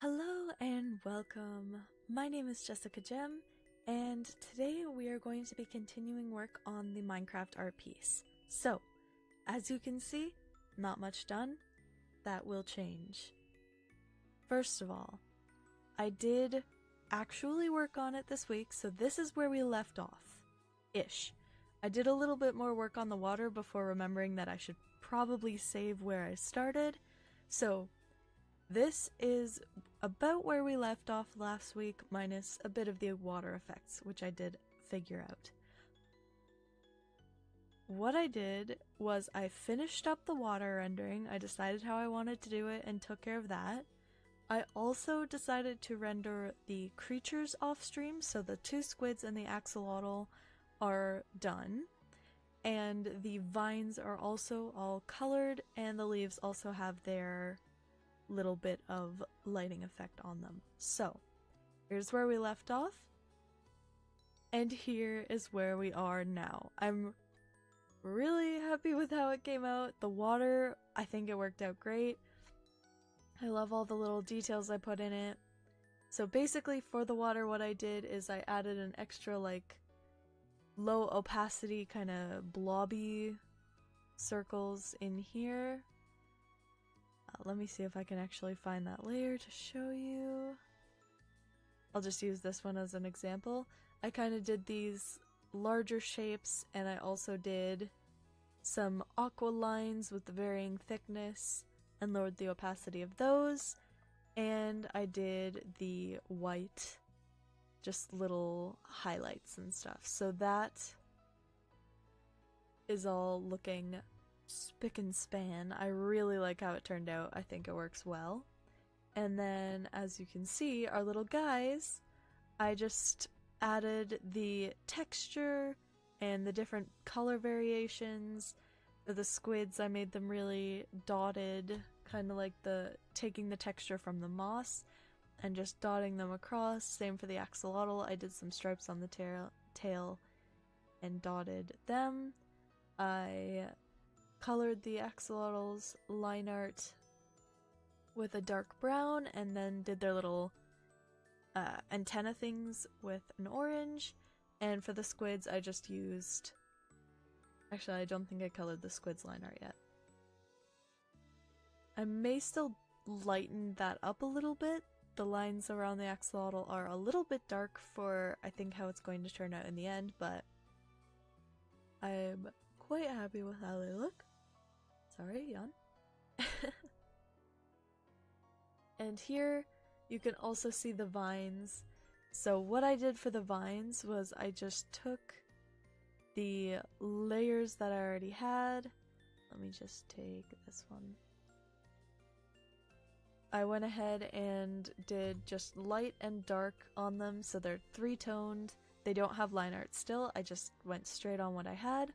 Hello and welcome. My name is Jessica Gem, and today we are going to be continuing work on the Minecraft art piece. So, as you can see, not much done. That will change. First of all, I did actually work on it this week, so this is where we left off-ish. I did a little bit more work on the water before remembering that I should probably save where I started, so this is about where we left off last week, minus a bit of the water effects, which I did figure out. What I did was I finished up the water rendering. I decided how I wanted to do it and took care of that. I also decided to render the creatures off stream, so the two squids and the axolotl are done. And the vines are also all colored, and the leaves also have their little bit of lighting effect on them. So, here's where we left off, and here is where we are now. I'm really happy with how it came out. The water, I think it worked out great. I love all the little details I put in it. So basically for the water, what I did is I added an extra like low opacity kind of blobby circles in here. Let me see if I can actually find that layer to show you. I'll just use this one as an example. I kind of did these larger shapes, and I also did some aqua lines with the varying thickness and lowered the opacity of those. And I did the white, just little highlights and stuff. So that is all looking spick and span. I really like how it turned out. I think it works well. And then, as you can see, our little guys, I just added the texture and the different color variations. For the squids, I made them really dotted, kind of like taking the texture from the moss and just dotting them across. Same for the axolotl. I did some stripes on the tail and dotted them. I colored the axolotl's line art with a dark brown and then did their little antenna things with an orange. And for the squids, I just used... Actually, I don't think I colored the squids line art yet. I may still lighten that up a little bit. The lines around the axolotl are a little bit dark for, I think, how it's going to turn out in the end, but I'm quite happy with how they look. Sorry, yawn. And here you can also see the vines. So what I did for the vines was I just took the layers that I already had. Let me just take this one. I went ahead and did just light and dark on them, so they're three-toned. They don't have line art still. I just went straight on what I had.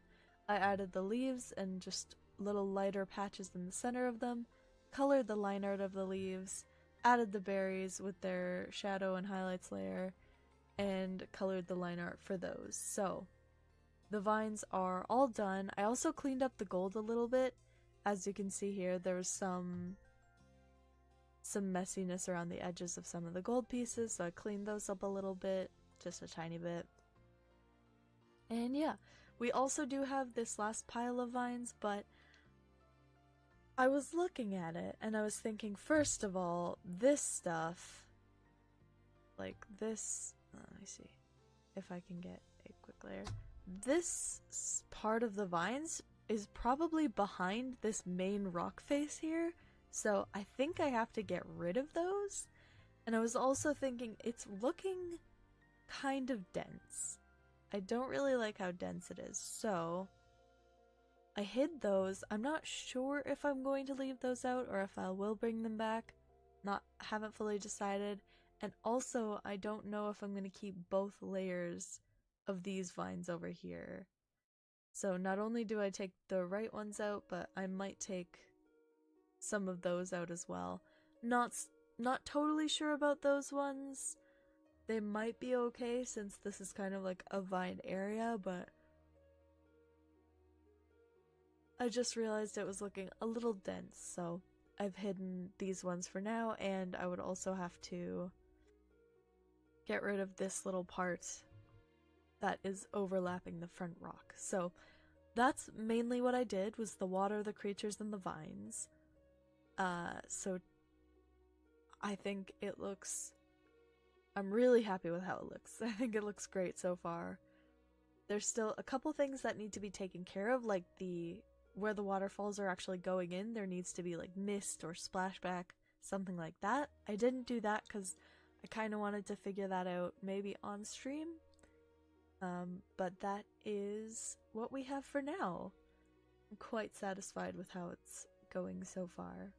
I added the leaves and just little lighter patches in the center of them, colored the line art of the leaves, added the berries with their shadow and highlights layer, and colored the line art for those. So, the vines are all done. I also cleaned up the gold a little bit. As you can see here, there was some messiness around the edges of some of the gold pieces, so I cleaned those up a little bit, just a tiny bit. And yeah, we also do have this last pile of vines, but I was looking at it and I was thinking, first of all, this stuff, like this, let me see if I can get a quick layer. This part of the vines is probably behind this main rock face here, so I think I have to get rid of those. And I was also thinking, it's looking kind of dense. I don't really like how dense it is, so I hid those. I'm not sure if I'm going to leave those out or if I will bring them back. Haven't fully decided. And also, I don't know if I'm going to keep both layers of these vines over here. So not only do I take the right ones out, but I might take some of those out as well. Not totally sure about those ones. They might be okay since this is kind of like a vine area, but I just realized it was looking a little dense, so I've hidden these ones for now, and I would also have to get rid of this little part that is overlapping the front rock. So that's mainly what I did, was the water, the creatures, and the vines. So I think it looks... I'm really happy with how it looks. I think it looks great so far. There's still a couple things that need to be taken care of, like where the waterfalls are actually going in, there needs to be like mist or splashback, something like that. I didn't do that because I kind of wanted to figure that out maybe on stream. But that is what we have for now. I'm quite satisfied with how it's going so far.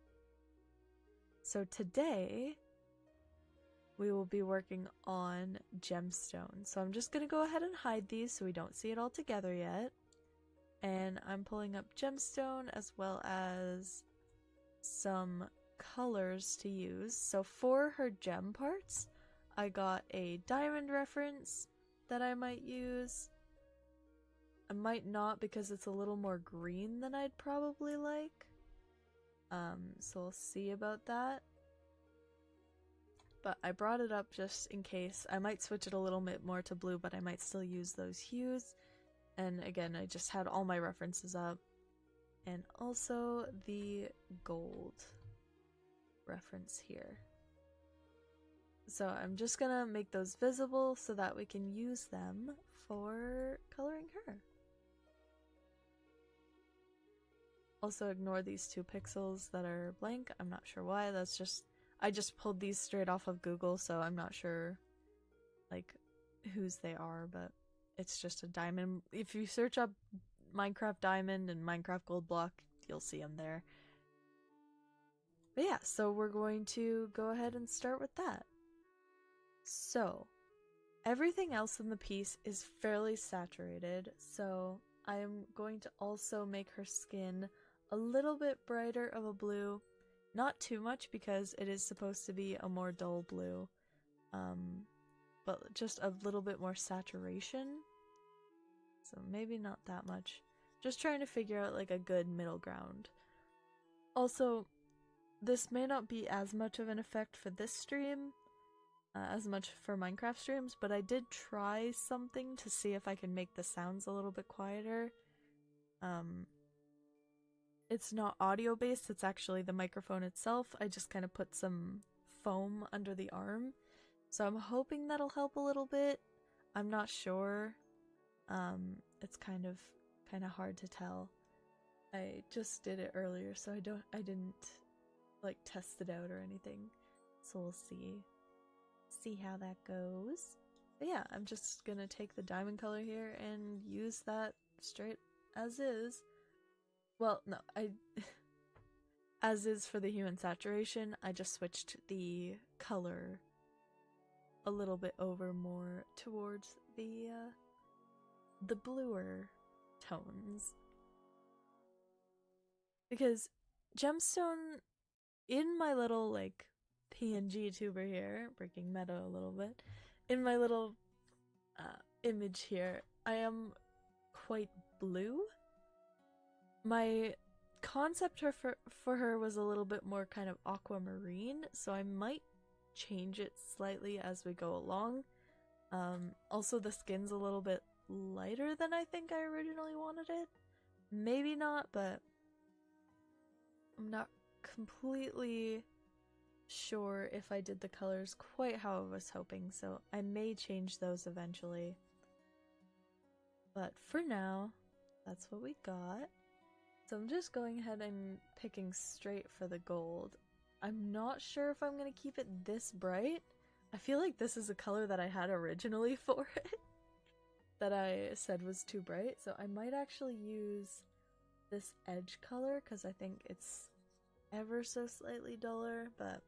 So today, we will be working on Gemstone. So I'm just going to go ahead and hide these so we don't see it all together yet. And I'm pulling up Gemstone as well as some colors to use. So for her gem parts, I got a diamond reference that I might use. I might not because it's a little more green than I'd probably like. So we'll see about that. But I brought it up just in case. I might switch it a little bit more to blue, but I might still use those hues. And again, I just had all my references up. And also the gold reference here. So I'm just gonna make those visible so that we can use them for coloring her. Also ignore these 2 pixels that are blank. I'm not sure why. That's just... I just pulled these straight off of Google, so I'm not sure like whose they are, but it's just a diamond. If you search up Minecraft Diamond and Minecraft Gold Block, you'll see them there. But yeah, so we're going to go ahead and start with that. So, everything else in the piece is fairly saturated, so I am going to also make her skin a little bit brighter of a blue. Not too much because it is supposed to be a more dull blue, but just a little bit more saturation. So maybe not that much. Just trying to figure out like a good middle ground. Also, this may not be as much of an effect for this stream, as much for Minecraft streams, but I did try something to see if I can make the sounds a little bit quieter. It's not audio based, it's actually the microphone itself. I just kind of put some foam under the arm. So I'm hoping that'll help a little bit. I'm not sure. It's kind of hard to tell. I just did it earlier, so I didn't like test it out or anything. So we'll see how that goes. But yeah, I'm just gonna take the diamond color here and use that straight as is. Well, no, as is for the human saturation, I just switched the color a little bit over more towards the bluer tones. Because Gemstone, in my little, like, pngtuber here, breaking meta a little bit, in my little image here, I am quite blue. My concept for her was a little bit more kind of aquamarine, so I might change it slightly as we go along. Also, the skin's a little bit lighter than I think I originally wanted it. Maybe not, but I'm not completely sure if I did the colors quite how I was hoping, so I may change those eventually. But for now, that's what we got. So I'm just going ahead and picking straight for the gold. I'm not sure if I'm going to keep it this bright. I feel like this is a color that I had originally for it that I said was too bright. So I might actually use this edge color because I think it's ever so slightly duller, but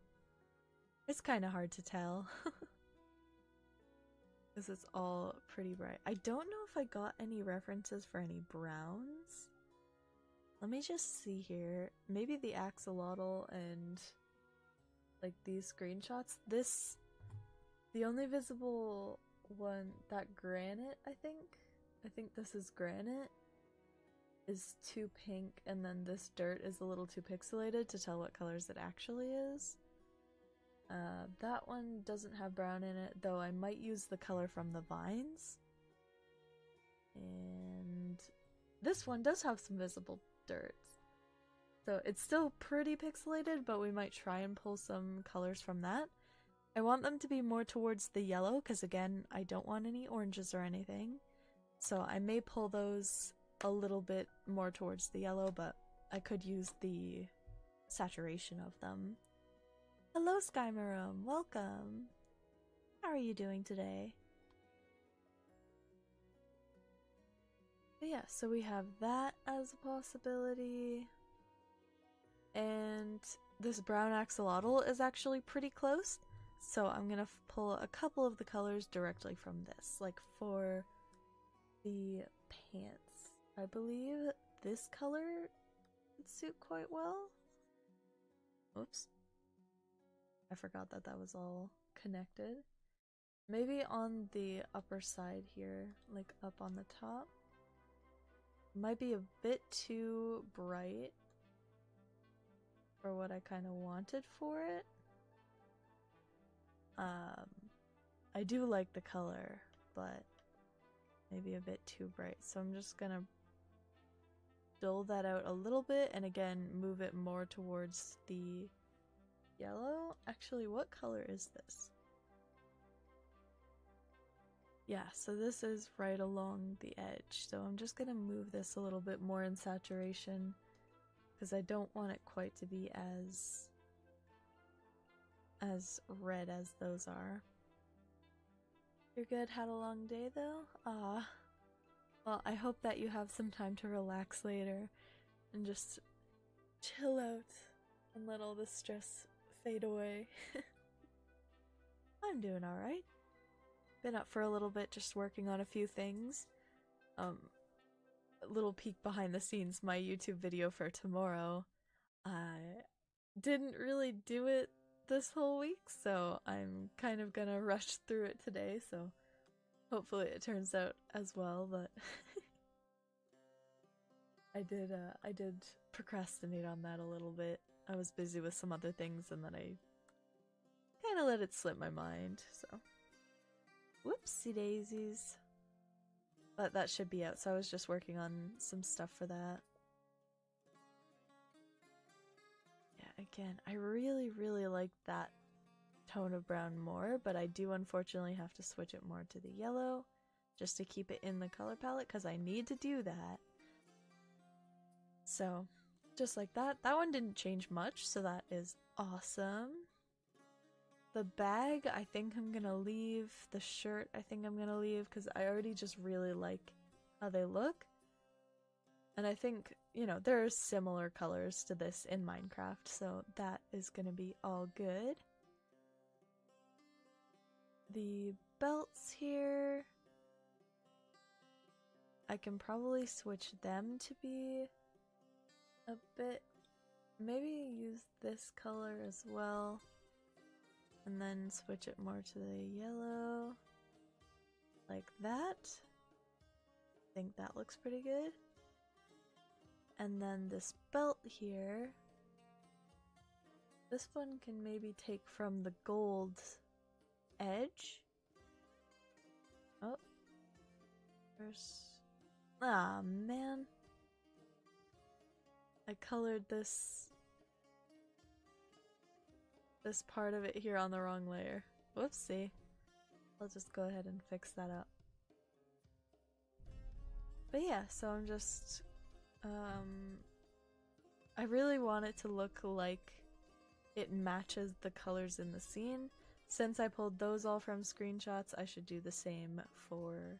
it's kind of hard to tell because it's all pretty bright. I don't know if I got any references for any browns. Let me just see here. Maybe the axolotl and like these screenshots. The only visible one, that granite, I think this is granite. is too pink and then this dirt is a little too pixelated to tell what colors it actually is. That one doesn't have brown in it, though I might use the color from the vines. And this one does have some visible dirt. So it's still pretty pixelated, but we might try and pull some colors from that. I want them to be more towards the yellow, because again, I don't want any oranges or anything. So I may pull those a little bit more towards the yellow, but I could use the saturation of them. Hello, Skymarum. Welcome. How are you doing today? But yeah, so we have that as a possibility. And this brown axolotl is actually pretty close. So I'm gonna pull a couple of the colors directly from this. Like for the pants, I believe this color would suit quite well. Oops. I forgot that that was all connected. Maybe on the upper side here, like up on the top. Might be a bit too bright for what I kind of wanted for it. I do like the color, but maybe a bit too bright. So I'm just gonna dull that out a little bit and again move it more towards the yellow. Actually, what color is this? Yeah, so this is right along the edge. So I'm just gonna move this a little bit more in saturation because I don't want it quite to be as red as those are. You're good? Had a long day though? Ah. Well, I hope that you have some time to relax later and just chill out and let all the stress fade away. I'm doing alright. Been up for a little bit just working on a few things. A little peek behind the scenes, my YouTube video for tomorrow. I didn't really do it this whole week, so I'm kind of gonna rush through it today, so hopefully it turns out as well, but I did procrastinate on that a little bit. I was busy with some other things and then I kind of let it slip my mind, so whoopsie daisies. But that should be out, so I was just working on some stuff for that. Yeah, again, I really like that tone of brown more, but I do unfortunately have to switch it more to the yellow just to keep it in the color palette because I need to do that. So, just like that. That one didn't change much, so that is awesome. The bag, I think I'm gonna leave. The shirt, I think I'm gonna leave because I already just really like how they look. And I think, you know, there are similar colors to this in Minecraft, so that is gonna be all good. The belts here, I can probably switch them to be a bit, maybe use this color as well. And then switch it more to the yellow, like that. I think that looks pretty good. And then this belt here, this one can maybe take from the gold edge. Oh, ah man, I colored this part of it here on the wrong layer. Whoopsie. I'll just go ahead and fix that up. But yeah, so I'm just I really want it to look like it matches the colors in the scene. Since I pulled those all from screenshots, I should do the same for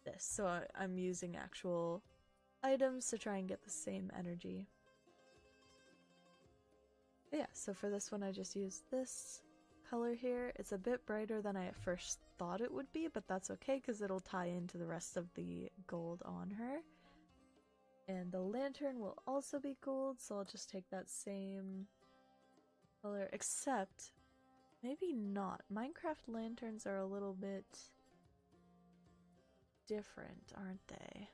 this. So I'm using actual items to try and get the same energy. Yeah, so for this one I just used this color here. It's a bit brighter than I at first thought it would be, but that's okay because it'll tie into the rest of the gold on her. And the lantern will also be gold, so I'll just take that same color, except maybe not. Minecraft lanterns are a little bit different, aren't they?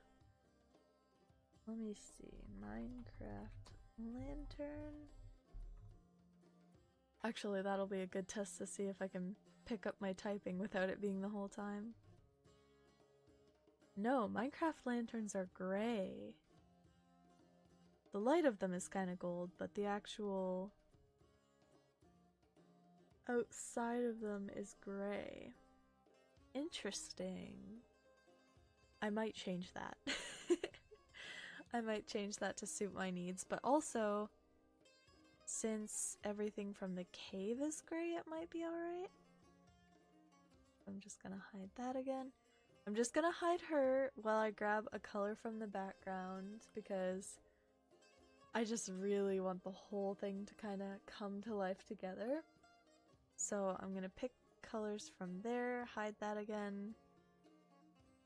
Let me see. Minecraft lantern. Actually, that'll be a good test to see if I can pick up my typing without it being the whole time. No, Minecraft lanterns are gray. The light of them is kind of gold, but the actual outside of them is gray. Interesting. I might change that. I might change that to suit my needs, but also, since everything from the cave is gray, it might be alright. I'm just gonna hide that again. I'm just gonna hide her while I grab a color from the background, because I just really want the whole thing to kind of come to life together. So I'm gonna pick colors from there, hide that again,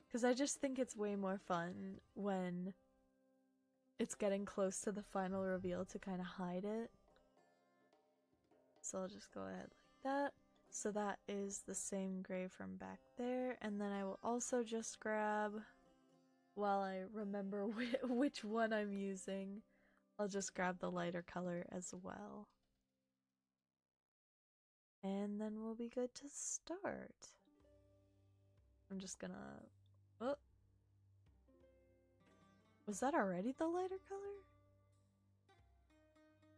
because I just think it's way more fun when it's getting close to the final reveal to kind of hide it. So I'll just go ahead like that. So that is the same gray from back there, and then I will also just grab, while I remember which one I'm using, I'll just grab the lighter color as well. And then we'll be good to start. I'm just gonna... Oh! Was that already the lighter color?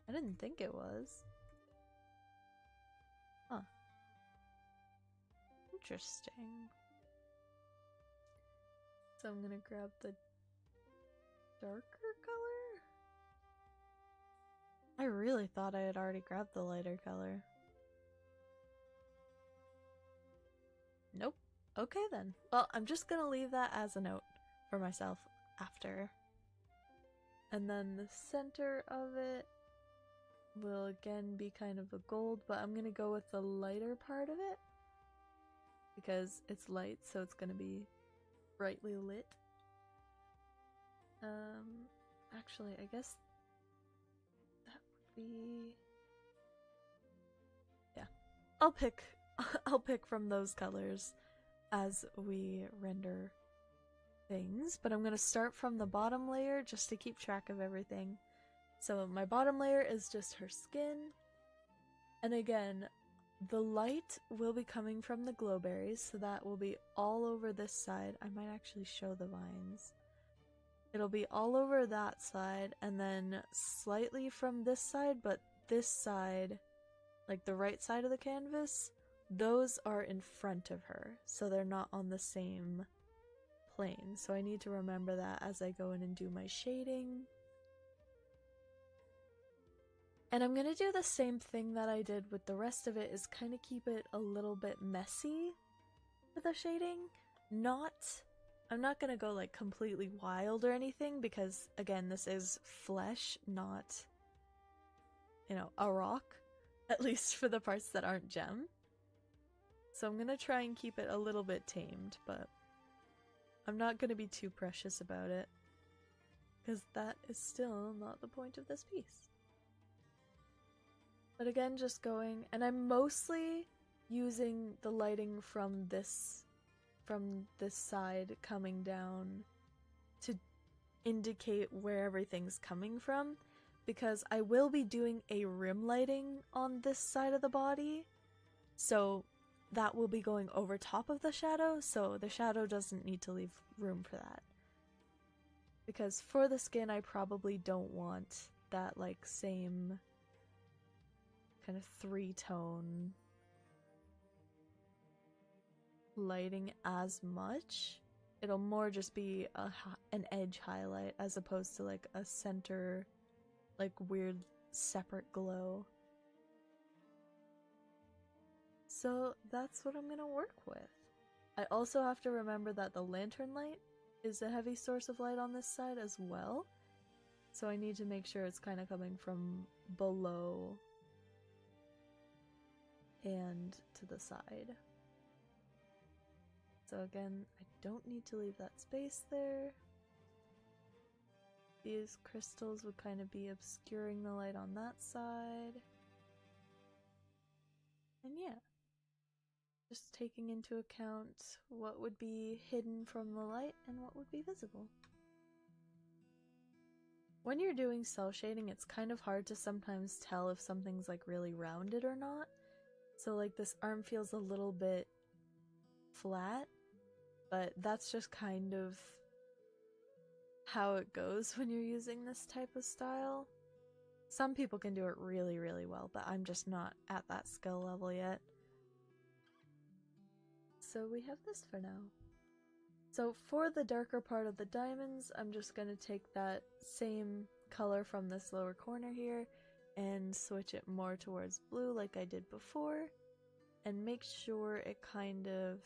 I didn't think it was. Huh. Interesting. So I'm gonna grab the darker color? I really thought I had already grabbed the lighter color. Nope. Okay then. Well, I'm just gonna leave that as a note for myself after. And then the center of it will again be kind of a gold, but I'm gonna go with the lighter part of it because it's light, so it's gonna be brightly lit. Actually, I guess that would be... Yeah. I'll pick from those colors as we render things, but I'm gonna start from the bottom layer just to keep track of everything. So my bottom layer is just her skin, and again, the light will be coming from the glowberries, so that will be all over this side. I might actually show the vines. It'll be all over that side, and then slightly from this side, but this side, like the right side of the canvas, those are in front of her, so they're not on the same plane. So I need to remember that as I go in and do my shading. And I'm gonna do the same thing that I did with the rest of it, is kind of keep it a little bit messy with the shading. I'm not gonna go like completely wild or anything, because again, this is flesh, not, you know, a rock, at least for the parts that aren't gem. So I'm gonna try and keep it a little bit tamed, but I'm not gonna be too precious about it, because that is still not the point of this piece. But again, just going, and I'm mostly using the lighting from this side coming down to indicate where everything's coming from, because I will be doing a rim lighting on this side of the body, so that will be going over top of the shadow, so the shadow doesn't need to leave room for that. Because for the skin, I probably don't want that like same kind of three-tone lighting as much. It'll more just be an edge highlight as opposed to like a center, like weird separate glow. So that's what I'm gonna work with. I also have to remember that the lantern light is a heavy source of light on this side as well, so I need to make sure it's kind of coming from below and to the side. So again, I don't need to leave that space there. These crystals would kind of be obscuring the light on that side. And yeah, just taking into account what would be hidden from the light and what would be visible. When you're doing cell shading, it's kind of hard to sometimes tell if something's like really rounded or not. So like this arm feels a little bit flat, but that's just kind of how it goes when you're using this type of style. Some people can do it really, really well, but I'm just not at that skill level yet. So we have this for now. So for the darker part of the diamonds, I'm just going to take that same color from this lower corner here and switch it more towards blue like I did before, and make sure it kind of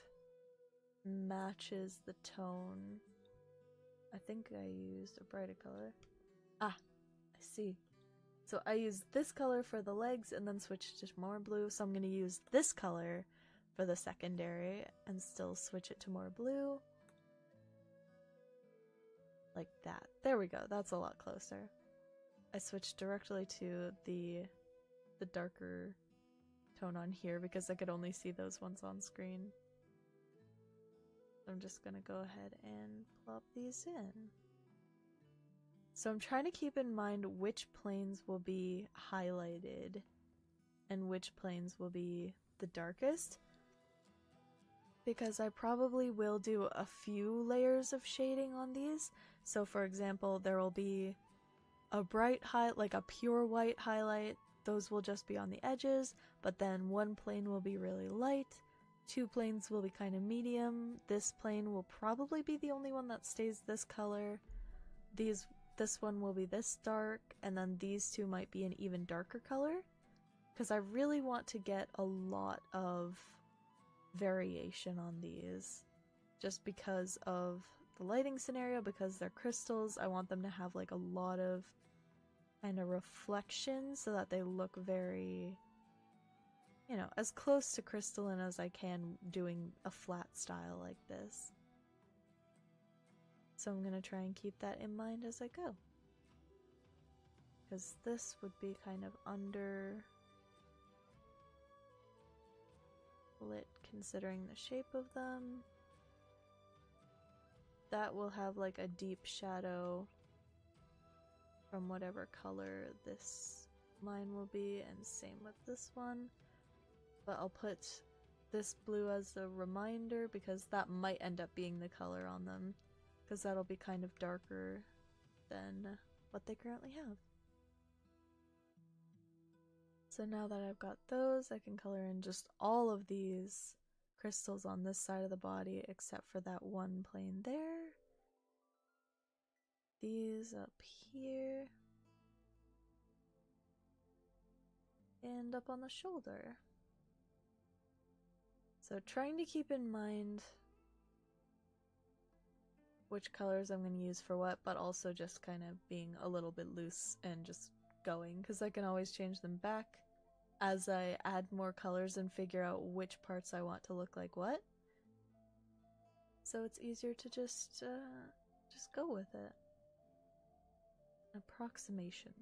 matches the tone. I think I used a brighter color. Ah, I see. So I used this color for the legs and then switched to more blue, so I'm going to use this color for the secondary and still switch it to more blue. Like that. There we go. That's a lot closer. I switched directly to the darker tone on here because I could only see those ones on screen. I'm just gonna go ahead and plop these in. So I'm trying to keep in mind which planes will be highlighted and which planes will be the darkest, because I probably will do a few layers of shading on these. So for example, there will be a bright highlight, like a pure white highlight. Those will just be on the edges, but then one plane will be really light, 2 planes will be kind of medium, this plane will probably be the only one that stays this color, this one will be this dark, and then these 2 might be an even darker color, because I really want to get a lot of variation on these, just because of the lighting scenario, because they're crystals. I want them to have like a lot of kind of reflection so that they look very, you know, as close to crystalline as I can doing a flat style like this. So I'm gonna try and keep that in mind as I go, because this would be kind of under lit considering the shape of them. That will have like a deep shadow from whatever color this line will be, and same with this one. But I'll put this blue as a reminder because that might end up being the color on them, because that'll be kind of darker than what they currently have. So now that I've got those, I can color in just all of these crystals on this side of the body except for that one plane there. These up here. And up on the shoulder. So trying to keep in mind which colors I'm going to use for what, but also just kind of being a little bit loose and just going, because I can always change them back as I add more colors and figure out which parts I want to look like what. So it's easier to just go with it. Approximation.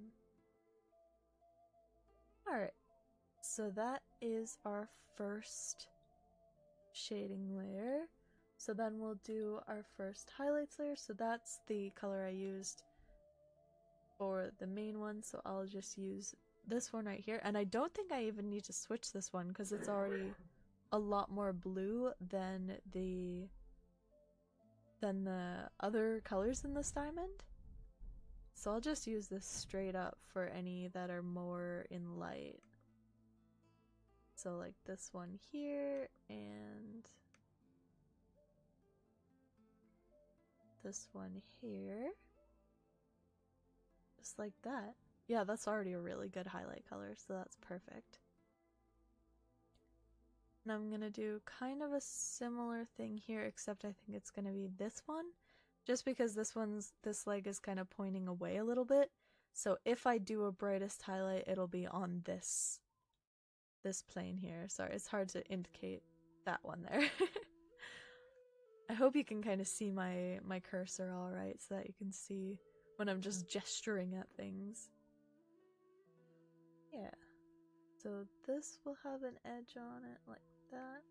Alright, so that is our first shading layer. So then we'll do our first highlights layer. So that's the color I used for the main one, so I'll just use this one right here. And I don't think I even need to switch this one because it's already a lot more blue than the other colors in this diamond. So I'll just use this straight up for any that are more in light. So like this one here and this one here. Just like that. Yeah, that's already a really good highlight color, so that's perfect. And I'm gonna do kind of a similar thing here, except I think it's gonna be this one. Just because this leg is kind of pointing away a little bit. So if I do a brightest highlight, it'll be on this plane here. Sorry, it's hard to indicate that one there. I hope you can kind of see my cursor alright, so that you can see when I'm just gesturing at things. Yeah. So this will have an edge on it like that.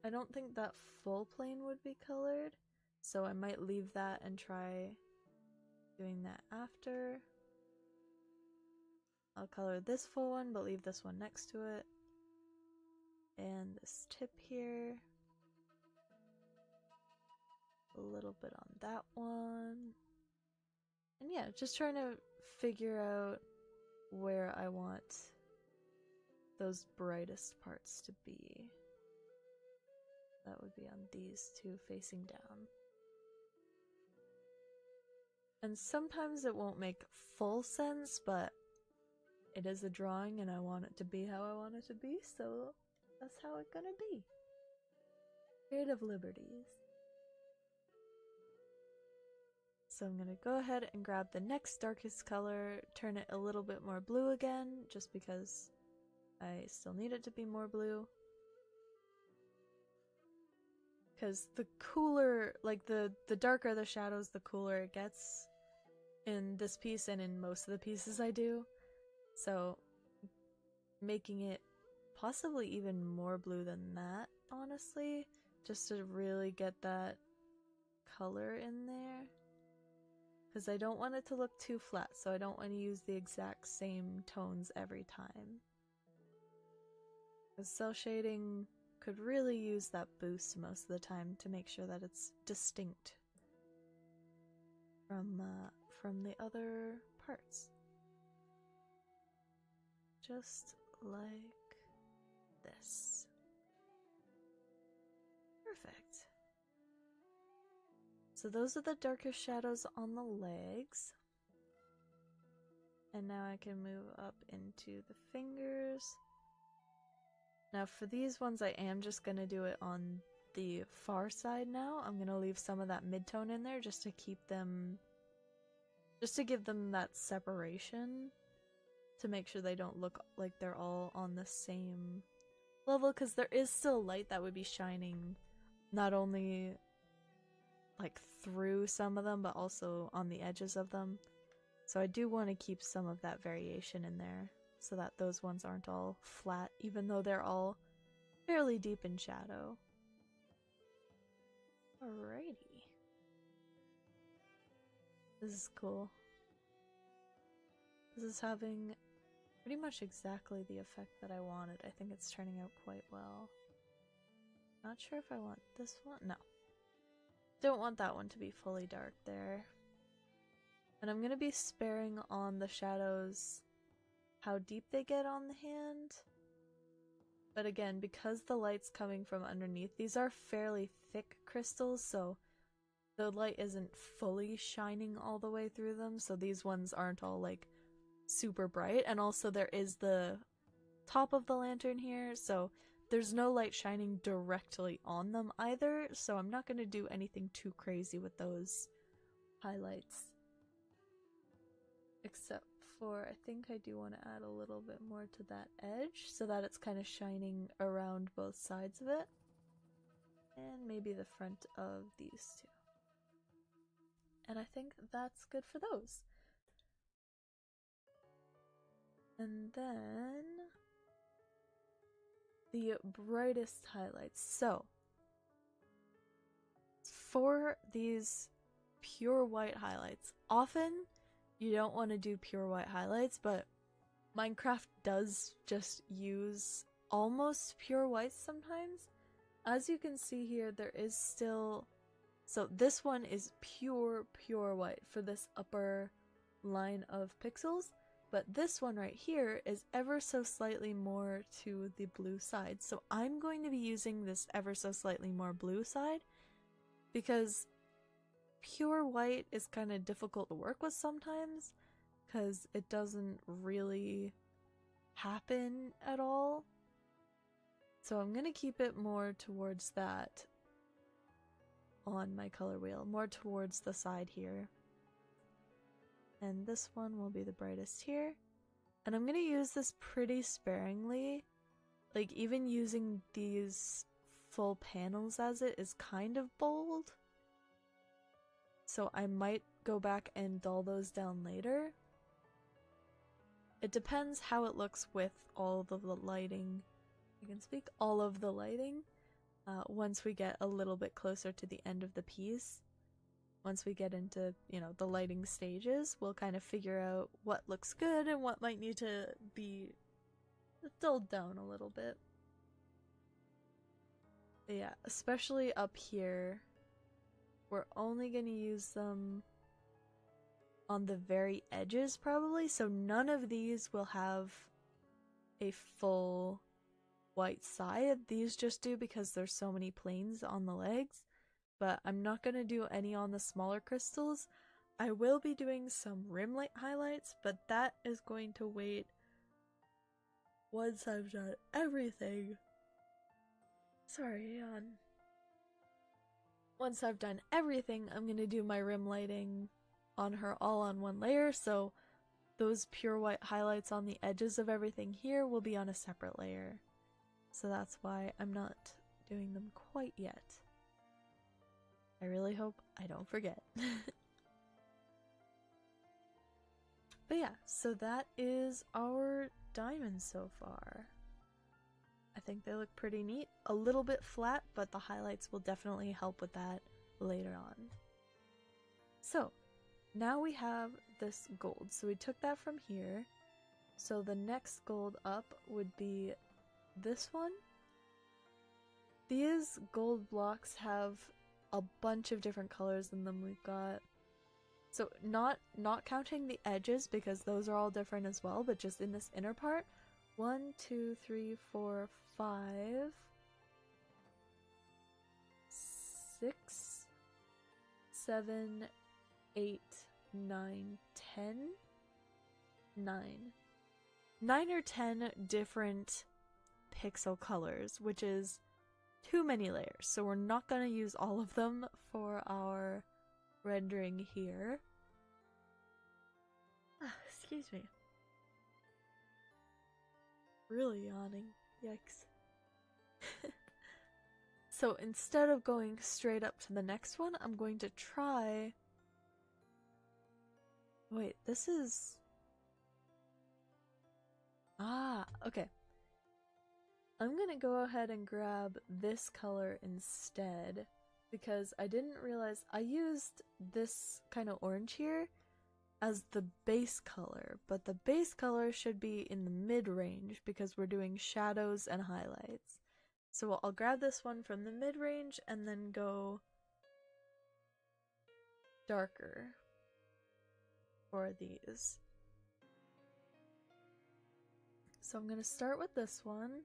I don't think that full plane would be colored, so I might leave that and try doing that after. I'll color this full one, but leave this one next to it. And this tip here. A little bit on that one. And yeah, just trying to figure out where I want those brightest parts to be. That would be on these two facing down. And sometimes it won't make full sense, but it is a drawing and I want it to be how I want it to be, so that's how it's gonna be. Creative liberties. So I'm gonna go ahead and grab the next darkest color, turn it a little bit more blue again, just because I still need it to be more blue. Because the cooler, like the darker the shadows, the cooler it gets in this piece and in most of the pieces I do. So making it possibly even more blue than that, honestly, just to really get that color in there. Because I don't want it to look too flat, so I don't want to use the exact same tones every time. Because cell shading could really use that boost most of the time to make sure that it's distinct from the other parts. Just like this. Perfect. So those are the darkest shadows on the legs. And now I can move up into the fingers. Now for these ones I am just going to do it on the far side now. I'm going to leave some of that mid-tone in there just to keep them, just to give them that separation. To make sure they don't look like they're all on the same level, because there is still light that would be shining not only like through some of them but also on the edges of them. So I do want to keep some of that variation in there so that those ones aren't all flat, even though they're all fairly deep in shadow. Alrighty. This is cool. This is having pretty much exactly the effect that I wanted. I think it's turning out quite well. Not sure if I want this one. No. Don't want that one to be fully dark there. And I'm going to be sparing on the shadows how deep they get on the hand. But again, because the light's coming from underneath, these are fairly thick crystals, so the light isn't fully shining all the way through them, so these ones aren't all like super bright. And also there is the top of the lantern here, so there's no light shining directly on them either, so I'm not going to do anything too crazy with those highlights. Except for, I think I do want to add a little bit more to that edge so that it's kind of shining around both sides of it. And maybe the front of these two. And I think that's good for those. And then the brightest highlights. So for these pure white highlights, often you don't want to do pure white highlights, but Minecraft does just use almost pure whites sometimes. As you can see here, there is still, so this one is pure white for this upper line of pixels. But this one right here is ever so slightly more to the blue side. So I'm going to be using this ever so slightly more blue side because pure white is kind of difficult to work with sometimes because it doesn't really happen at all. So I'm going to keep it more towards that on my color wheel, more towards the side here. And this one will be the brightest here. And I'm going to use this pretty sparingly. Like, even using these full panels as it is kind of bold. So I might go back and dull those down later. It depends how it looks with all of the lighting. I can speak all of the lighting once we get a little bit closer to the end of the piece. once we get into, you know, the lighting stages, we'll kind of figure out what looks good and what might need to be dulled down a little bit. But yeah, especially up here, we're only going to use them on the very edges probably, so none of these will have a full white side. These just do because there's so many planes on the legs, but I'm not going to do any on the smaller crystals. I will be doing some rim light highlights, but that is going to wait once I've done everything. Sorry, once I've done everything, I'm going to do my rim lighting on her all on one layer, so those pure white highlights on the edges of everything here will be on a separate layer. So that's why I'm not doing them quite yet. I really hope I don't forget. But yeah, so that is our diamonds so far. I think they look pretty neat. A little bit flat, but the highlights will definitely help with that later on. So, now we have this gold. So we took that from here. So the next gold up would be this one. These gold blocks have a bunch of different colors in them. We've got, so not counting the edges because those are all different as well, but just in this inner part, 1, 2, 3, 4, 5, 6, 7, 8, 9, 10, 9 or 10 different pixel colors, which is too many layers, so we're not going to use all of them for our rendering here. Excuse me. Really yawning. Yikes. So instead of going straight up to the next one, I'm going to try... Wait, this is... Okay. I'm gonna go ahead and grab this color instead, because I didn't realize I used this kind of orange here as the base color, but the base color should be in the mid-range because we're doing shadows and highlights. So I'll grab this one from the mid-range and then go darker for these. So I'm gonna start with this one.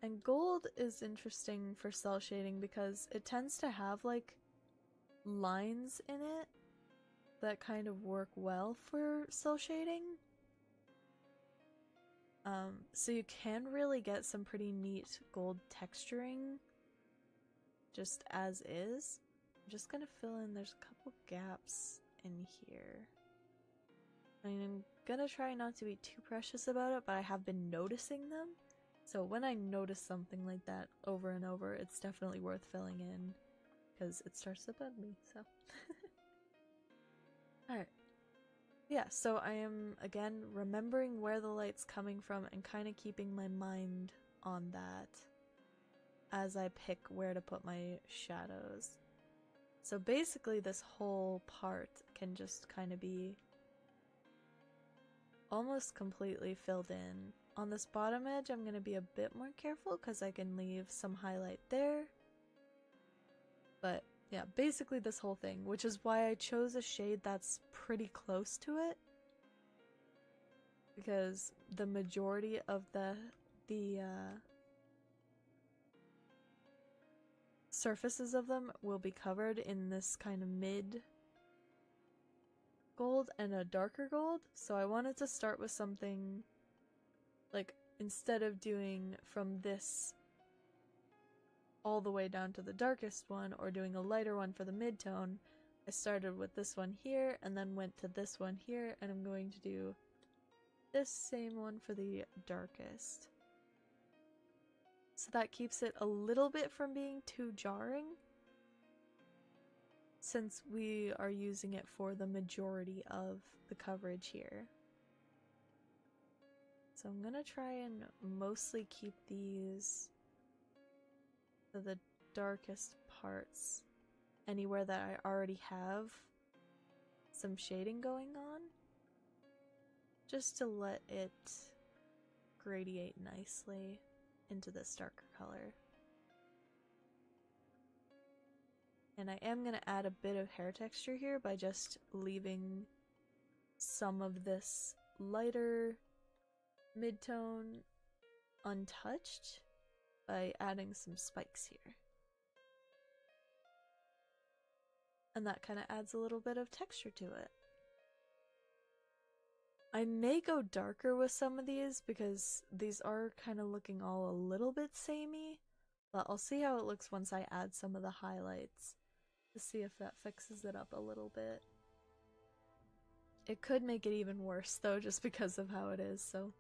And gold is interesting for cell shading because it tends to have like lines in it that kind of work well for cell shading. So you can really get some pretty neat gold texturing just as is. I'm just gonna fill in, there's a couple gaps in here. I mean, I'm gonna try not to be too precious about it, but I have been noticing them. So when I notice something like that over and over, it's definitely worth filling in because it starts to bug me, so. Alright. Yeah, so I am, again, remembering where the light's coming from and kind of keeping my mind on that as I pick where to put my shadows. So basically this whole part can just kind of be almost completely filled in. On this bottom edge, I'm going to be a bit more careful because I can leave some highlight there. But yeah, basically this whole thing, which is why I chose a shade that's pretty close to it. Because the majority of the surfaces of them will be covered in this kind of mid gold and a darker gold. So I wanted to start with something like, instead of doing from this all the way down to the darkest one, or doing a lighter one for the mid-tone, I started with this one here, and then went to this one here, and I'm going to do this same one for the darkest. So that keeps it a little bit from being too jarring, since we are using it for the majority of the coverage here. So I'm gonna try and mostly keep these to the darkest parts anywhere that I already have some shading going on, just to let it gradiate nicely into this darker color. And I am going to add a bit of hair texture here by just leaving some of this lighter mid-tone untouched by adding some spikes here. And that kind of adds a little bit of texture to it. I may go darker with some of these because these are kind of looking all a little bit samey, but I'll see how it looks once I add some of the highlights to see if that fixes it up a little bit. It could make it even worse though, just because of how it is, so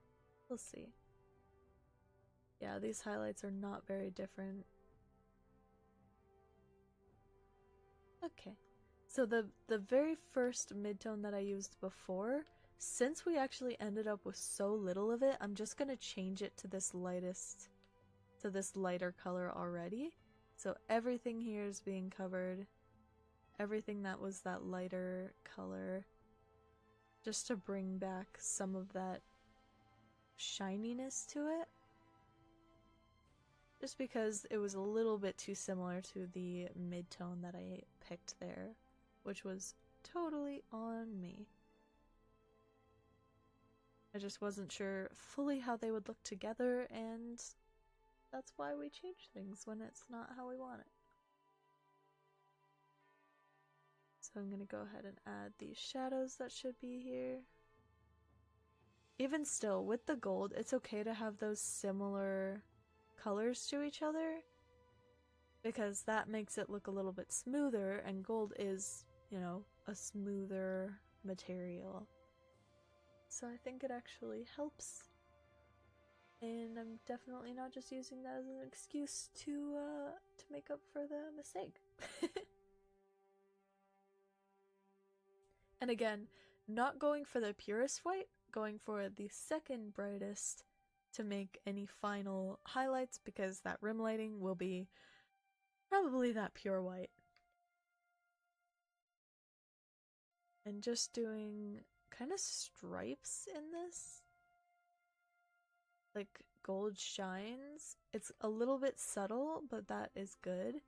we'll see. Yeah, these highlights are not very different. Okay, so the very first midtone that I used before, since we actually ended up with so little of it, I'm just gonna change it to this lighter color already. So everything here is being covered, everything that was that lighter color, just to bring back some of that shininess to it. Just because it was a little bit too similar to the mid-tone that I picked there, which was totally on me. I just wasn't sure fully how they would look together, and that's why we change things when it's not how we want it. So I'm gonna go ahead and add these shadows that should be here. Even still, with the gold, it's okay to have those similar colors to each other, because that makes it look a little bit smoother, and gold is, you know, a smoother material. So I think it actually helps, and I'm definitely not just using that as an excuse to make up for the mistake. And again, not going for the purest white, going for the second brightest to make any final highlights, because that rim lighting will be probably that pure white. And just doing kind of stripes in this, like gold shines. It's a little bit subtle, but that is good,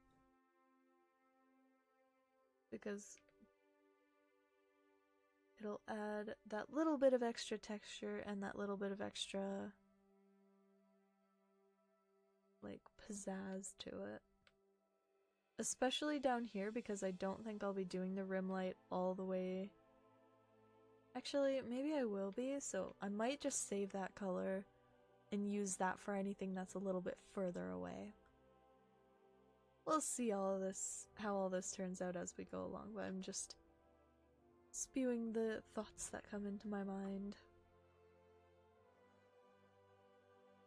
because it'll add that little bit of extra texture and that little bit of extra like pizzazz to it. Especially down here, because I don't think I'll be doing the rim light all the way. Actually, maybe I will be, so I might just save that color and use that for anything that's a little bit further away. We'll see how all this turns out as we go along, but I'm just spewing the thoughts that come into my mind.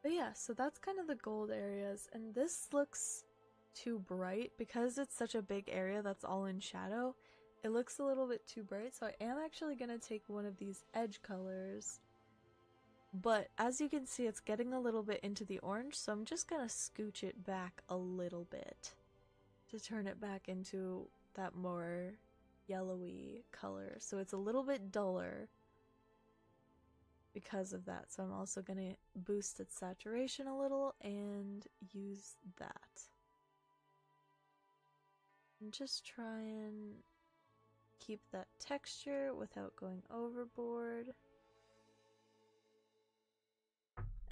But yeah, so that's kind of the gold areas, and this looks too bright because it's such a big area that's all in shadow. It looks a little bit too bright, so I am actually going to take one of these edge colors. But as you can see, it's getting a little bit into the orange, so I'm just going to scooch it back a little bit to turn it back into that more yellowy color. So it's a little bit duller because of that. So I'm also going to boost its saturation a little and use that. And just try and keep that texture without going overboard.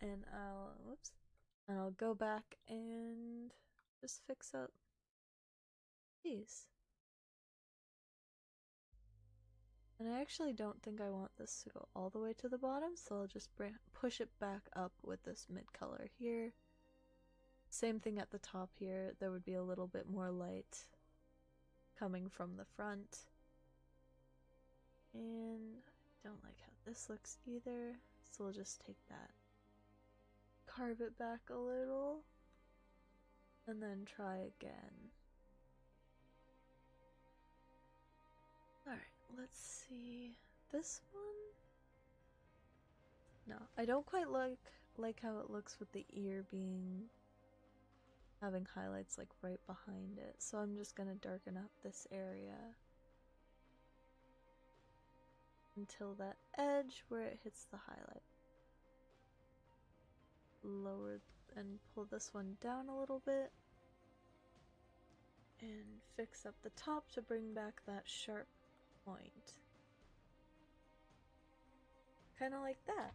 And I'll go back and just fix up these. And I actually don't think I want this to go all the way to the bottom, so I'll just push it back up with this mid color here. Same thing at the top here, there would be a little bit more light coming from the front. And I don't like how this looks either, so we'll just take that, carve it back a little, and then try again. Alright, let's see. This one? No, I don't quite like how it looks with the ear being having highlights like right behind it. So I'm just gonna darken up this area until that edge where it hits the highlight. Lower and pull this one down a little bit. And fix up the top to bring back that sharp point. Kind of like that.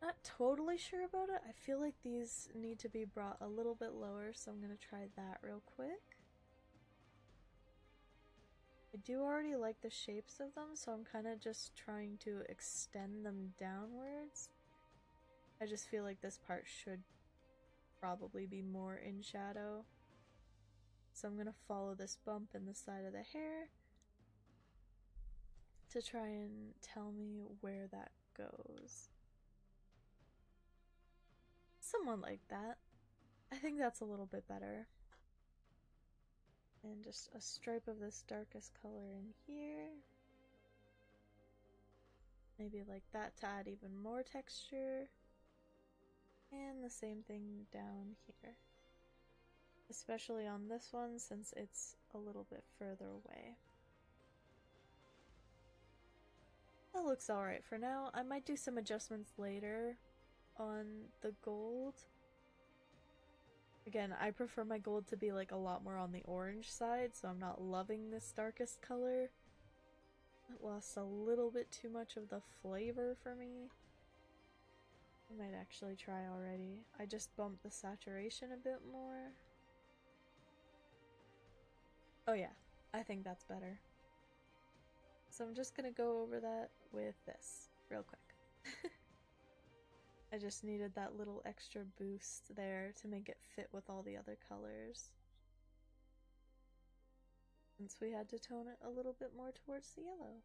Not totally sure about it. I feel like these need to be brought a little bit lower, so I'm gonna try that real quick. I do already like the shapes of them, so I'm kind of just trying to extend them downwards. I just feel like this part should probably be more in shadow. So I'm gonna follow this bump in the side of the hair to try and tell me where that goes. Someone like that. I think that's a little bit better. And just a stripe of this darkest color in here. Maybe like that to add even more texture. And the same thing down here. Especially on this one since it's a little bit further away. That looks alright for now. I might do some adjustments later on the gold. Again, I prefer my gold to be like a lot more on the orange side, so I'm not loving this darkest color. It lost a little bit too much of the flavor for me. I might actually try already. I just bumped the saturation a bit more. Oh yeah, I think that's better. So I'm just gonna go over that with this real quick. I just needed that little extra boost there to make it fit with all the other colors. Since we had to tone it a little bit more towards the yellow.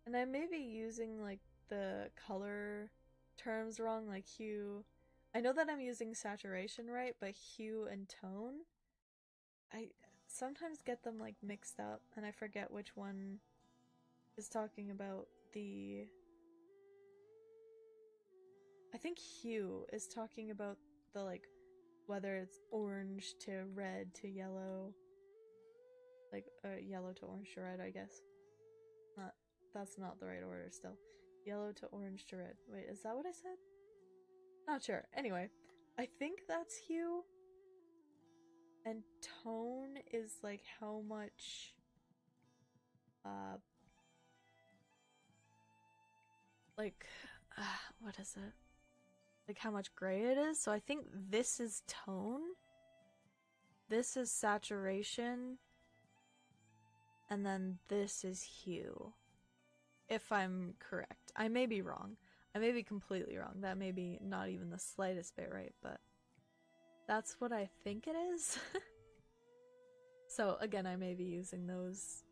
And I may be using like the color terms wrong, like hue. I know that I'm using saturation right, but hue and tone, I sometimes get them like mixed up and I forget which one is talking about the... I think hue is talking about the like whether it's orange to red to yellow, like yellow to orange to red, I guess. That's not the right order still. Yellow to orange to red. Wait, is that what I said? Not sure. Anyway, I think that's hue. And tone is like how much what is it? Like how much gray it is. So I think this is tone. This is saturation. And then this is hue. If I'm correct. I may be wrong. I may be completely wrong. That may be not even the slightest bit right, but that's what I think it is. So again, I may be using those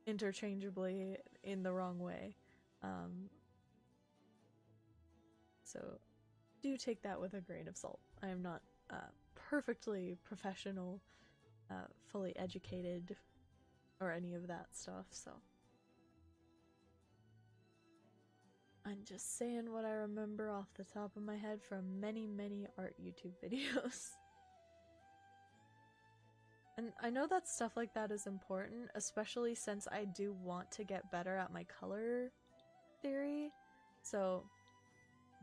interchangeably in the wrong way. So do take that with a grain of salt. I am not perfectly professional, fully educated, or any of that stuff, so I'm just saying what I remember off the top of my head from many, many art YouTube videos. And I know that stuff like that is important, especially since I do want to get better at my color theory, so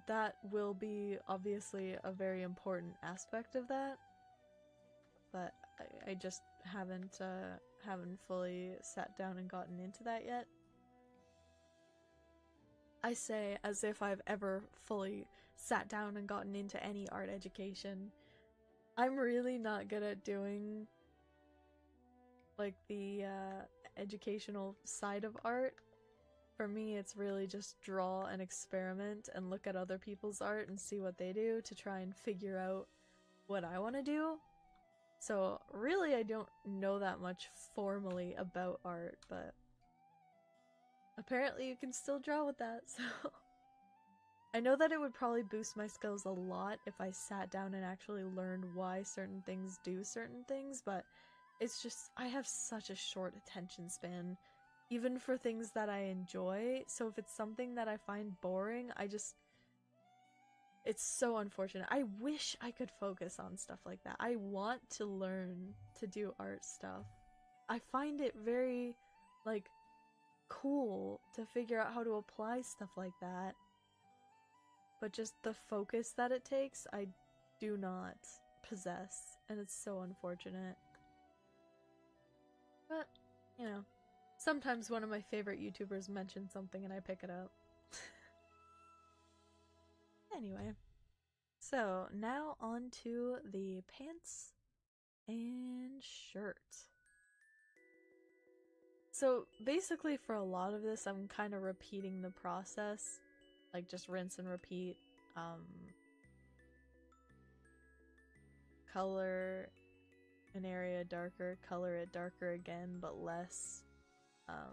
that will be obviously a very important aspect of that, but I just haven't fully sat down and gotten into that yet. I say as if I've ever fully sat down and gotten into any art education. I'm really not good at doing like the educational side of art. For me, it's really just draw and experiment and look at other people's art and see what they do to try and figure out what I want to do. So really, I don't know that much formally about art, but apparently you can still draw with that, so... I know that it would probably boost my skills a lot if I sat down and actually learned why certain things do certain things, but it's just, I have such a short attention span, even for things that I enjoy, so if it's something that I find boring, It's so unfortunate. I wish I could focus on stuff like that. I want to learn to do art stuff. I find it very, like, cool to figure out how to apply stuff like that. But just the focus that it takes, I do not possess. And it's so unfortunate. But, you know, sometimes one of my favorite YouTubers mentions something and I pick it up. Anyway, so now on to the pants and shirt. So basically for a lot of this, I'm kind of repeating the process, like just rinse and repeat. Color an area darker, color it darker again, but less. I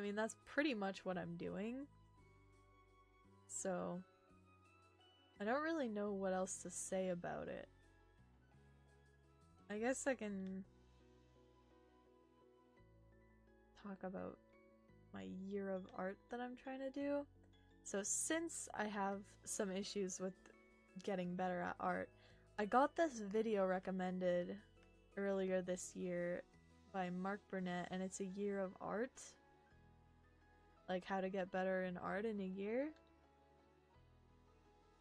mean, that's pretty much what I'm doing. So, I don't really know what else to say about it. I guess I can talk about my year of art that I'm trying to do. So since I have some issues with getting better at art, I got this video recommended earlier this year by Mark Burnett, and it's a year of art. Like how to get better in art in a year.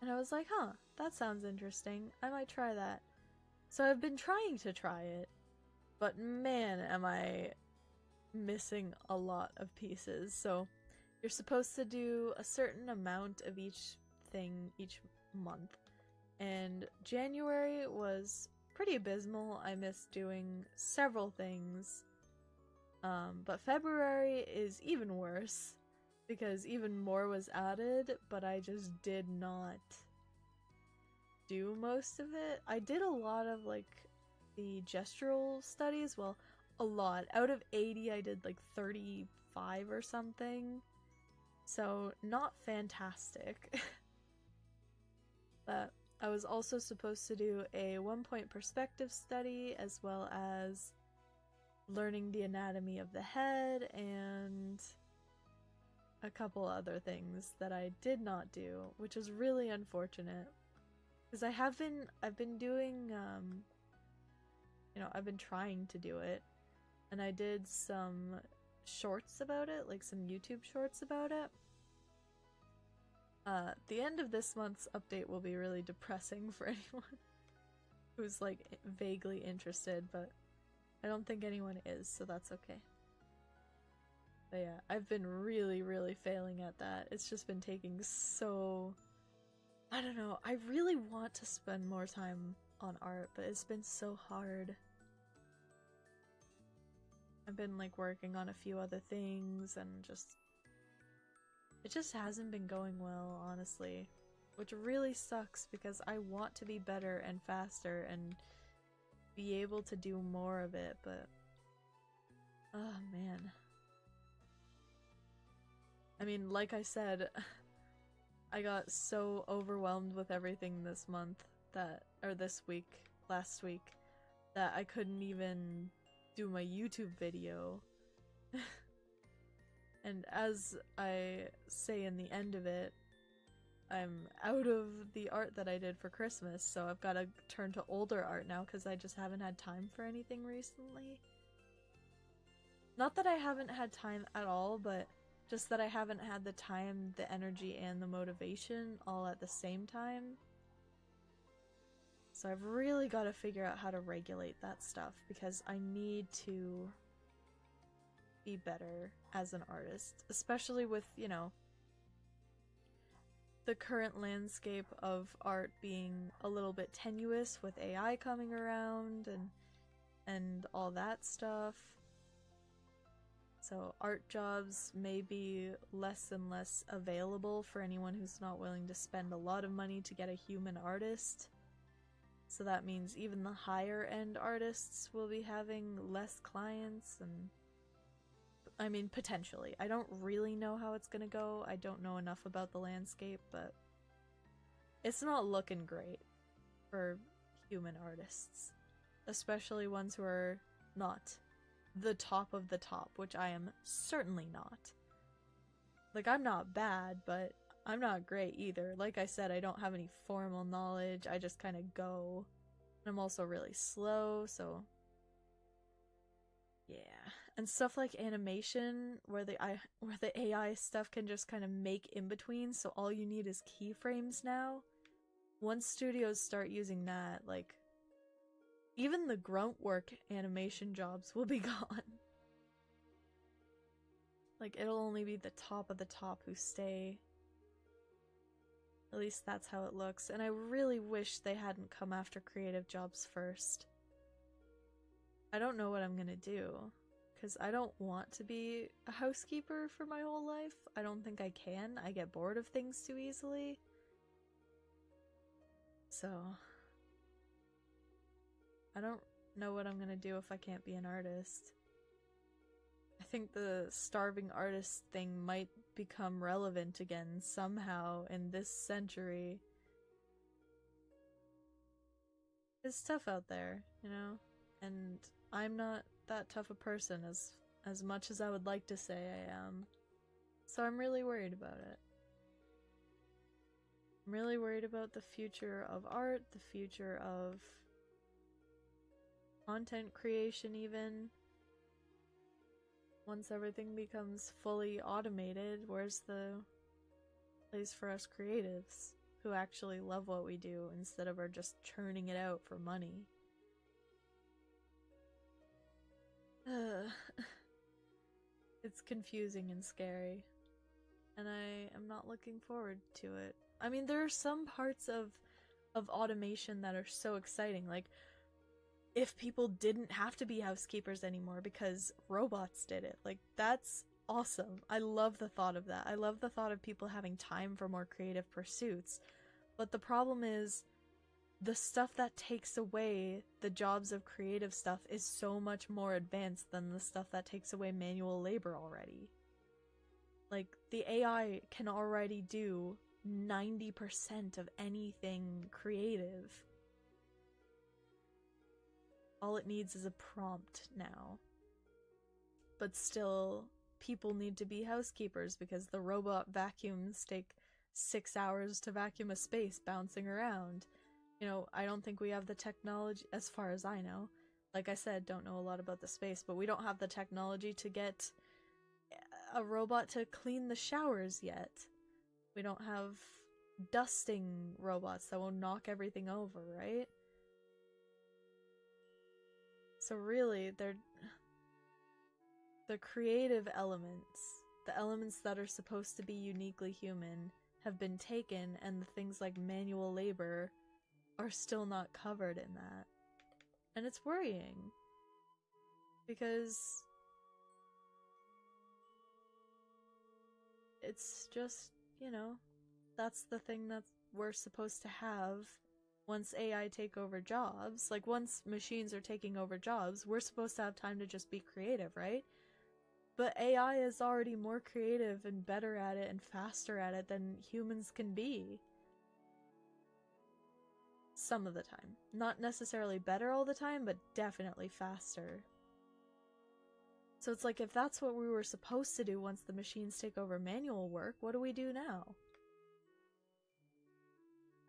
And I was like, huh, that sounds interesting. I might try that. So I've been trying to try it, but man, am I missing a lot of pieces. So you're supposed to do a certain amount of each thing each month. And January was pretty abysmal. I missed doing several things. But February is even worse because even more was added, but I just did not do most of it. I did a lot of like the gestural studies. Well, a lot. Out of 80, I did like 35 or something. So not fantastic. But I was also supposed to do a 1-point perspective study as well as learning the anatomy of the head and a couple other things that I did not do, which is really unfortunate. Because I've been doing, you know, I've been trying to do it, and I did some shorts about it, like some YouTube shorts about it. The end of this month's update will be really depressing for anyone who's like vaguely interested, but I don't think anyone is, so that's okay. But yeah, I've been really failing at that. It's just been taking so... I don't know, I really want to spend more time on art, but it's been so hard. I've been like working on a few other things and it just hasn't been going well, honestly. Which really sucks because I want to be better and faster and be able to do more of it, but... oh man. I mean, like I said, I got so overwhelmed with everything this month that, or this week, last week, that I couldn't even do my YouTube video. And as I say in the end of it, I'm out of the art that I did for Christmas, so I've got to turn to older art now because I just haven't had time for anything recently. Not that I haven't had time at all, but just that I haven't had the time, the energy, and the motivation all at the same time. So I've really got to figure out how to regulate that stuff because I need to be better as an artist, especially with, you know, the current landscape of art being a little bit tenuous with AI coming around and all that stuff. So art jobs may be less and less available for anyone who's not willing to spend a lot of money to get a human artist. So that means even the higher end artists will be having less clients, and I mean, potentially. I don't really know how it's gonna go. I don't know enough about the landscape, but it's not looking great for human artists. Especially ones who are not the top of the top, which I am certainly not. Like, I'm not bad, but I'm not great either. Like I said, I don't have any formal knowledge. I just kind of go. I'm also really slow, so yeah. And stuff like animation, where the AI stuff can just kind of make in between, so all you need is keyframes now. Once studios start using that, like, even the grunt work animation jobs will be gone. Like, it'll only be the top of the top who stay. At least that's how it looks, and I really wish they hadn't come after creative jobs first. I don't know what I'm gonna do, because I don't want to be a housekeeper for my whole life. I don't think I can. I get bored of things too easily. So, I don't know what I'm gonna do if I can't be an artist. I think the starving artist thing might become relevant again somehow in this century. It's tough out there, you know? And I'm not that tough a person as much as I would like to say I am. So I'm really worried about it. I'm really worried about the future of art, the future of content creation even. Once everything becomes fully automated, where's the place for us creatives who actually love what we do instead of are just churning it out for money? It's confusing and scary, and I am not looking forward to it. I mean, there are some parts of automation that are so exciting, like if people didn't have to be housekeepers anymore because robots did it. Like, that's awesome. I love the thought of that. I love the thought of people having time for more creative pursuits. But the problem is, the stuff that takes away the jobs of creative stuff is so much more advanced than the stuff that takes away manual labor already. Like, the AI can already do 90% of anything creative. All it needs is a prompt now. But still, people need to be housekeepers because the robot vacuums take 6 hours to vacuum a space bouncing around. You know, I don't think we have the technology, as far as I know. Like I said, don't know a lot about the space, but we don't have the technology to get a robot to clean the showers yet. We don't have dusting robots that will knock everything over, right? So really, the creative elements, the elements that are supposed to be uniquely human, have been taken, and the things like manual labor are still not covered in that. And it's worrying. Because it's just, you know, that's the thing that we're supposed to have once AI take over jobs. Like, once machines are taking over jobs, we're supposed to have time to just be creative, right? But AI is already more creative and better at it and faster at it than humans can be. Some of the time. Not necessarily better all the time, but definitely faster. So it's like, if that's what we were supposed to do once the machines take over manual work, what do we do now?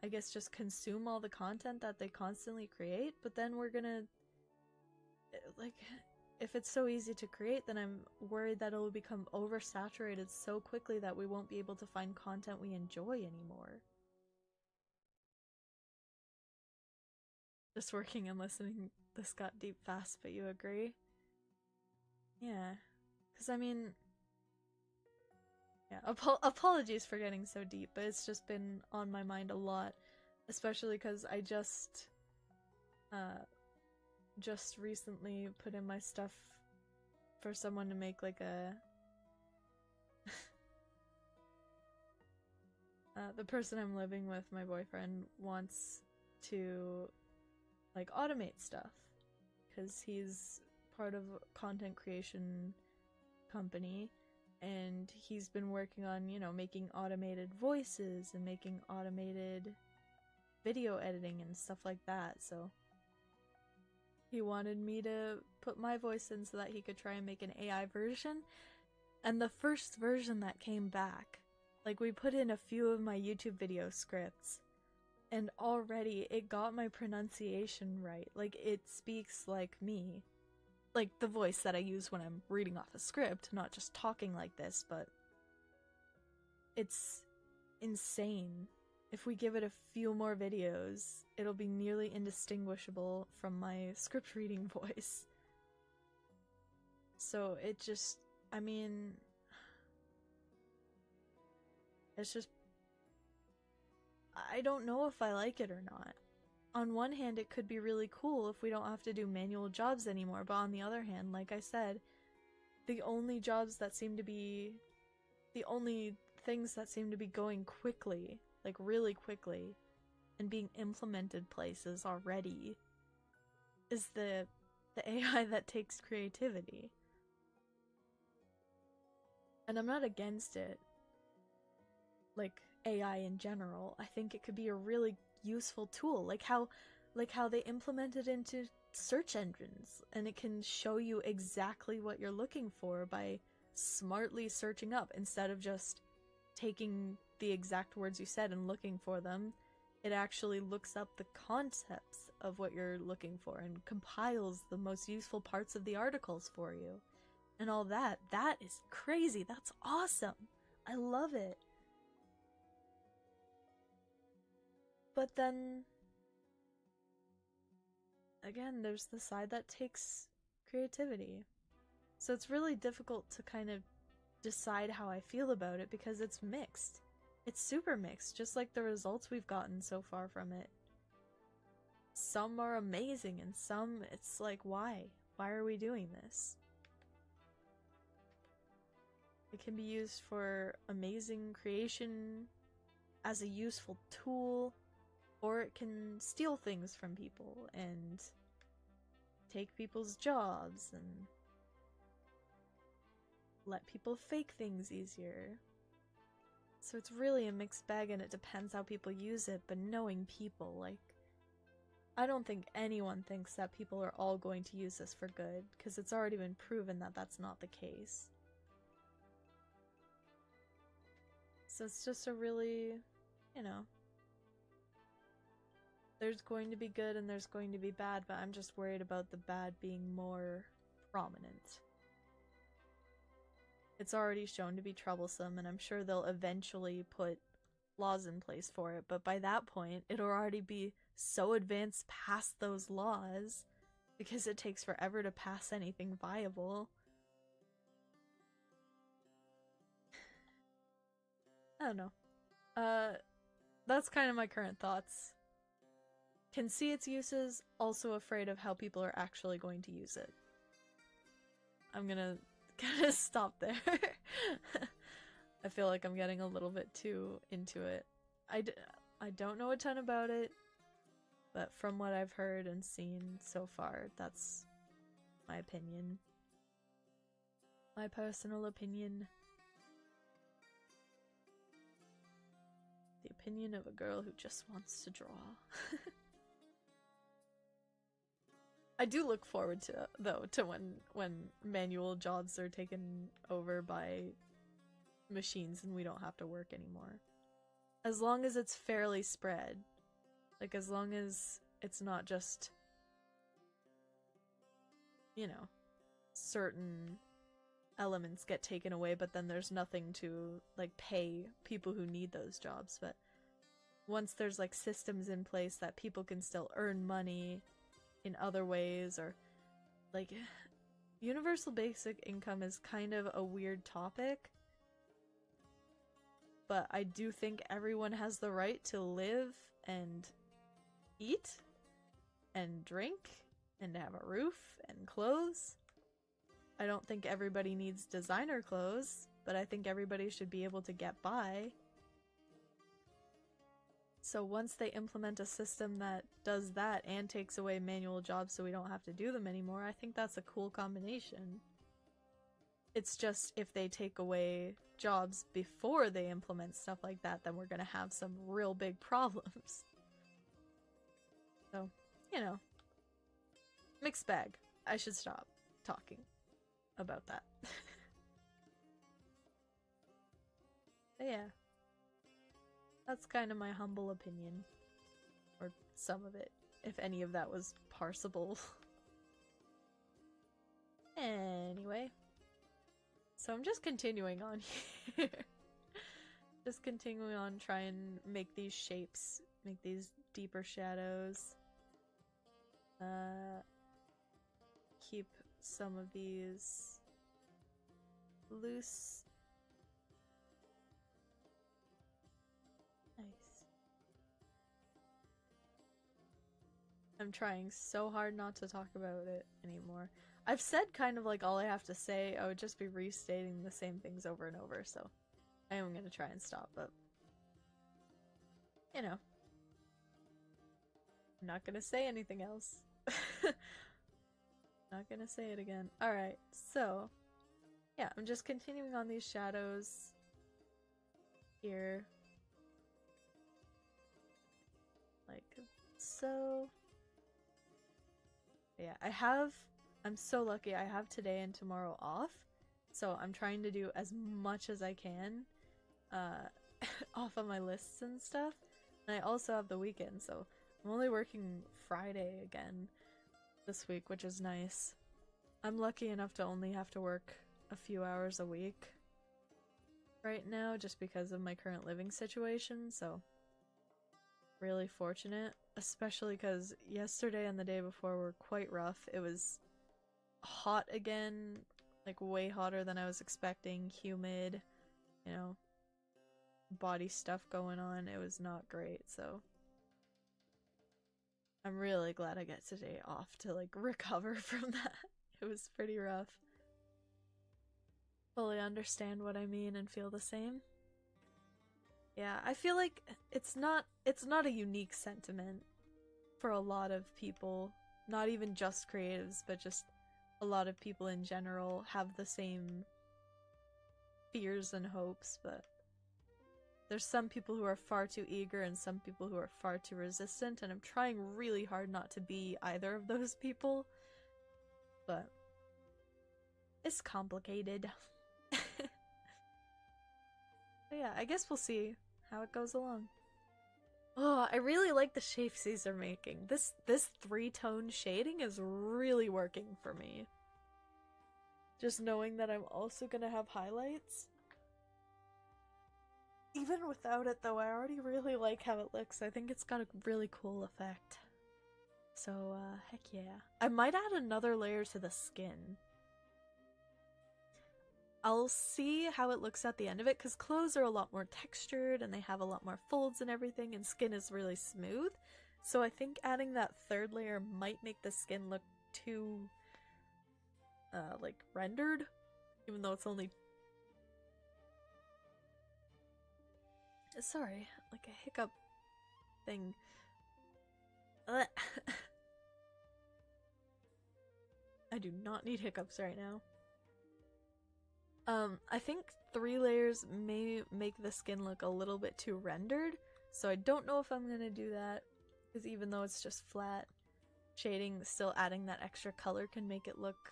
I guess just consume all the content that they constantly create, but then we're gonna... Like, if it's so easy to create, then I'm worried that it'll become oversaturated so quickly that we won't be able to find content we enjoy anymore. Just working and listening, this got deep fast, but you agree? Yeah. Because, I mean... Yeah, apologies for getting so deep, but it's just been on my mind a lot. Especially because I just recently put in my stuff for someone to make, like, a... the person I'm living with, my boyfriend, wants to, like, automate stuff. Because he's part of a content creation company. And he's been working on, you know, making automated voices and making automated video editing and stuff like that, so he wanted me to put my voice in so that he could try and make an AI version. And the first version that came back Like, we put in a few of my YouTube video scripts, and already it got my pronunciation right. Like, it speaks like me. Like, the voice that I use when I'm reading off a script, not just talking like this, but it's insane. If we give it a few more videos, it'll be nearly indistinguishable from my script reading voice. So it just, I mean, it's just, I don't know if I like it or not. On one hand, it could be really cool if we don't have to do manual jobs anymore, but on the other hand, like I said, the only jobs that seem to be, the only things that seem to be going quickly, like really quickly, and being implemented places already, is the AI that takes creativity. And I'm not against it, like AI in general. I think it could be a really useful tool, like how they implement it into search engines, and it can show you exactly what you're looking for by smartly searching up instead of just taking the exact words you said and looking for them. It actually looks up the concepts of what you're looking for and compiles the most useful parts of the articles for you and all that. That is crazy. That's awesome. I love it. But then again, there's the side that takes creativity. So it's really difficult to kind of decide how I feel about it because it's mixed. It's super mixed, just like the results we've gotten so far from it. Some are amazing and some it's like, why? Why are we doing this? It can be used for amazing creation as a useful tool, or it can steal things from people and take people's jobs and let people fake things easier. So it's really a mixed bag, and it depends how people use it, but knowing people, like, I don't think anyone thinks that people are all going to use this for good, because it's already been proven that that's not the case. So it's just a really, you know, there's going to be good and there's going to be bad, but I'm just worried about the bad being more prominent. It's already shown to be troublesome, and I'm sure they'll eventually put laws in place for it, but by that point, it'll already be so advanced past those laws, because it takes forever to pass anything viable. I don't know. That's kind of my current thoughts. Can see its uses, also afraid of how people are actually going to use it. I'm gonna stop there. I feel like I'm getting a little bit too into it. I don't know a ton about it, but from what I've heard and seen so far, that's my opinion. My personal opinion. The opinion of a girl who just wants to draw. I do look forward to, though, to when manual jobs are taken over by machines and we don't have to work anymore. As long as it's fairly spread. Like, as long as it's not just, you know, certain elements get taken away, but then there's nothing to, like, pay people who need those jobs. But once there's, like, systems in place that people can still earn money in other ways, or, like, universal basic income is kind of a weird topic, but I do think everyone has the right to live and eat and drink and have a roof and clothes. I don't think everybody needs designer clothes, but I think everybody should be able to get by. So once they implement a system that does that and takes away manual jobs so we don't have to do them anymore, I think that's a cool combination. It's just if they take away jobs before they implement stuff like that, then we're gonna have some real big problems. So, you know, mixed bag. I should stop talking about that. But yeah, That's kind of my humble opinion. Or some of it, if any of that was parsable. Anyway. So I'm just continuing on here. Just continuing on, try and make these shapes, make these deeper shadows. Keep some of these loose. Nice. I'm trying so hard not to talk about it anymore. I've said kind of like all I have to say. I would just be restating the same things over and over, so I am gonna try and stop, but you know. I'm not gonna say anything else. Not gonna say it again. Alright, so yeah, I'm just continuing on these shadows here. Like so. Yeah, I'm so lucky I have today and tomorrow off. So I'm trying to do as much as I can off of my lists and stuff. And I also have the weekend, so I'm only working Friday again this week, which is nice. I'm lucky enough to only have to work a few hours a week right now just because of my current living situation, so really fortunate, especially because yesterday and the day before were quite rough. It was hot again, like way hotter than I was expecting, humid, you know, body stuff going on. It was not great, so I'm really glad I get today off to like recover from that. It was pretty rough. Fully understand what I mean and feel the same. Yeah, I feel like it's not a unique sentiment for a lot of people, not even just creatives, but just a lot of people in general have the same fears and hopes, but there's some people who are far too eager and some people who are far too resistant, and I'm trying really hard not to be either of those people, but it's complicated. But yeah, I guess we'll see how it goes along. Oh, I really like the shapes these are making. This three-tone shading is really working for me. Just knowing that I'm also gonna have highlights. Even without it though, I already really like how it looks. I think it's got a really cool effect. So, heck yeah. I might add another layer to the skin. I'll see how it looks at the end of it, because clothes are a lot more textured and they have a lot more folds and everything, and skin is really smooth. So I think adding that third layer might make the skin look too, like, rendered, even though it's only... Sorry, like a hiccup thing. I do not need hiccups right now. I think 3 layers may make the skin look a little bit too rendered, so I don't know if I'm gonna do that, because even though it's just flat shading, still adding that extra color can make it look,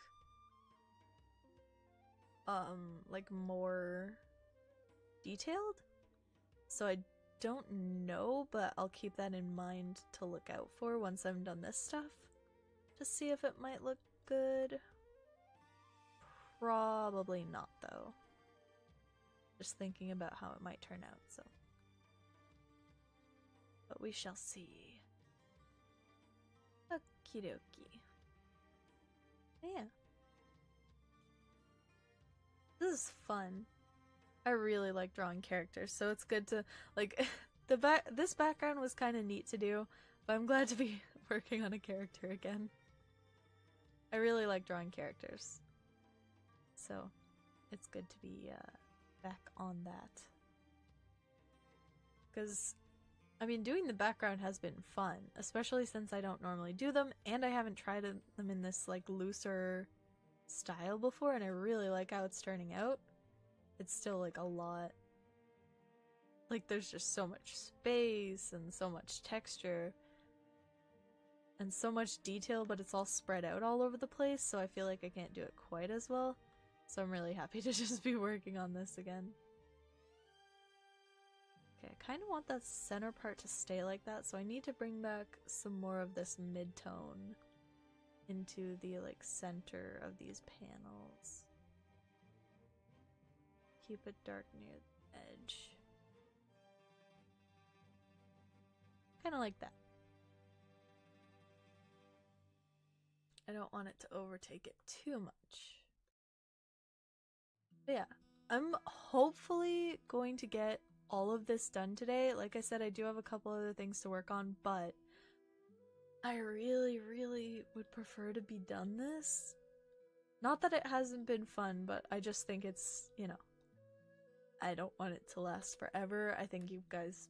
like more detailed. So I don't know, but I'll keep that in mind to look out for once I've done this stuff, to see if it might look good. Probably not, though. Just thinking about how it might turn out, so. But we shall see. Okie dokie. Yeah. This is fun. I really like drawing characters, so it's good to, like, this background was kind of neat to do, but I'm glad to be working on a character again. I really like drawing characters. So, it's good to be back on that. Because, I mean, doing the background has been fun, especially since I don't normally do them, and I haven't tried them in this, like, looser style before, and I really like how it's turning out. It's still, like, a lot. Like, there's just so much space, and so much texture, and so much detail, but it's all spread out all over the place, so I feel like I can't do it quite as well. So I'm really happy to just be working on this again. Okay, I kind of want that center part to stay like that, so I need to bring back some more of this mid-tone into the like center of these panels. Keep it dark near the edge. Kind of like that. I don't want it to overtake it too much. But yeah, I'm hopefully going to get all of this done today. Like I said, I do have a couple other things to work on, but I really, really would prefer to be done this. Not that it hasn't been fun, but I just think it's, you know, I don't want it to last forever. I think you guys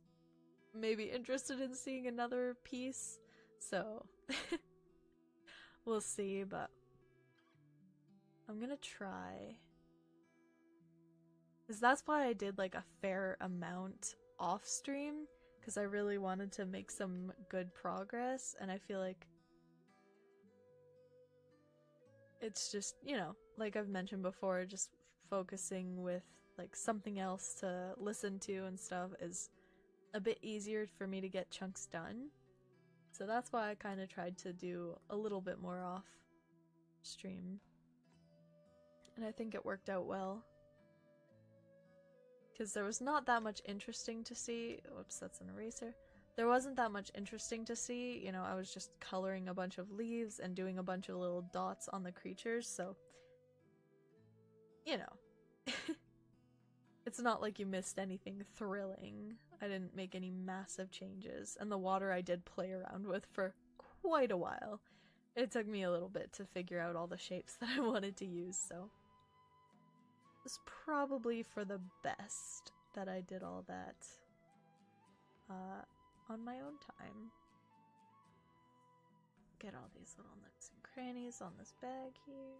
may be interested in seeing another piece, so we'll see, but I'm gonna try. Because that's why I did like a fair amount off stream, because I really wanted to make some good progress, and I feel like it's just, you know, like I've mentioned before, just focusing with like something else to listen to and stuff is a bit easier for me to get chunks done. So that's why I kind of tried to do a little bit more off stream. And I think it worked out well. Because there was not that much interesting to see. Whoops, that's an eraser. There wasn't that much interesting to see. You know, I was just coloring a bunch of leaves and doing a bunch of little dots on the creatures, so, you know. It's not like you missed anything thrilling. I didn't make any massive changes, and the water I did play around with for quite a while. It took me a little bit to figure out all the shapes that I wanted to use, so it's probably for the best that I did all that on my own time. Get all these little nooks and crannies on this bag here.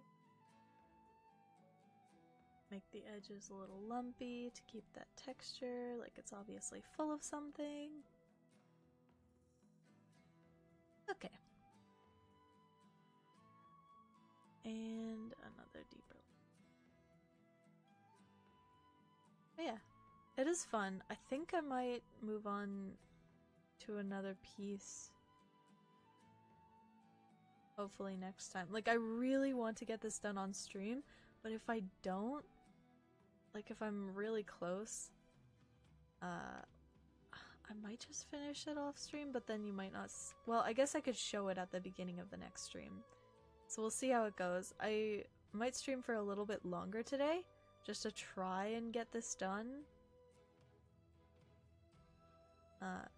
Make the edges a little lumpy to keep that texture, like it's obviously full of something. Okay. And another deeper. But yeah, it is fun. I think I might move on to another piece. Hopefully next time. Like, I really want to get this done on stream, but if I don't, like if I'm really close, I might just finish it off stream, but then you might not well, I guess I could show it at the beginning of the next stream. So we'll see how it goes. I might stream for a little bit longer today, just to try and get this done.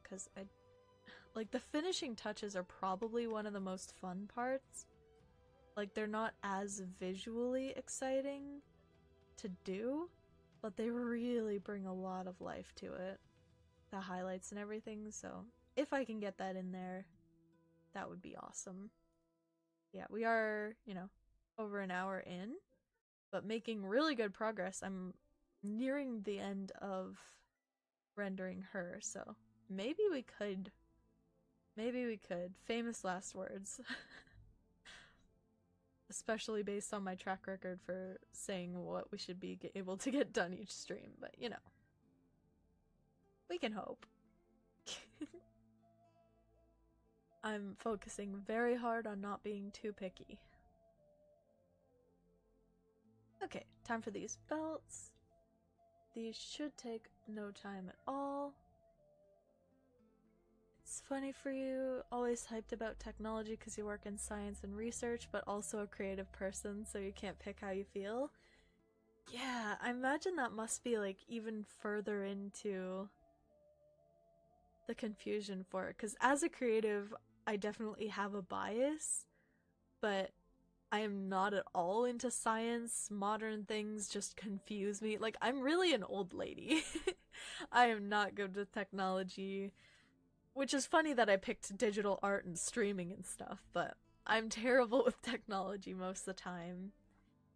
Cause like the finishing touches are probably one of the most fun parts. Like they're not as visually exciting to do, but they really bring a lot of life to it. The highlights and everything, so if I can get that in there, that would be awesome. Yeah, we are, you know, over an hour in, but making really good progress. I'm nearing the end of rendering her, so maybe we could. Famous last words. Especially based on my track record for saying what we should be able to get done each stream, but you know. We can hope. I'm focusing very hard on not being too picky. Okay, time for these belts. These should take no time at all. It's funny for you, always hyped about technology because you work in science and research, but also a creative person, so you can't pick how you feel. Yeah, I imagine that must be like even further into the confusion for it, because as a creative, I definitely have a bias, but I am not at all into science. Modern things just confuse me. Like, I'm really an old lady. I am not good with technology. Which is funny that I picked digital art and streaming and stuff, but I'm terrible with technology most of the time.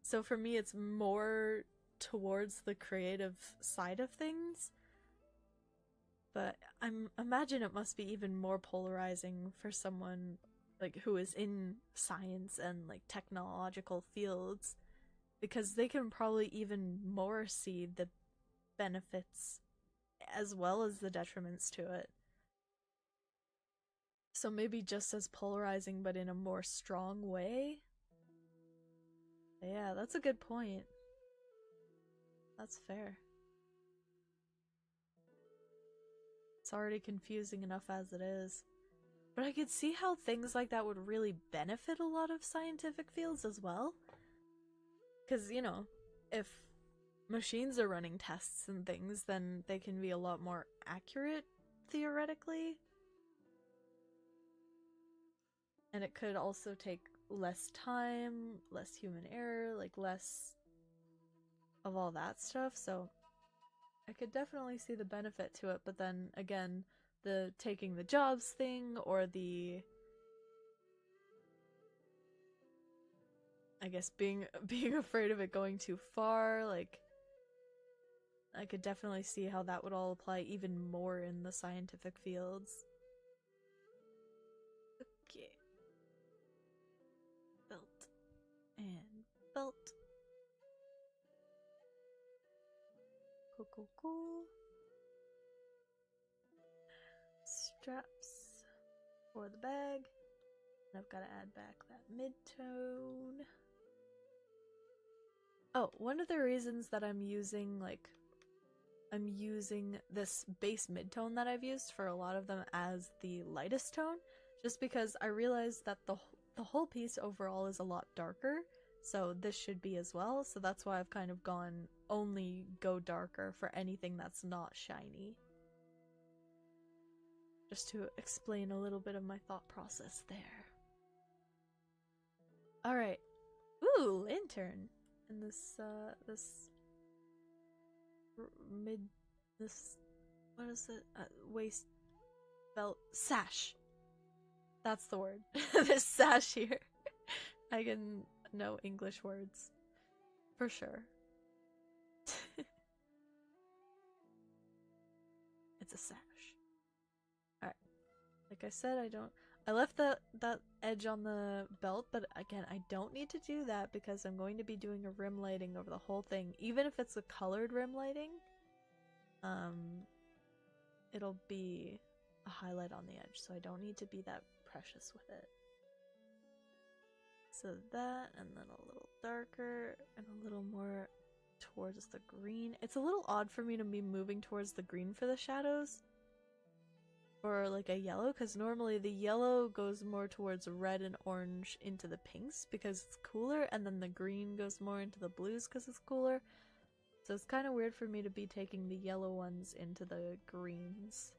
So for me, it's more towards the creative side of things. But I imagine it must be even more polarizing for someone like who is in science and like technological fields, because they can probably even more see the benefits as well as the detriments to it. So maybe just as polarizing, but in a more strong way? Yeah, that's a good point. That's fair. It's already confusing enough as it is. But I could see how things like that would really benefit a lot of scientific fields as well. Because, you know, if machines are running tests and things, then they can be a lot more accurate, theoretically. And it could also take less time, less human error, like less of all that stuff, so I could definitely see the benefit to it, but then again, the taking the jobs thing, or the, I guess being afraid of it going too far, like, I could definitely see how that would all apply even more in the scientific fields. Okay. Belt. And belt. Cool. Straps for the bag. And I've got to add back that mid-tone. Oh, one of the reasons that I'm using this base mid-tone that I've used for a lot of them as the lightest tone, just because I realized that the whole piece overall is a lot darker, so this should be as well, so that's why I've kind of gone only go darker for anything that's not shiny. Just to explain a little bit of my thought process there. Alright. Ooh, lantern! And this what is it? Waist belt sash. That's the word. This sash here. I can know English words. For sure. It's a sash. Alright. Like I said, I left that edge on the belt, but again, I don't need to do that because I'm going to be doing a rim lighting over the whole thing. Even if it's a colored rim lighting, it'll be a highlight on the edge, so I don't need to be that precious with it. So that, and then a little darker, and a little more towards the green. It's a little odd for me to be moving towards the green for the shadows. Or like a yellow, because normally the yellow goes more towards red and orange into the pinks because it's cooler, and then the green goes more into the blues because it's cooler. So it's kind of weird for me to be taking the yellow ones into the greens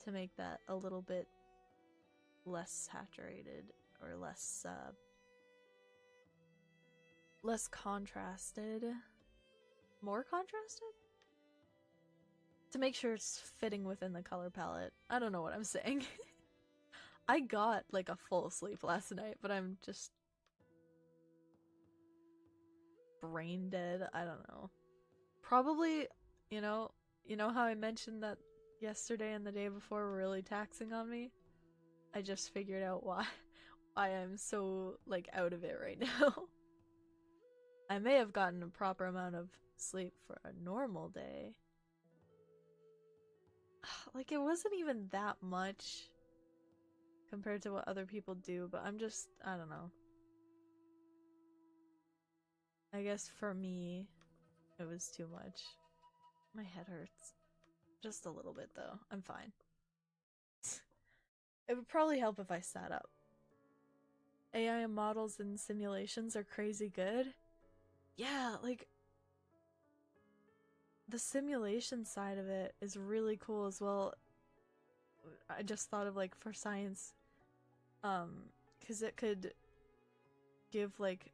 to make that a little bit less saturated or less contrasted. More contrasted? To make sure it's fitting within the color palette. I don't know what I'm saying. I got like a full sleep last night, but I'm just brain dead. I don't know. Probably, you know how I mentioned that yesterday and the day before were really taxing on me? I just figured out why I'm so like out of it right now. I may have gotten a proper amount of sleep for a normal day. Like, it wasn't even that much compared to what other people do, but I'm just, I don't know. I guess for me, it was too much. My head hurts. Just a little bit, though. I'm fine. It would probably help if I sat up. AI models and simulations are crazy good. Yeah, like, the simulation side of it is really cool as well. I just thought of like for science, because it could give like,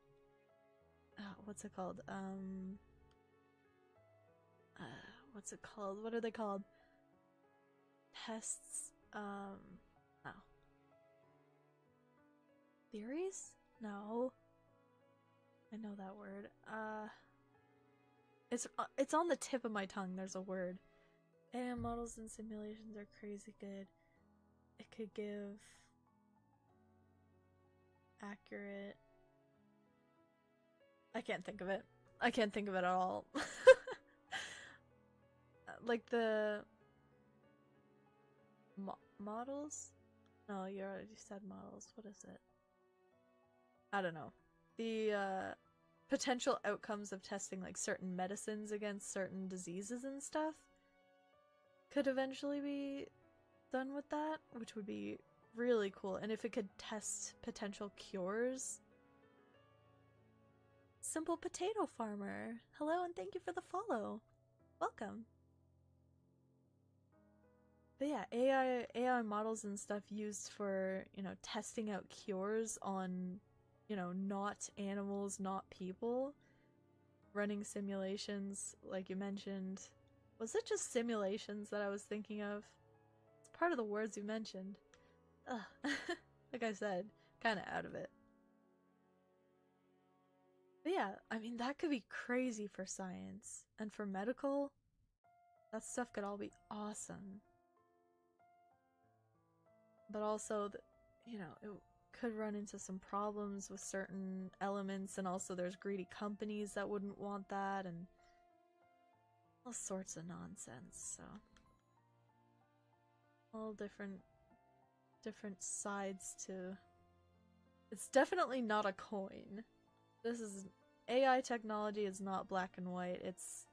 what's it called? What's it called? What are they called? Tests. No. Theories? No. I know that word. It's on the tip of my tongue. There's a word. AI models and simulations are crazy good. It could give accurate. I can't think of it. I can't think of it at all. Like the models? No, you already said models. What is it? I don't know. The potential outcomes of testing like certain medicines against certain diseases and stuff could eventually be done with that, which would be really cool. And if it could test potential cures. Simple Potato Farmer. Hello and thank you for the follow. Welcome. But yeah, AI models and stuff used for, you know, testing out cures on, you know, not animals, not people. Running simulations, like you mentioned. Was it just simulations that I was thinking of? It's part of the words you mentioned. Ugh. Like I said, kind of out of it. But yeah, I mean, that could be crazy for science. And for medical, that stuff could all be awesome. But also, you know, it could run into some problems with certain elements, and also there's greedy companies that wouldn't want that, and all sorts of nonsense, so. All different sides to... It's definitely not a coin. This is... AI technology is not black and white, it's...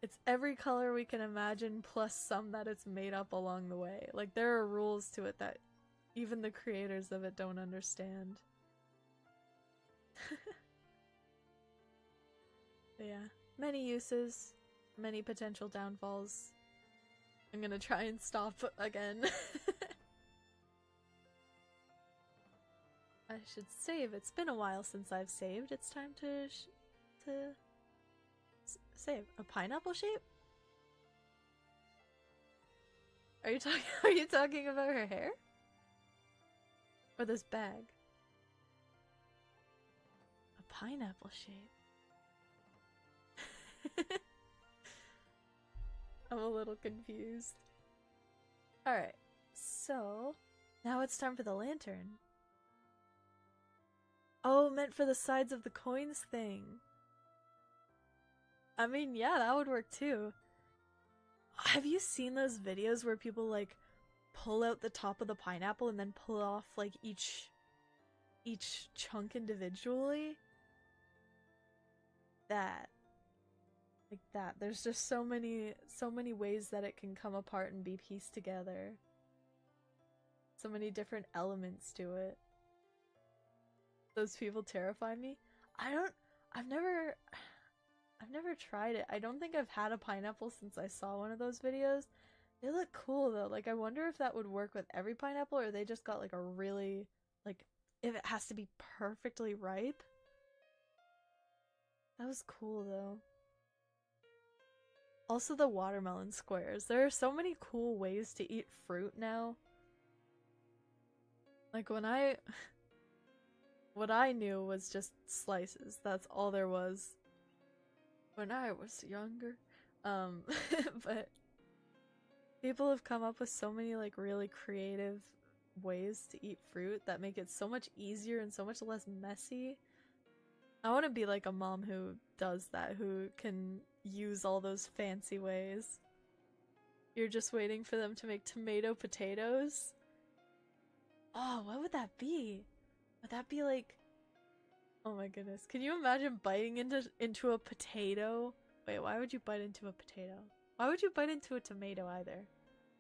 It's every color we can imagine, plus some that it's made up along the way. Like, there are rules to it that even the creators of it don't understand. But yeah, many uses, many potential downfalls. I'm gonna try and stop again. I should save. It's been a while since I've saved. It's time to save. A pineapple shape? Are you talking about her hair? Or this bag? A pineapple shape. I'm a little confused. Alright, so now it's time for the lantern. Oh, meant for the sides of the coins thing. I mean, yeah, that would work too. Have you seen those videos where people like pull out the top of the pineapple and then pull off like each chunk individually? That. Like that. There's just so many ways that it can come apart and be pieced together. So many different elements to it. Those people terrify me. I've never tried it. I don't think I've had a pineapple since I saw one of those videos. They look cool though. Like, I wonder if that would work with every pineapple, or they just got like a really, like, if it has to be perfectly ripe. That was cool though. Also the watermelon squares. There are so many cool ways to eat fruit now. Like what I knew was just slices. That's all there was. When I was younger. But people have come up with so many like really creative ways to eat fruit that make it so much easier and so much less messy. I want to be like a mom who does that, who can use all those fancy ways. You're just waiting for them to make tomato potatoes? Oh, what would that be? Would that be like... Oh my goodness. Can you imagine biting into a potato? Wait, why would you bite into a potato? Why would you bite into a tomato either?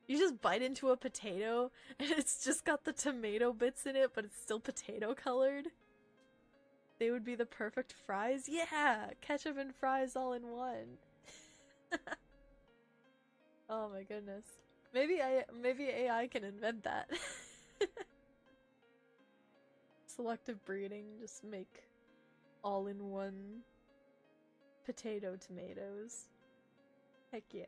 You just bite into a potato and it's just got the tomato bits in it, but it's still potato colored? They would be the perfect fries? Yeah! Ketchup and fries all in one. Oh my goodness. Maybe AI can invent that. Selective breeding, just make all-in-one potato tomatoes. Heck yeah.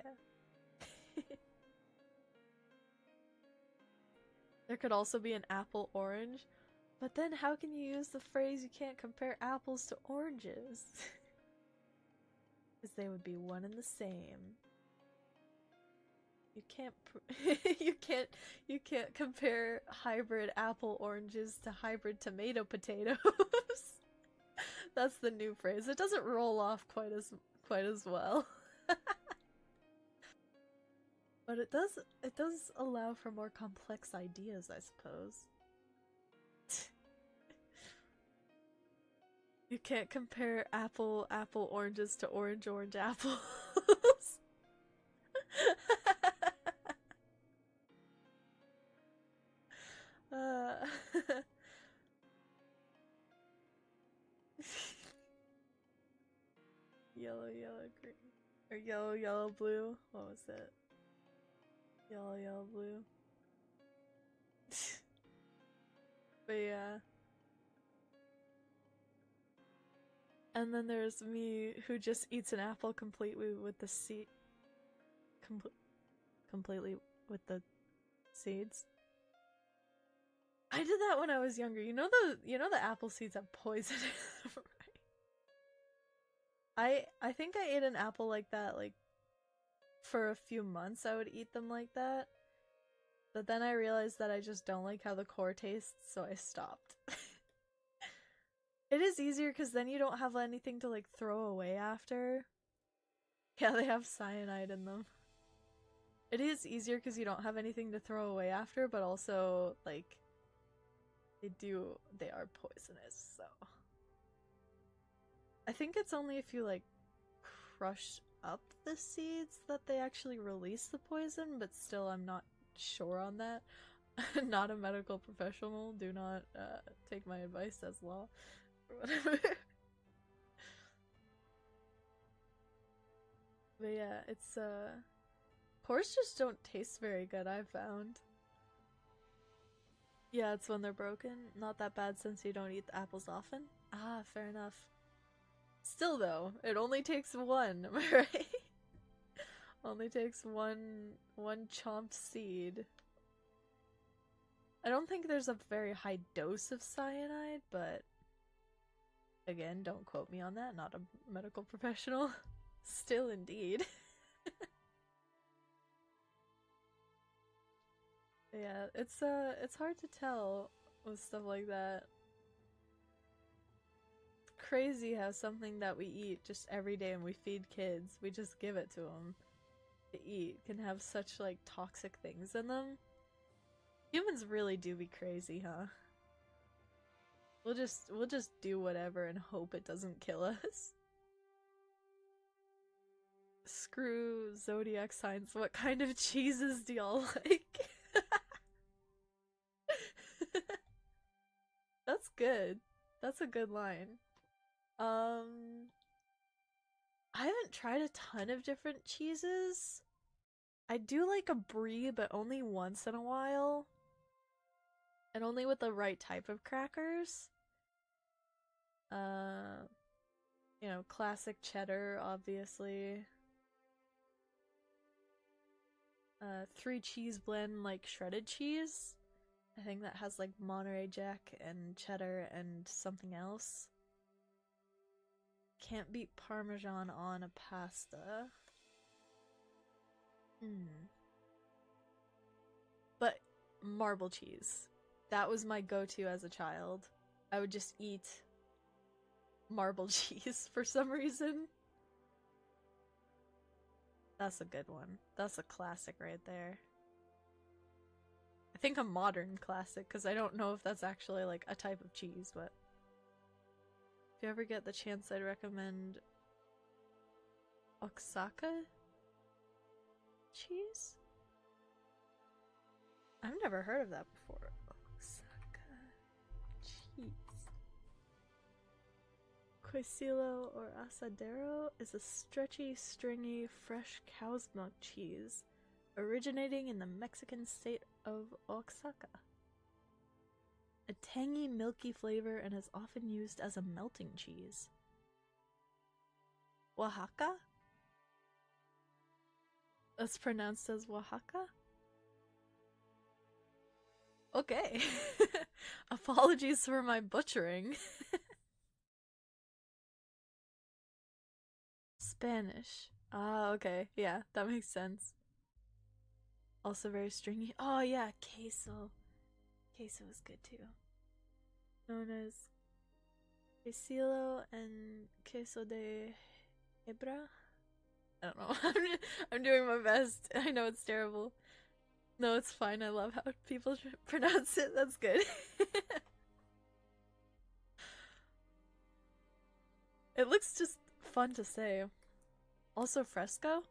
There could also be an apple orange, but then how can you use the phrase you can't compare apples to oranges? Because they would be one and the same. You can't compare hybrid apple oranges to hybrid tomato potatoes. That's the new phrase. It doesn't roll off quite as well. But it does allow for more complex ideas, I suppose. You can't compare apple oranges to orange apples. Yellow, green. Or yellow, blue. What was it? Yellow, blue. But yeah. And then there's me who just eats an apple completely with the seed. Completely with the seeds. I did that when I was younger. You know the apple seeds have poison in them, right? I think I ate an apple like that, like, for a few months I would eat them like that. But then I realized that I just don't like how the core tastes, so I stopped. It is easier because then you don't have anything to, like, throw away after. Yeah, they have cyanide in them. It is easier because you don't have anything to throw away after, but also, like, they are poisonous, so. I think it's only if you, like, crush up the seeds that they actually release the poison, but still I'm not sure on that. Not a medical professional, do not take my advice as law. Or whatever. But yeah, it's cores just don't taste very good, I've found. Yeah, it's when they're broken. Not that bad since you don't eat the apples often. Ah, fair enough. Still though, it only takes one, am I right? Only takes one chomped seed. I don't think there's a very high dose of cyanide, but again, don't quote me on that, not a medical professional. Still indeed. Yeah, it's hard to tell with stuff like that. Crazy how something that we eat just every day and we feed kids, we just give it to them to eat, can have such, like, toxic things in them. Humans really do be crazy, huh? We'll just do whatever and hope it doesn't kill us. Screw zodiac signs. What kind of cheeses do y'all like? That's good. That's a good line. I haven't tried a ton of different cheeses. I do like a brie, but only once in a while. And only with the right type of crackers. You know, classic cheddar, obviously. 3 cheese blend, like shredded cheese. I think that has like Monterey Jack and cheddar and something else. Can't beat Parmesan on a pasta. But marble cheese. That was my go-to as a child. I would just eat marble cheese for some reason. That's a good one. That's a classic right there. I think a modern classic, because I don't know if that's actually like a type of cheese, but if you ever get the chance, I'd recommend Oaxaca cheese? I've never heard of that before. Oaxaca cheese. Quesillo or asadero is a stretchy, stringy, fresh cow's milk cheese originating in the Mexican state of Oaxaca. A tangy, milky flavor and is often used as a melting cheese. Oaxaca? That's pronounced as Oaxaca? Okay. Apologies for my butchering. Spanish. Ah, okay. Yeah, that makes sense. Also very stringy. Oh yeah, queso. Queso is good too. Known as quesillo and queso de hebra. I don't know. I'm doing my best. I know it's terrible. No, it's fine. I love how people pronounce it. That's good. It looks just fun to say. Also, fresco.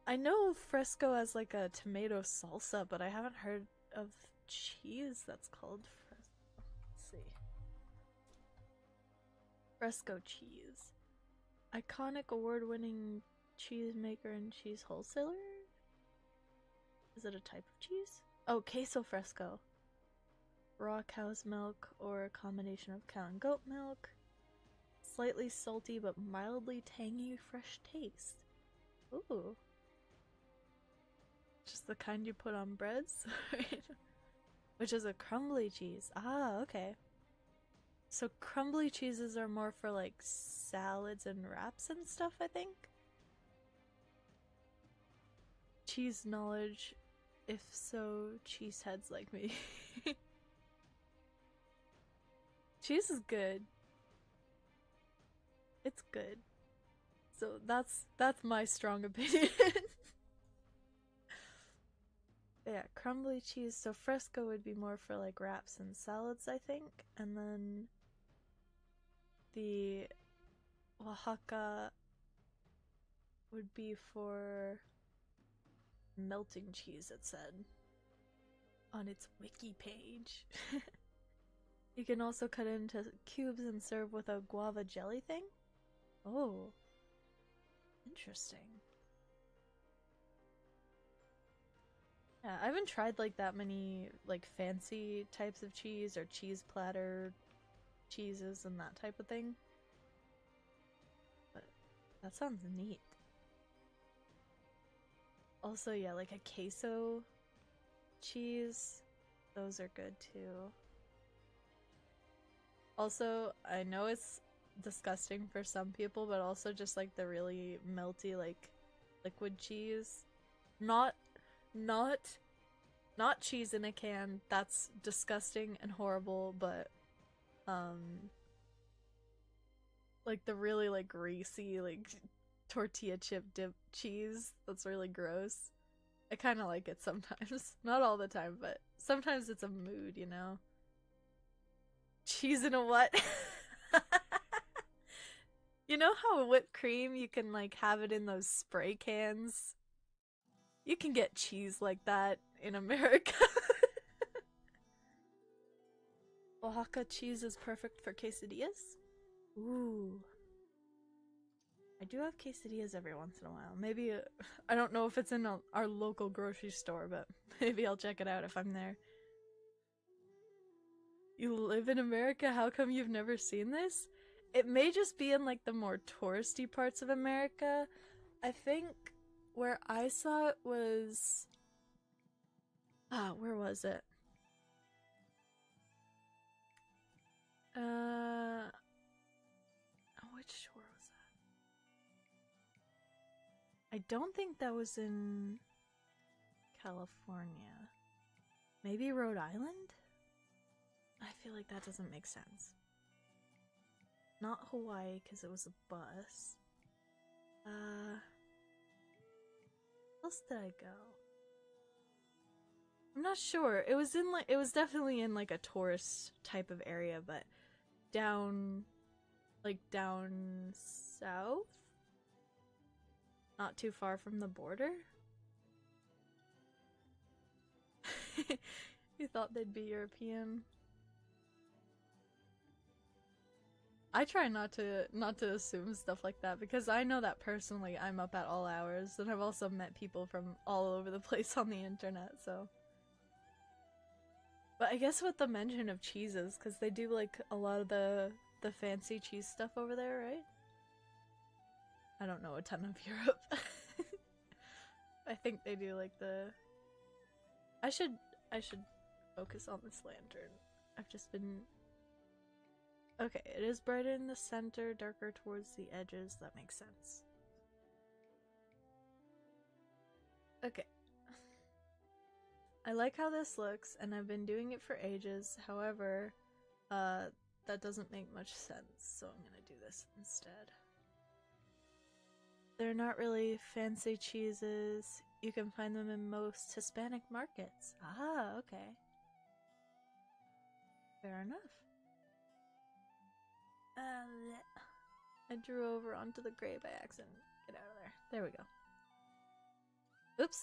I know fresco as like a tomato salsa, but I haven't heard of cheese that's called fresco. Let's see. Fresco cheese. Iconic award-winning cheese maker and cheese wholesaler? Is it a type of cheese? Oh, queso fresco. Raw cow's milk or a combination of cow and goat milk. Slightly salty but mildly tangy fresh taste. Ooh. Just the kind you put on breads? Which is a crumbly cheese. Ah, okay. So crumbly cheeses are more for like salads and wraps and stuff, I think? Cheese knowledge. If so, cheeseheads like me. Cheese is good. It's good. So that's my strong opinion. Yeah, crumbly cheese. So fresco would be more for like wraps and salads, I think. And then the Oaxaca would be for melting cheese, it said on its wiki page. You can also cut it into cubes and serve with a guava jelly thing. Oh, interesting. Yeah, I haven't tried like that many like fancy types of cheese or cheese platter cheeses and that type of thing. But that sounds neat. Also, yeah, like a queso cheese. Those are good too. Also, I know it's disgusting for some people, but also just like the really melty like liquid cheese. Not cheese in a can. That's disgusting and horrible, but like the really like greasy like tortilla chip dip cheese, that's really gross. I kind of like it sometimes. Not all the time, but sometimes it's a mood, you know? Cheese in a what? You know how whipped cream, you can like have it in those spray cans? You can get cheese like that in America. Oaxaca cheese is perfect for quesadillas? Ooh. I do have quesadillas every once in a while. Maybe, I don't know if it's in our local grocery store, but maybe I'll check it out if I'm there. You live in America? How come you've never seen this? It may just be in like the more touristy parts of America. I think where I saw it was... where was it? Which shore was that? I don't think that was in California. Maybe Rhode Island? I feel like that doesn't make sense. Not Hawaii, because it was a bus. Where else did I go? I'm not sure. It was in like, it was definitely in like a tourist type of area, but down south? Not too far from the border? You thought they'd be European? I try not to assume stuff like that because I know that personally I'm up at all hours, and I've also met people from all over the place on the internet, so. But I guess with the mention of cheeses, because they do like a lot of the fancy cheese stuff over there, right? I don't know a ton of Europe. I think they do like the... I should focus on this lantern. I've just been... Okay, it is brighter in the center, darker towards the edges. That makes sense. Okay. I like how this looks, and I've been doing it for ages. However, that doesn't make much sense, so I'm gonna do this instead. They're not really fancy cheeses. You can find them in most Hispanic markets. Ah, okay. Fair enough. I drew over onto the gray by accident. Get out of there. There we go. Oops.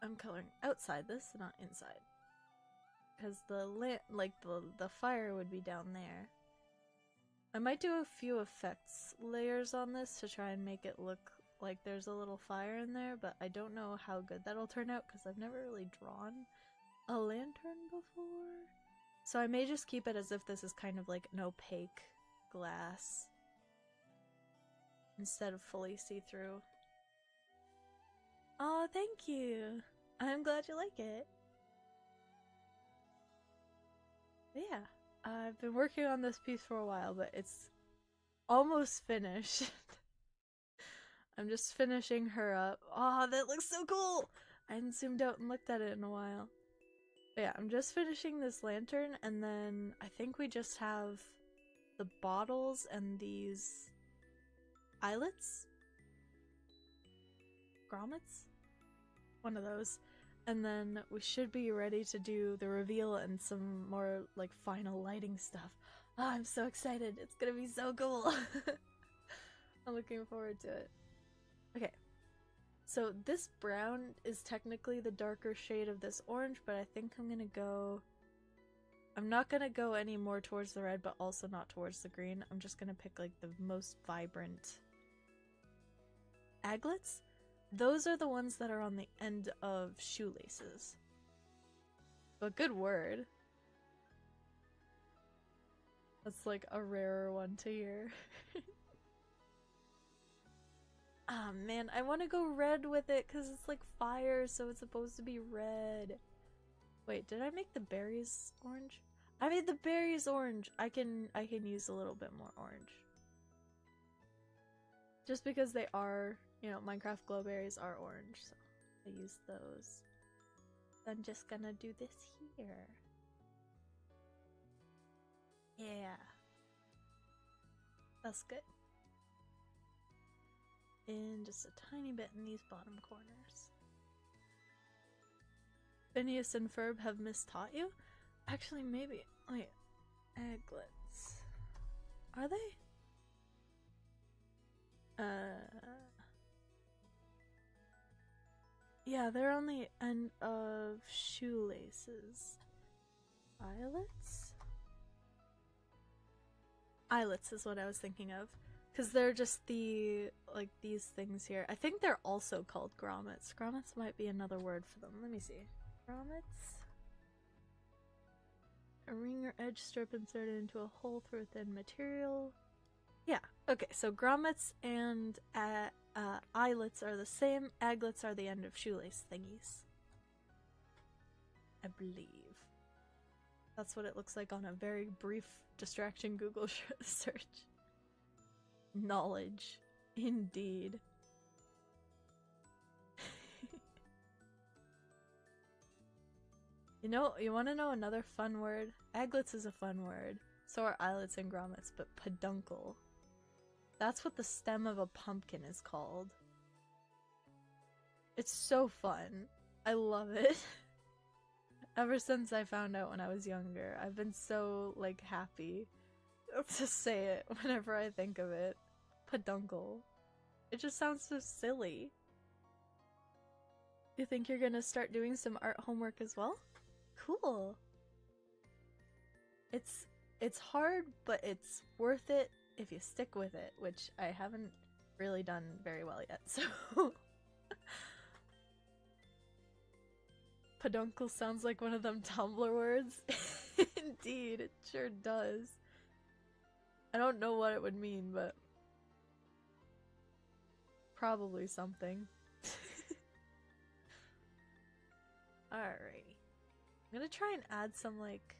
I'm coloring outside this, not inside. Because the fire would be down there. I might do a few effects layers on this to try and make it look like there's a little fire in there, but I don't know how good that'll turn out because I've never really drawn a lantern before. So I may just keep it as if this is kind of like an opaque glass instead of fully see-through. Oh, thank you! I'm glad you like it. But yeah, I've been working on this piece for a while, but it's almost finished. I'm just finishing her up. Oh, that looks so cool! I hadn't zoomed out and looked at it in a while. But yeah, I'm just finishing this lantern, and then I think we just have the bottles and these eyelets? Grommets? One of those. And then we should be ready to do the reveal and some more like final lighting stuff. Oh, I'm so excited. It's gonna be so cool. I'm looking forward to it. Okay. So this brown is technically the darker shade of this orange, but I think I'm gonna go... I'm not gonna go any more towards the red, but also not towards the green. I'm just gonna pick like the most vibrant aglets. Those are the ones that are on the end of shoelaces. But good word. That's like a rarer one to hear. Ah man, I want to go red with it because it's like fire, so it's supposed to be red. Wait, did I make the berries orange? I made the berries orange. I can use a little bit more orange. Just because they are, you know, Minecraft glow berries are orange, so I use those. I'm just gonna do this here. Yeah. That's good. And just a tiny bit in these bottom corners. Phineas and Ferb have mistaught you? Actually, maybe. Wait. Aglets. Are they? Yeah, they're on the end of shoelaces. Eyelets? Eyelets is what I was thinking of. Because they're just the, like, these things here. I think they're also called grommets. Grommets might be another word for them. Let me see. Grommets? A ring or edge strip inserted into a hole through a thin material. Yeah, okay, so grommets and eyelets are the same. Aglets are the end of shoelace thingies. I believe. That's what it looks like on a very brief distraction Google search. Knowledge. Indeed. You know, you want to know another fun word? Aglets is a fun word. So are eyelets and grommets, but peduncle. That's what the stem of a pumpkin is called. It's so fun. I love it. Ever since I found out when I was younger, I've been so, like, happy to say it whenever I think of it. Peduncle. It just sounds so silly. You think you're gonna start doing some art homework as well? Cool. It's hard, but it's worth it if you stick with it, which I haven't really done very well yet, so... Peduncle sounds like one of them Tumblr words. Indeed, it sure does. I don't know what it would mean, but... probably something. Alright. I'm gonna try and add some, like,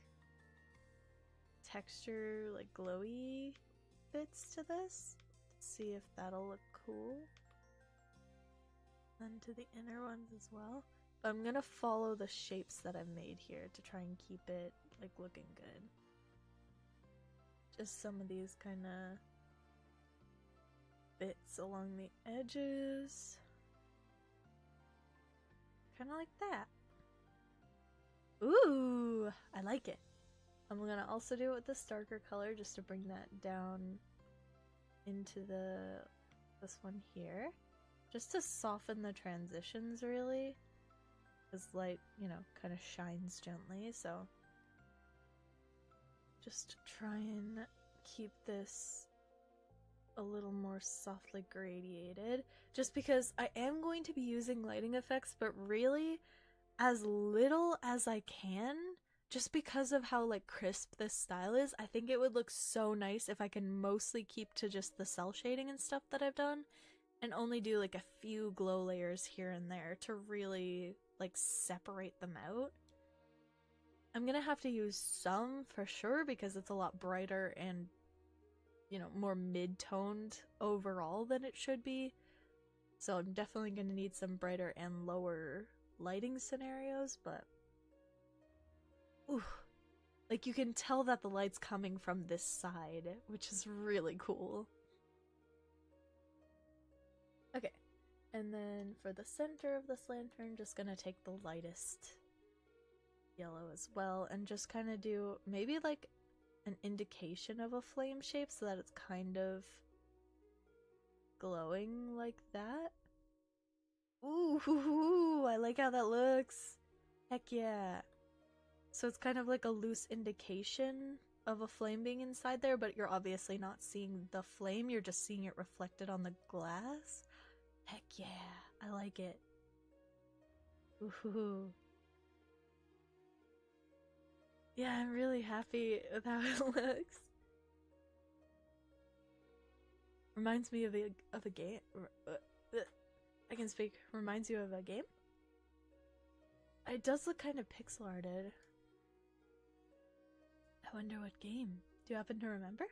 texture, like, glowy bits to this. See if that'll look cool. And to the inner ones as well. But I'm gonna follow the shapes that I've made here to try and keep it, like, looking good. Just some of these kinda bits along the edges. Kind of like that. Ooh, I like it. I'm gonna also do it with this darker color just to bring that down into this one here. Just to soften the transitions, really. Because light, you know, kind of shines gently, so just to try and keep this a little more softly gradiated. Just because I am going to be using lighting effects, but really as little as I can, just because of how like crisp this style is. I think it would look so nice if I can mostly keep to just the cell shading and stuff that I've done, and only do like a few glow layers here and there to really like separate them out. I'm gonna have to use some for sure because it's a lot brighter and, you know, more mid-toned overall than it should be. So I'm definitely gonna need some brighter and lower lighting scenarios, but ooh, like you can tell that the light's coming from this side, which is really cool. Okay, and then for the center of this lantern, just gonna take the lightest yellow as well and just kind of do maybe like an indication of a flame shape so that it's kind of glowing like that. Ooh, I like how that looks. Heck yeah. So it's kind of like a loose indication of a flame being inside there, but you're obviously not seeing the flame, you're just seeing it reflected on the glass. Heck yeah, I like it. Ooh. Yeah, I'm really happy with how it looks. Reminds me of a game. I can speak. Reminds you of a game? It does look kind of pixel arted. I wonder what game. Do you happen to remember?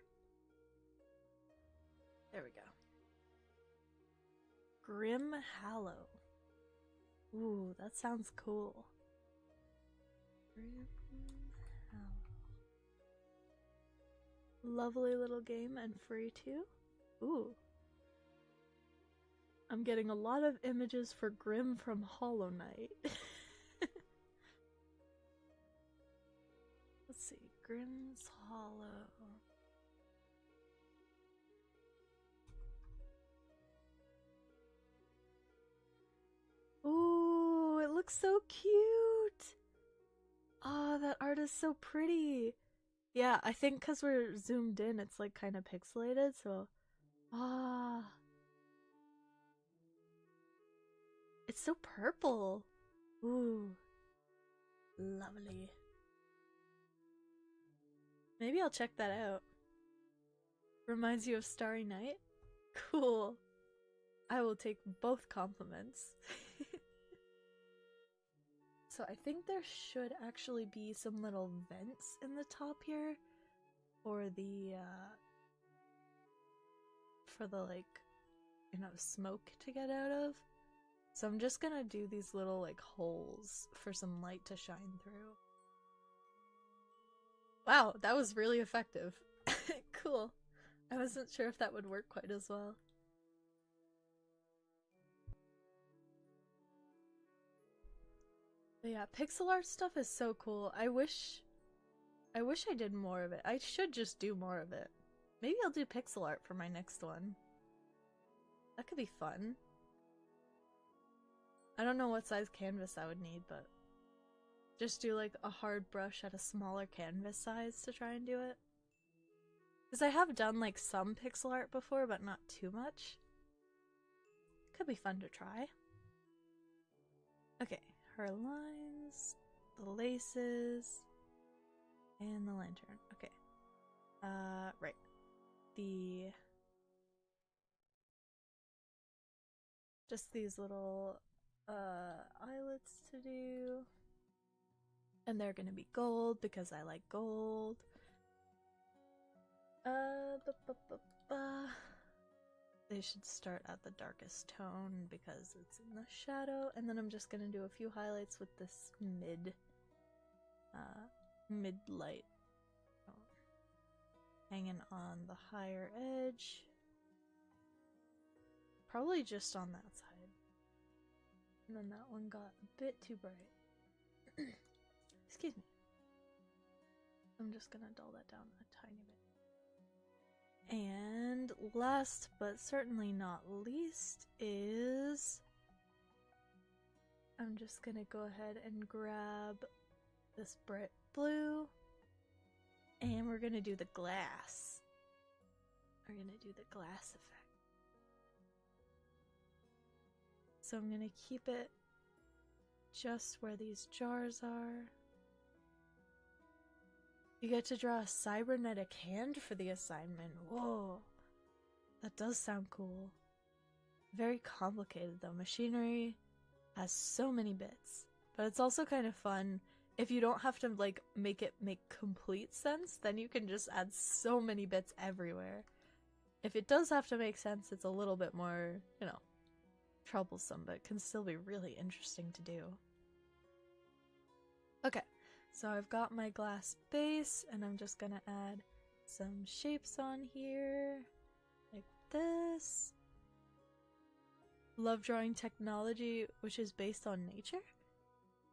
There we go. Grim Hallow. Ooh, that sounds cool. Grim Hallow. Lovely little game and free too. Ooh. I'm getting a lot of images for Grim from Hollow Knight. Let's see. Grimm's Hollow. Ooh, it looks so cute. Oh, that art is so pretty. Yeah, I think because we're zoomed in, it's like kind of pixelated, so... Ah. It's so purple. Ooh. Lovely. Maybe I'll check that out. Reminds you of Starry Night? Cool. I will take both compliments. So I think there should actually be some little vents in the top here for the like, you know, smoke to get out of. So I'm just gonna do these little like holes for some light to shine through. Wow, that was really effective. Cool. I wasn't sure if that would work quite as well. But yeah, pixel art stuff is so cool. I wish I did more of it. I should just do more of it. Maybe I'll do pixel art for my next one. That could be fun. I don't know what size canvas I would need, but just do like a hard brush at a smaller canvas size to try and do it. Because I have done like some pixel art before, but not too much. Could be fun to try. Okay, her lines, the laces, and the lantern. Okay. Right. Just these little eyelets to do. And they're gonna be gold because I like gold. They should start at the darkest tone because it's in the shadow, and then I'm just gonna do a few highlights with this mid light hanging on the higher edge. Probably just on that side. And then that one got a bit too bright. Excuse me. I'm just gonna dull that down a tiny bit. And last but certainly not least is... I'm just gonna go ahead and grab this bright blue. And we're gonna do the glass. We're gonna do the glass effect. So I'm gonna keep it just where these jars are. You get to draw a cybernetic hand for the assignment. Whoa. That does sound cool. Very complicated though. Machinery has so many bits. But it's also kind of fun. If you don't have to like make it make complete sense, then you can just add so many bits everywhere. If it does have to make sense, it's a little bit more, you know, troublesome, but can still be really interesting to do. Okay. So I've got my glass base, and I'm just gonna add some shapes on here, like this. Love drawing technology which is based on nature?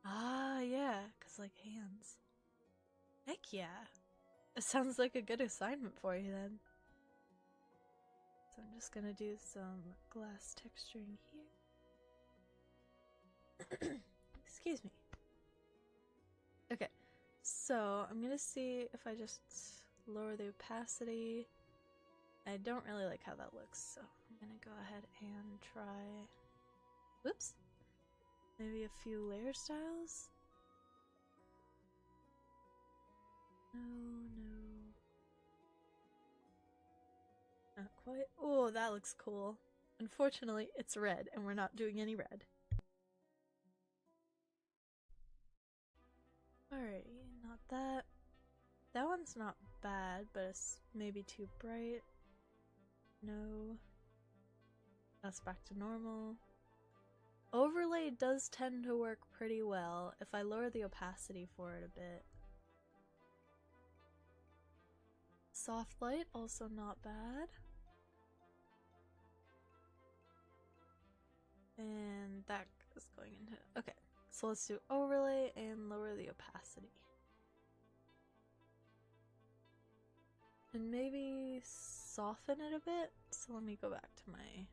Ah, yeah, cause like hands. Heck yeah. It sounds like a good assignment for you then. So I'm just gonna do some glass texturing here. Excuse me. Okay, so I'm gonna see if I just lower the opacity. I don't really like how that looks, so I'm gonna go ahead and try... Whoops! Maybe a few layer styles? No. Not quite. Oh, that looks cool. Unfortunately, it's red, and we're not doing any red. Alrighty, not that. That one's not bad, but it's maybe too bright. No. That's back to normal. Overlay does tend to work pretty well if I lower the opacity for it a bit. Soft light, also not bad. And that is going into... Okay. So let's do overlay and lower the opacity. And maybe soften it a bit. So let me go back to my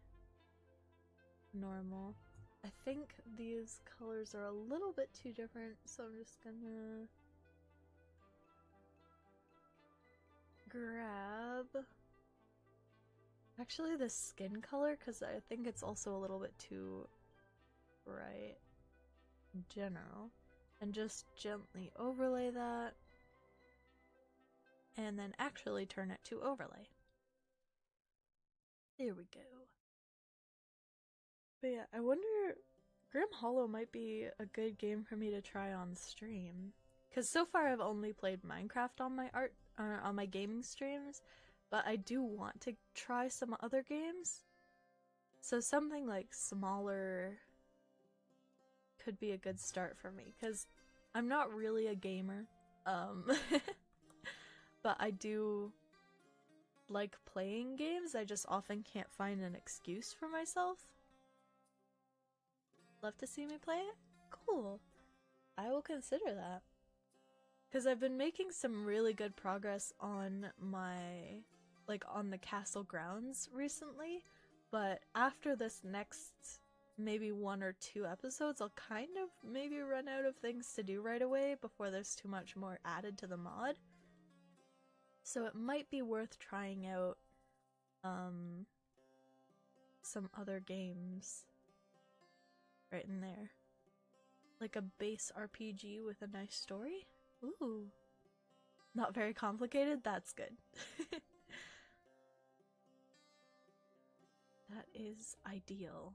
normal. I think these colors are a little bit too different, so I'm just gonna grab actually the skin color, because I think it's also a little bit too bright in general, and just gently overlay that, and then actually turn it to overlay. There we go. But yeah, I wonder, Grim Hollow might be a good game for me to try on stream, because so far I've only played Minecraft on my on my gaming streams, but I do want to try some other games. So something like smaller could be a good start for me, because I'm not really a gamer, but I do like playing games. I just often can't find an excuse for myself. Love to see me play it? Cool. I will consider that. Because I've been making some really good progress on my, like, on the castle grounds recently, but after this next maybe 1 or 2 episodes, I'll kind of maybe run out of things to do right away before there's too much more added to the mod. So it might be worth trying out some other games right in there. Like a base RPG with a nice story? Ooh. Not very complicated? That's good. That is ideal.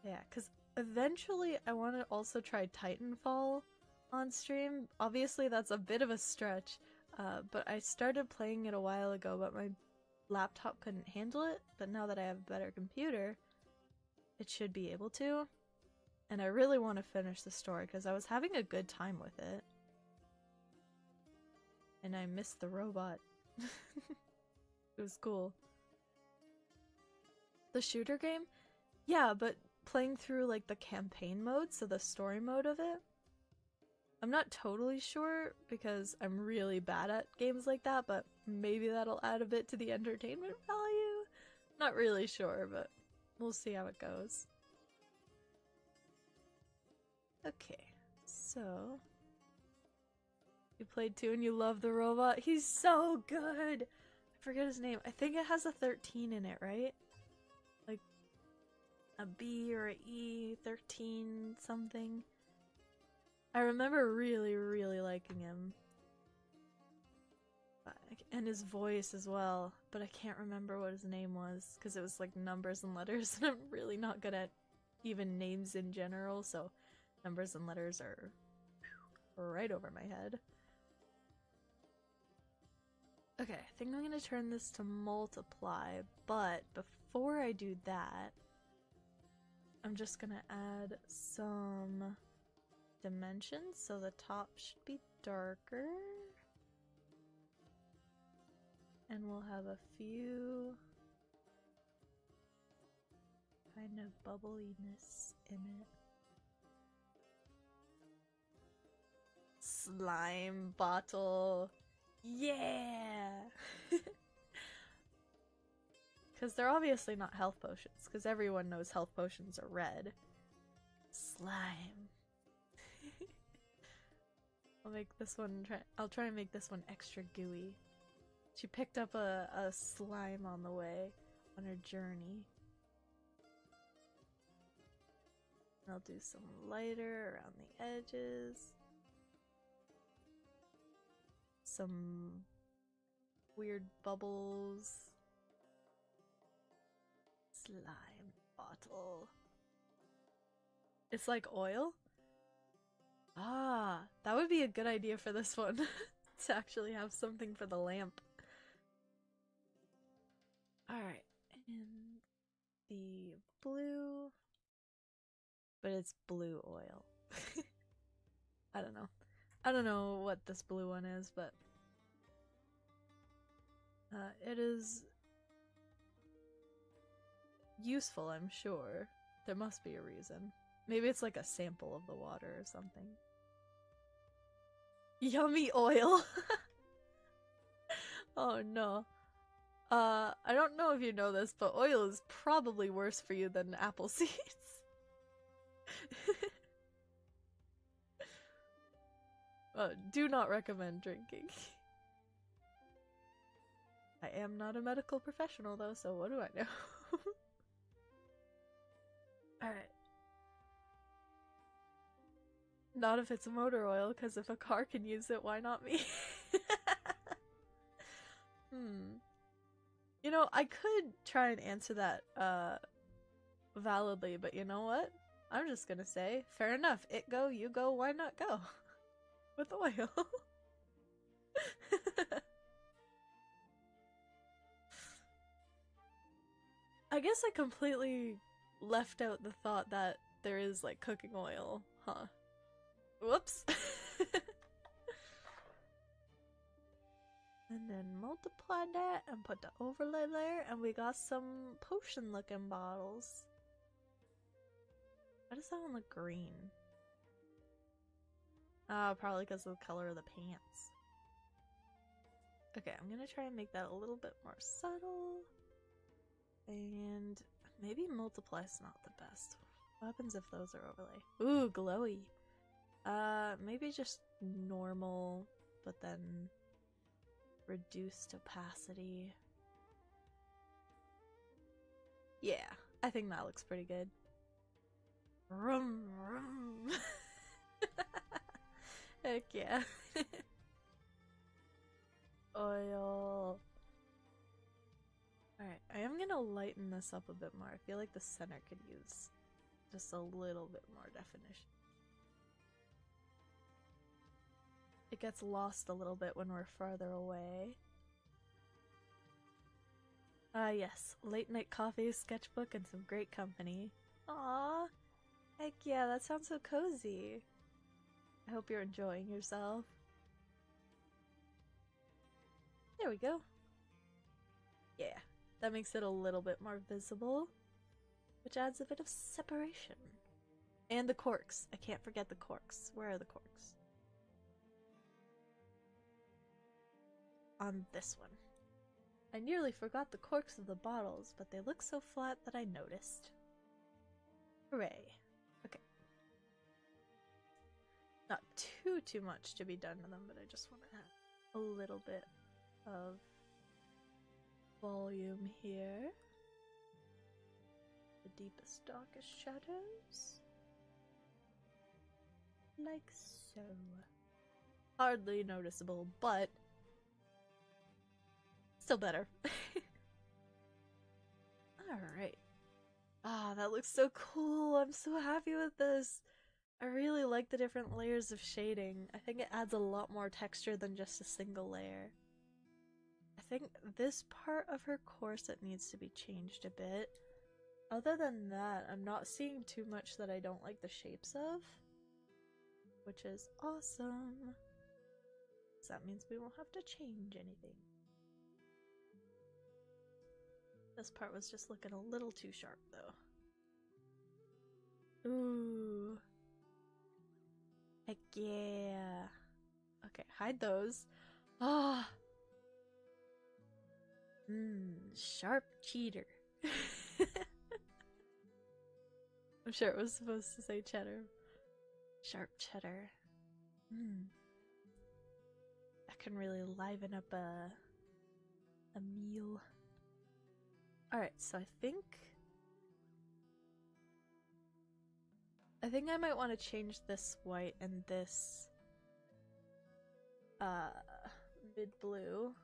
Yeah, because eventually I want to also try Titanfall on stream. Obviously that's a bit of a stretch, but I started playing it a while ago, but my laptop couldn't handle it. But now that I have a better computer, it should be able to. And I really want to finish the story because I was having a good time with it. And I missed the robot. It was cool. The shooter game? Yeah, but playing through like the campaign mode, so the story mode of it. I'm not totally sure because I'm really bad at games like that, but maybe that'll add a bit to the entertainment value? Not really sure, but we'll see how it goes. Okay, so you played 2 and you love the robot? He's so good! I forget his name. I think it has a 13 in it, right? Like a B or a E, 13 something. I remember really, really liking him. And his voice as well, but I can't remember what his name was because it was like numbers and letters, and I'm really not good at even names in general, so numbers and letters are right over my head. Okay, I think I'm gonna turn this to multiply, but before I do that, I'm just gonna add some dimensions, so the top should be darker. And we'll have a few kind of bubbliness in it. Slime bottle. Yeah! Because they're obviously not health potions, because everyone knows health potions are red. Slime. I'll try and make this one extra gooey. She picked up a slime on the way, on her journey. I'll do some lighter around the edges. Some weird bubbles. Slime bottle. It's like oil? Ah, that would be a good idea for this one. To actually have something for the lamp. Alright, and the blue, but it's blue oil. I don't know. I don't know what this blue one is, but it is useful, I'm sure. There must be a reason. Maybe it's like a sample of the water or something. Yummy oil! Oh no. I don't know if you know this, but oil is probably worse for you than apple seeds. Do not recommend drinking. I am not a medical professional though, so what do I know? Alright. Not if it's motor oil, because if a car can use it, why not me? You know, I could try and answer that validly, but you know what? I'm just gonna say, fair enough. It go, you go, why not go? With oil. I guess I completely left out the thought that there is like cooking oil, huh? Whoops. And then multiply that and put the overlay layer, and we got some potion looking bottles. Why does that one look green? Probably because of the color of the pants. Okay, I'm gonna try and make that a little bit more subtle. And maybe multiply's not the best. What happens if those are overlay? Ooh, glowy. Maybe just normal, but then reduced opacity. Yeah, I think that looks pretty good. Rum rum. Heck yeah. Oil. Alright, I am gonna lighten this up a bit more. I feel like the center could use just a little bit more definition. It gets lost a little bit when we're farther away. Yes, late night coffee, sketchbook, and some great company. Aww, heck yeah, that sounds so cozy. I hope you're enjoying yourself. There we go. Yeah, that makes it a little bit more visible. which adds a bit of separation. And the corks. I can't forget the corks. Where are the corks? On this one. I nearly forgot the corks of the bottles, but they look so flat that I noticed. Hooray. Okay. Not too much to be done to them, but I just want to have a little bit of volume here. The deepest, darkest shadows. Like so. Hardly noticeable, but still better. Alright. Ah, that looks so cool. I'm so happy with this. I really like the different layers of shading. I think it adds a lot more texture than just a single layer. I think this part of her corset needs to be changed a bit. Other than that, I'm not seeing too much that I don't like the shapes of, which is awesome. So that means we won't have to change anything. This part was just looking a little too sharp though. Ooh. Heck yeah. Okay, hide those. Ah. Sharp cheater. I'm sure it was supposed to say cheddar. Sharp cheddar. That can really liven up a meal. Alright, so I think I might want to change this white and this mid blue,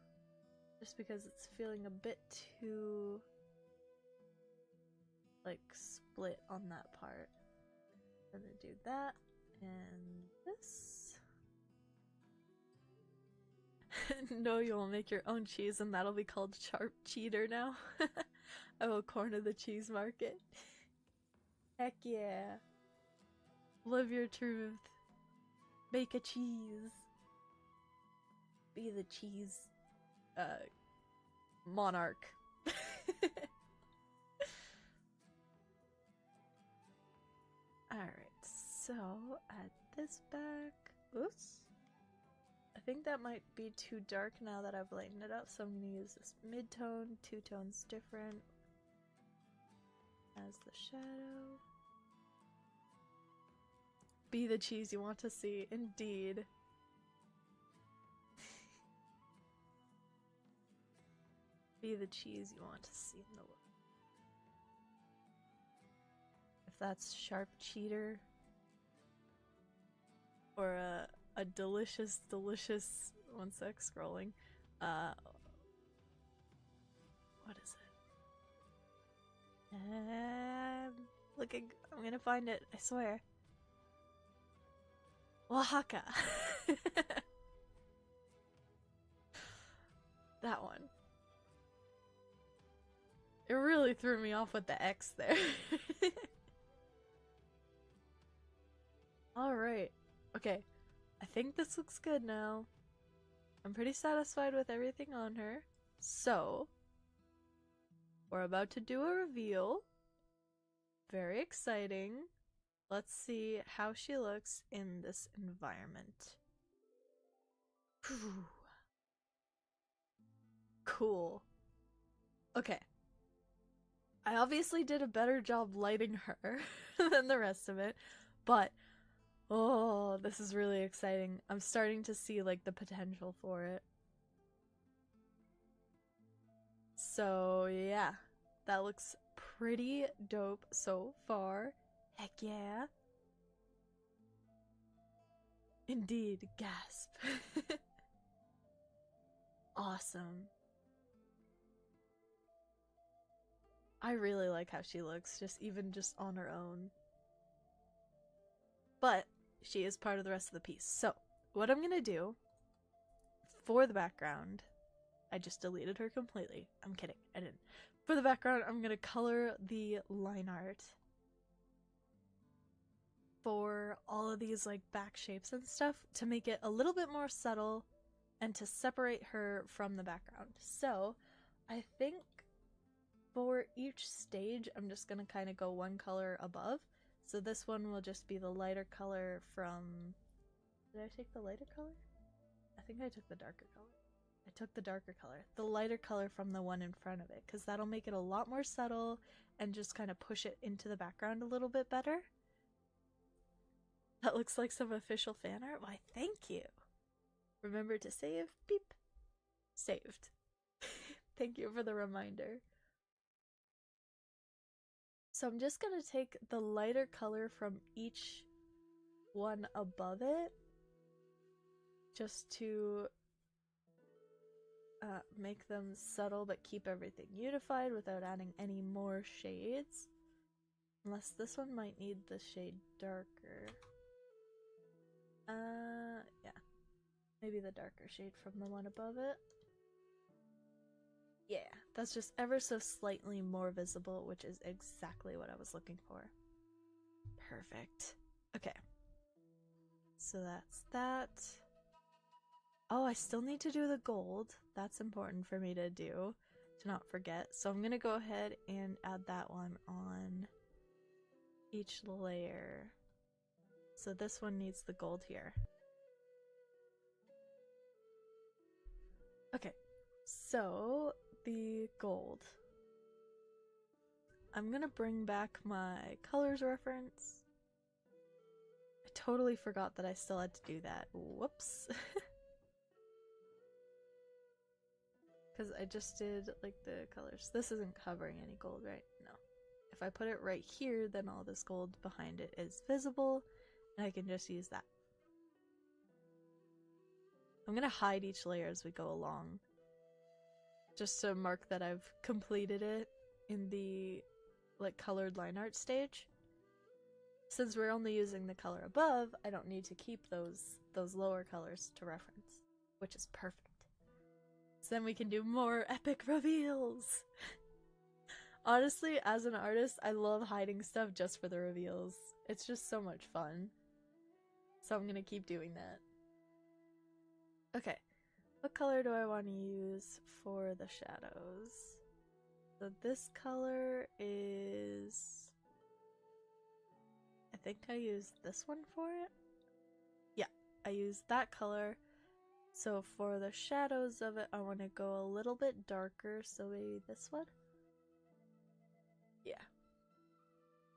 just because it's feeling a bit too like split on that part. I'm gonna do that and this. No, you will make your own cheese and that'll be called sharp cheddar now. I will corner the cheese market. Heck yeah. Live your truth. Make a cheese. Be the cheese monarch. Alright, so add this back. Oops. I think that might be too dark now that I've lightened it up, so I'm going to use this mid-tone, 2 tones different as the shadow. Be the cheese you want to see, indeed. Be the cheese you want to see in the world. If that's sharp cheddar, or a delicious, one sec, scrolling, what is it? I'm gonna find it, I swear. Oaxaca. That one. It really threw me off with the X there. Alright. Okay. I think this looks good now. I'm pretty satisfied with everything on her. So, we're about to do a reveal. Very exciting. Let's see how she looks in this environment. Whew. Cool. Okay. I obviously did a better job lighting her than the rest of it, but oh, this is really exciting. I'm starting to see like the potential for it. So yeah, that looks pretty dope so far. Heck yeah. Indeed, gasp. Awesome. I really like how she looks, even just on her own. But she is part of the rest of the piece. So, what I'm gonna do for the background, I just deleted her completely. I'm kidding, I didn't. For the background, I'm gonna color the line art for all of these like back shapes and stuff to make it a little bit more subtle and to separate her from the background. So, I think for each stage, I'm just gonna kind of go one color above. So this one will just be the lighter color from... Did I take the lighter color? I think I took the darker color. I took the darker color. The lighter color from the one in front of it, because that'll make it a lot more subtle and just kind of push it into the background a little bit better. That looks like some official fan art. Why, thank you. Remember to save. Beep. Saved. Thank you for the reminder. So I'm just gonna take the lighter color from each one above it, just to make them subtle but keep everything unified without adding any more shades. Unless this one might need the shade darker. Yeah. Maybe the darker shade from the one above it. Yeah, that's just ever so slightly more visible, which is exactly what I was looking for. Perfect. Okay. So that's that. Oh, I still need to do the gold. That's important for me to do, to not forget. So I'm gonna go ahead and add that one on each layer. So this one needs the gold here. Okay, so the gold. I'm gonna bring back my colors reference. I totally forgot that I still had to do that. Whoops. Because I just did like the colors. This isn't covering any gold, right? No. If I put it right here, then all this gold behind it is visible, and I can just use that. I'm gonna hide each layer as we go along, just to mark that I've completed it in the like colored line art stage. Since we're only using the color above, I don't need to keep those lower colors to reference, which is perfect. So then we can do more epic reveals. Honestly, as an artist, I love hiding stuff just for the reveals. It's just so much fun. So I'm gonna keep doing that. Okay, what color do I want to use for the shadows? So this color is... I think I used this one for it? Yeah, I used that color. So for the shadows of it, I want to go a little bit darker, so maybe this one? Yeah.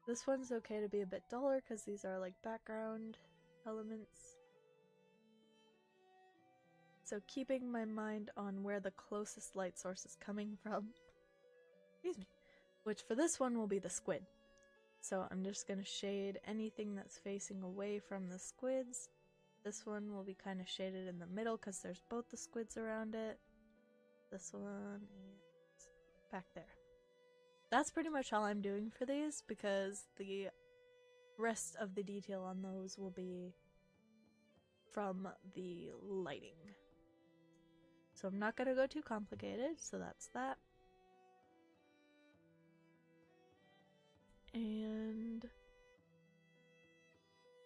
This one's okay to be a bit duller because these are like background elements. So keeping my mind on where the closest light source is coming from. Excuse me. Which for this one will be the squid. So I'm just going to shade anything that's facing away from the squids. This one will be kind of shaded in the middle because there's both the squids around it. This one is back there. That's pretty much all I'm doing for these because the rest of the detail on those will be from the lighting. So I'm not going to go too complicated, so that's that. And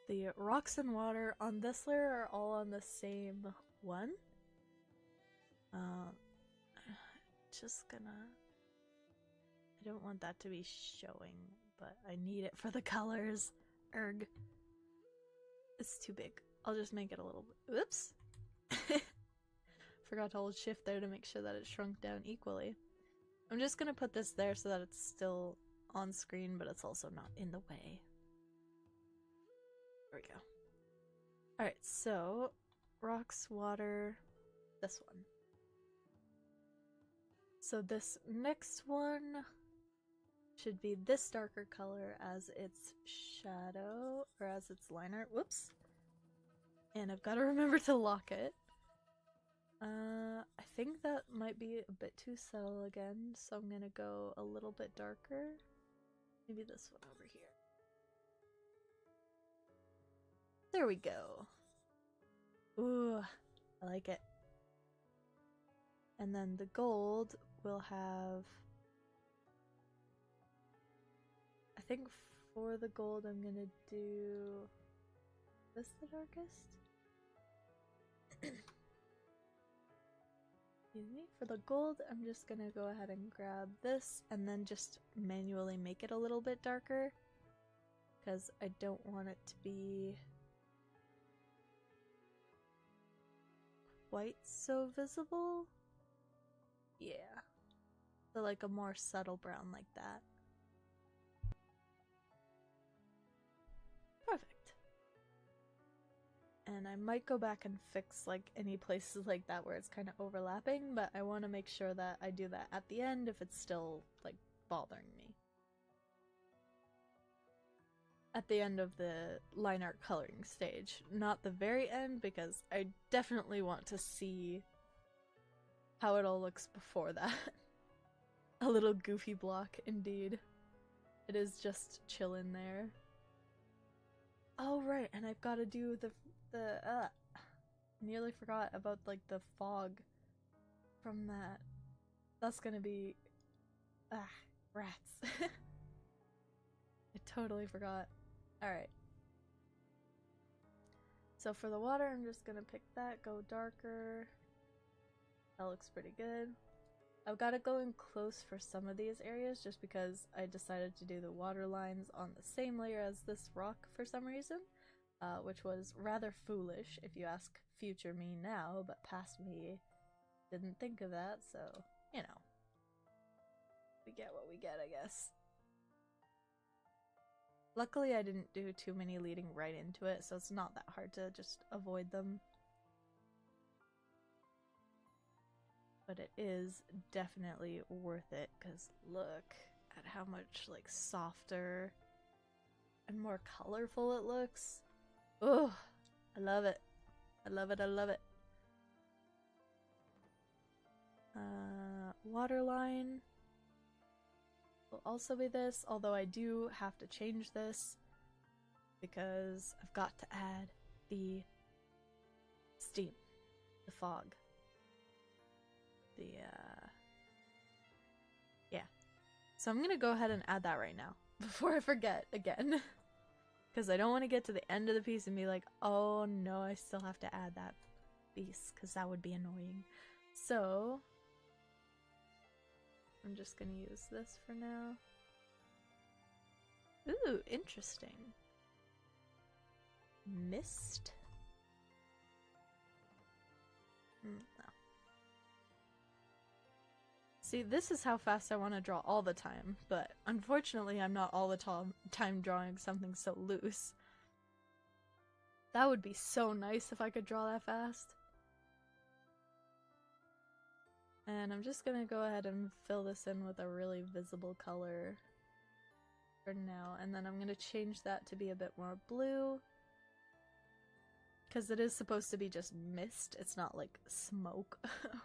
the rocks and water on this layer are all on the same one. Just gonna... I don't want that to be showing, but I need it for the colors. Erg. It's too big. I'll just make it a little bit... Oops! Forgot to hold shift there to make sure that it shrunk down equally. I'm just gonna put this there so that it's still on screen, but it's also not in the way. There we go. Alright, so rocks, water, this one. So this next one should be this darker color as its shadow, or as its line art. Whoops. And I've got to remember to lock it. I think that might be a bit too subtle again, so I'm gonna go a little bit darker. Maybe this one over here. There we go. Ooh, I like it. And then the gold will have... I think for the gold I'm gonna do... Is this the darkest? Excuse me. For the gold, I'm just gonna go ahead and grab this and then just manually make it a little bit darker. Because I don't want it to be quite so visible. Yeah. So like a more subtle brown like that. Perfect. And I might go back and fix like any places like that where it's kind of overlapping, but I want to make sure that I do that at the end if it's still like bothering me. At the end of the line art coloring stage, not the very end, because I definitely want to see how it all looks before that. A little goofy block indeed. It is just chillin' there. Oh right, and I've got to do nearly forgot about like the fog from that. That's gonna be rats. I totally forgot. Alright. So for the water, I'm just gonna pick that, go darker. That looks pretty good. I've got to go in close for some of these areas just because I decided to do the water lines on the same layer as this rock for some reason, which was rather foolish if you ask future me now, but past me didn't think of that, so, you know. We get what we get, I guess. Luckily I didn't do too many leading right into it, so it's not that hard to just avoid them. But it is definitely worth it, because look at how much like softer and more colorful it looks. Oh, I love it. I love it, I love it. Waterline will also be this, although I do have to change this because I've got to add the steam, the fog. Yeah. So I'm gonna go ahead and add that right now before I forget again. Because I don't want to get to the end of the piece and be like, oh no, I still have to add that piece, because that would be annoying. So I'm just gonna use this for now. Ooh, interesting. Mist? No. See, this is how fast I want to draw all the time, but unfortunately I'm not all the time drawing something so loose. That would be so nice if I could draw that fast. And I'm just gonna go ahead and fill this in with a really visible color for now, and then I'm gonna change that to be a bit more blue. Because it is supposed to be just mist, it's not like smoke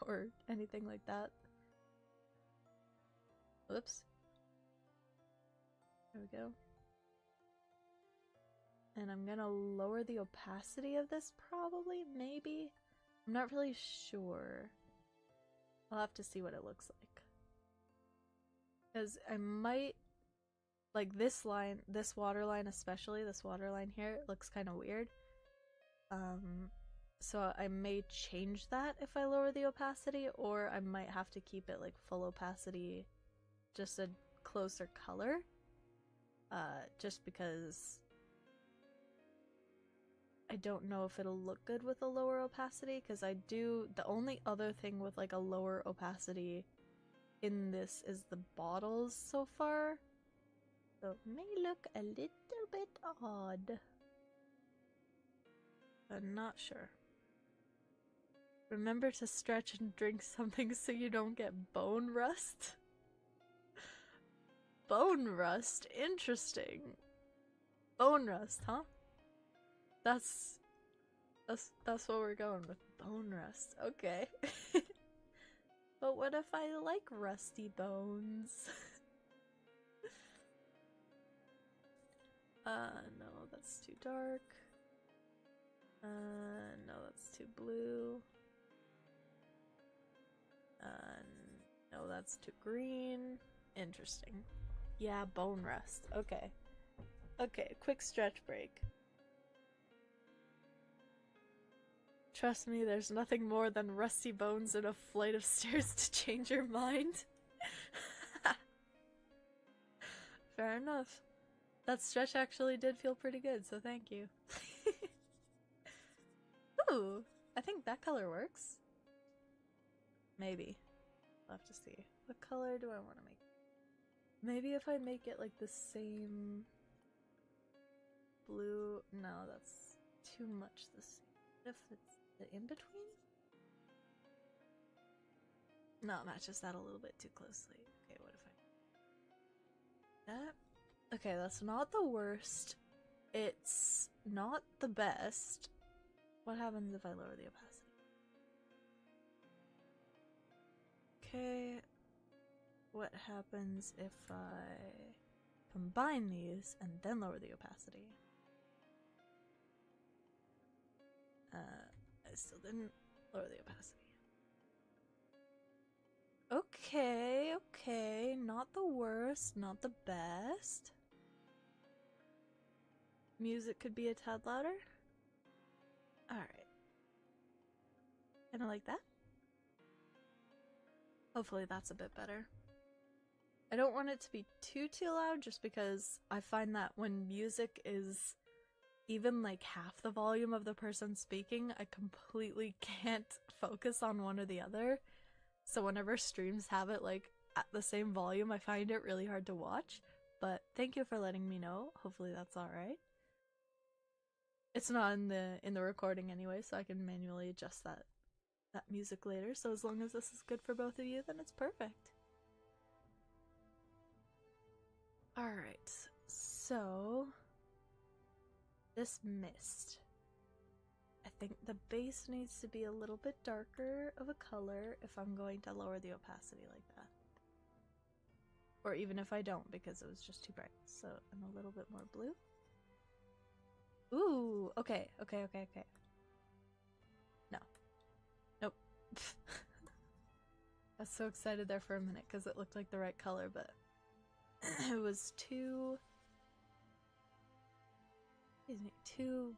or anything like that. Whoops. There we go. And I'm gonna lower the opacity of this probably, maybe? I'm not really sure. I'll have to see what it looks like. Because I might, like this line, this water line especially, this water line here, it looks kind of weird. So I may change that if I lower the opacity, or I might have to keep it like full opacity, just a closer color, just because I don't know if it'll look good with a lower opacity, because the only other thing with like a lower opacity in this is the bottles so far, so it may look a little bit odd. I'm not sure. Remember to stretch and drink something so you don't get bone rust? Bone rust? Interesting. Bone rust, huh? That's what we're going with. Bone rust. Okay. But what if I like rusty bones? No, that's too dark. No, that's too blue. No, that's too green. Interesting. Yeah, bone rust. Okay. Okay, quick stretch break. Trust me, there's nothing more than rusty bones and a flight of stairs to change your mind. Fair enough. That stretch actually did feel pretty good, so thank you. Ooh, I think that color works. Maybe. I'll have to see. What color do I want to make? Maybe if I make it like the same blue. No, that's too much the same. If it's the in-between? No, it matches that a little bit too closely. Okay, what if I... That? Okay, that's not the worst. It's not the best. What happens if I lower the opacity? Okay. What happens if I combine these and then lower the opacity? I still didn't lower the opacity. Okay, okay. Not the worst, not the best. Music could be a tad louder. Alright. Kinda like that. Hopefully that's a bit better. I don't want it to be too loud just because I find that when music is even like half the volume of the person speaking, I completely can't focus on one or the other. So whenever streams have it like at the same volume, I find it really hard to watch. But thank you for letting me know. Hopefully that's alright. It's not in the recording anyway, so I can manually adjust that music later. So as long as this is good for both of you, then it's perfect. Alright, so this mist. I think the base needs to be a little bit darker of a color if I'm going to lower the opacity like that. Or even if I don't, because it was just too bright. So I'm a little bit more blue. Ooh, okay. No. Nope. I was so excited there for a minute because it looked like the right color, but it was too... Excuse me, too...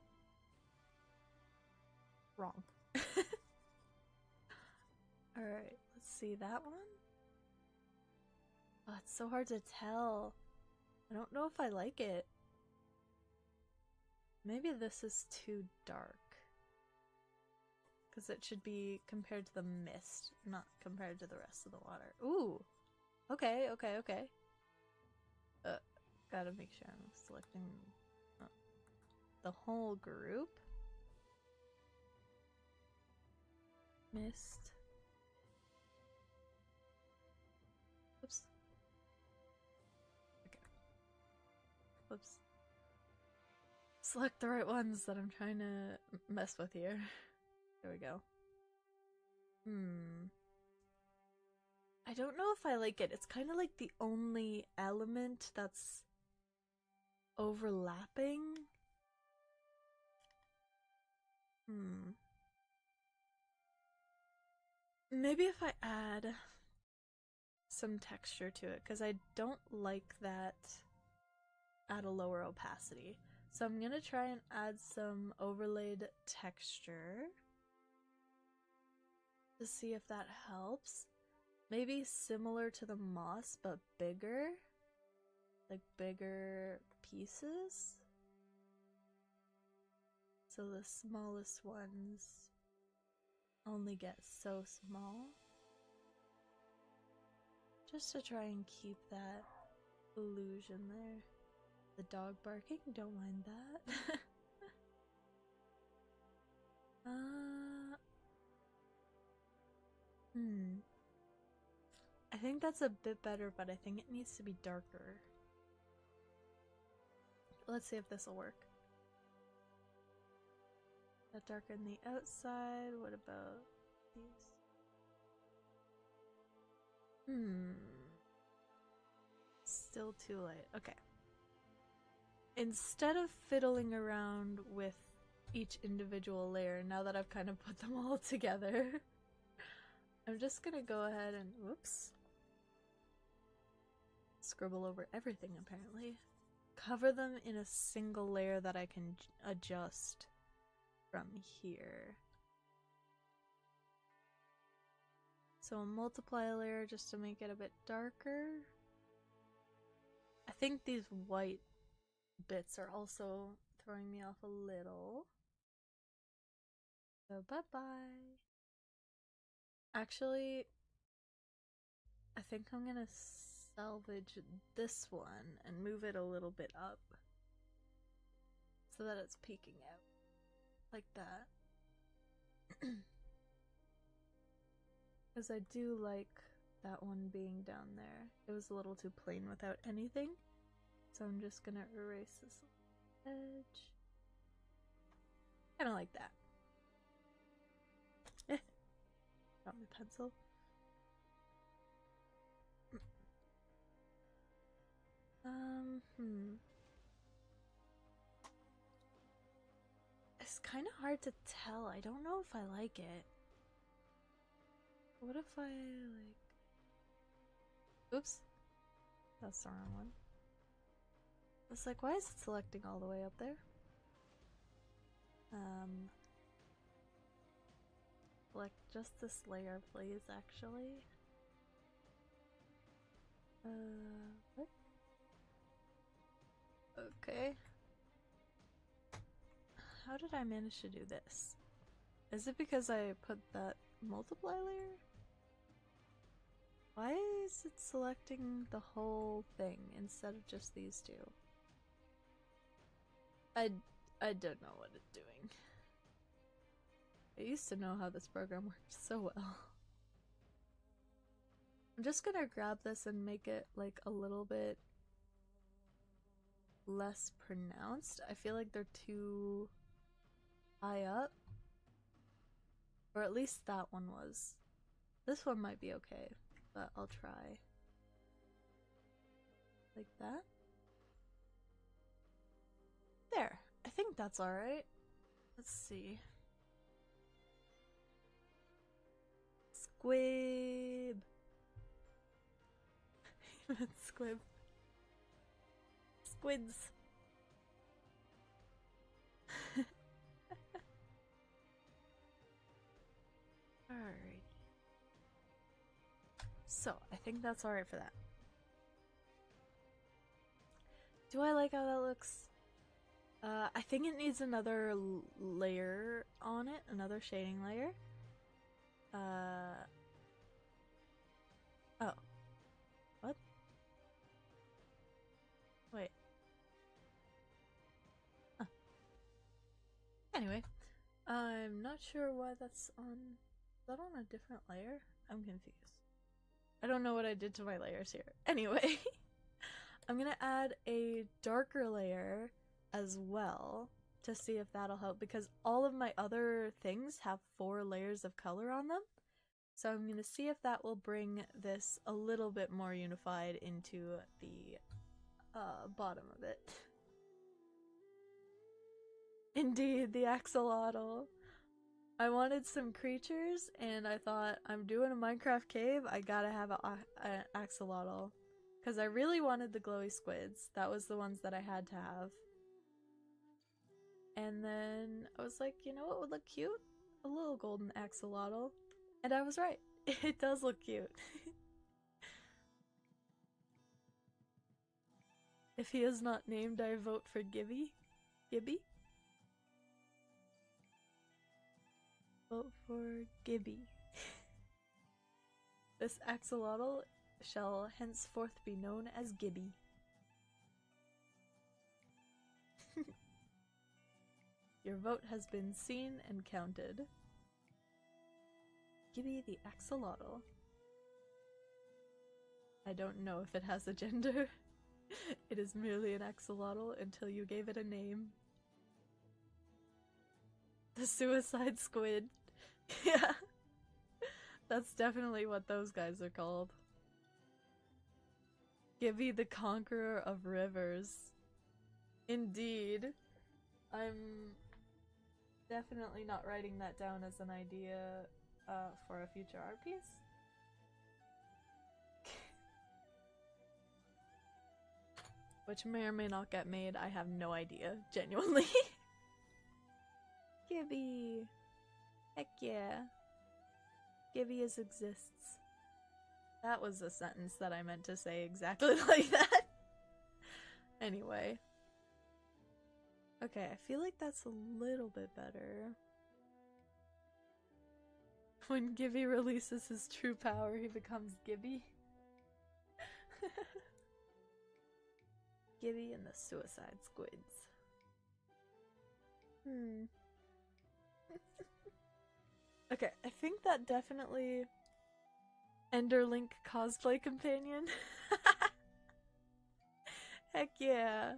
wrong. Alright, let's see that one. Oh, it's so hard to tell. I don't know if I like it. Maybe this is too dark. Because it should be compared to the mist, not compared to the rest of the water. Ooh! Okay. Gotta make sure I'm selecting the whole group. Mist. Oops. Okay. Whoops. Select the right ones that I'm trying to mess with here. There we go. I don't know if I like it. It's kind of like the only element that's overlapping. Maybe if I add some texture to it, because I don't like that at a lower opacity. So I'm gonna try and add some overlaid texture to see if that helps. Maybe similar to the moss, but bigger. Like bigger pieces. So the smallest ones only get so small. Just to try and keep that illusion there. The dog barking, don't mind that. I think that's a bit better, but I think it needs to be darker. Let's see if this will work. That darker on the outside. What about these? Still too light. Okay. Instead of fiddling around with each individual layer, now that I've kind of put them all together, I'm just gonna go ahead and, whoops, scribble over everything apparently. Cover them in a single layer that I can adjust from here. So a multiply layer just to make it a bit darker. I think these white bits are also throwing me off a little. So bye-bye. Actually, I think I'm gonna salvage this one and move it a little bit up so that it's peeking out like that. Because I do like that one being down there. It was a little too plain without anything. So I'm just gonna erase this edge. Kinda like that. Got my pencil. It's kind of hard to tell. I don't know if I like it. What if I like... Oops. That's the wrong one. It's like, why is it selecting all the way up there? Select just this layer, please, actually. What? Okay. How did I manage to do this? Is it because I put that multiply layer? Why is it selecting the whole thing instead of just these two? I don't know what it's doing. I used to know how this program worked so well. I'm just gonna grab this and make it like a little bit less pronounced. I feel like they're too high up. Or at least that one was. This one might be okay, but I'll try. Like that. There. I think that's alright. Let's see. Squib. Squib. Squids. Alright. So, I think that's alright for that. Do I like how that looks? I think it needs another layer on it, another shading layer. Oh. What? Wait. Huh. Anyway, I'm not sure why that's on. Is that on a different layer? I'm confused. I don't know what I did to my layers here. Anyway, I'm gonna add a darker layer as well to see if that'll help, because all of my other things have 4 layers of color on them. So I'm gonna see if that will bring this a little bit more unified into the bottom of it. Indeed, the axolotl. I wanted some creatures, and I thought, I'm doing a Minecraft cave, I gotta have an axolotl. Because I really wanted the glowy squids. That was the ones that I had to have. And then I was like, you know what would look cute? A little golden axolotl. And I was right. It does look cute. If he is not named, I vote for Gibby. Gibby? Vote for Gibby. This axolotl shall henceforth be known as Gibby. Your vote has been seen and counted. Gibby the axolotl. I don't know if it has a gender. It is merely an axolotl until you gave it a name. The suicide squid. Yeah. That's definitely what those guys are called. Gibby the conqueror of rivers. Indeed. I'm definitely not writing that down as an idea for a future art piece. Which may or may not get made, I have no idea, genuinely. Gibby! Heck yeah. Gibby exists. That was a sentence that I meant to say exactly like that. Anyway. Okay, I feel like that's a little bit better. When Gibby releases his true power, he becomes Gibby. Gibby and the Suicide Squids. Okay, I think that definitely Enderlink cosplay companion. Heck yeah.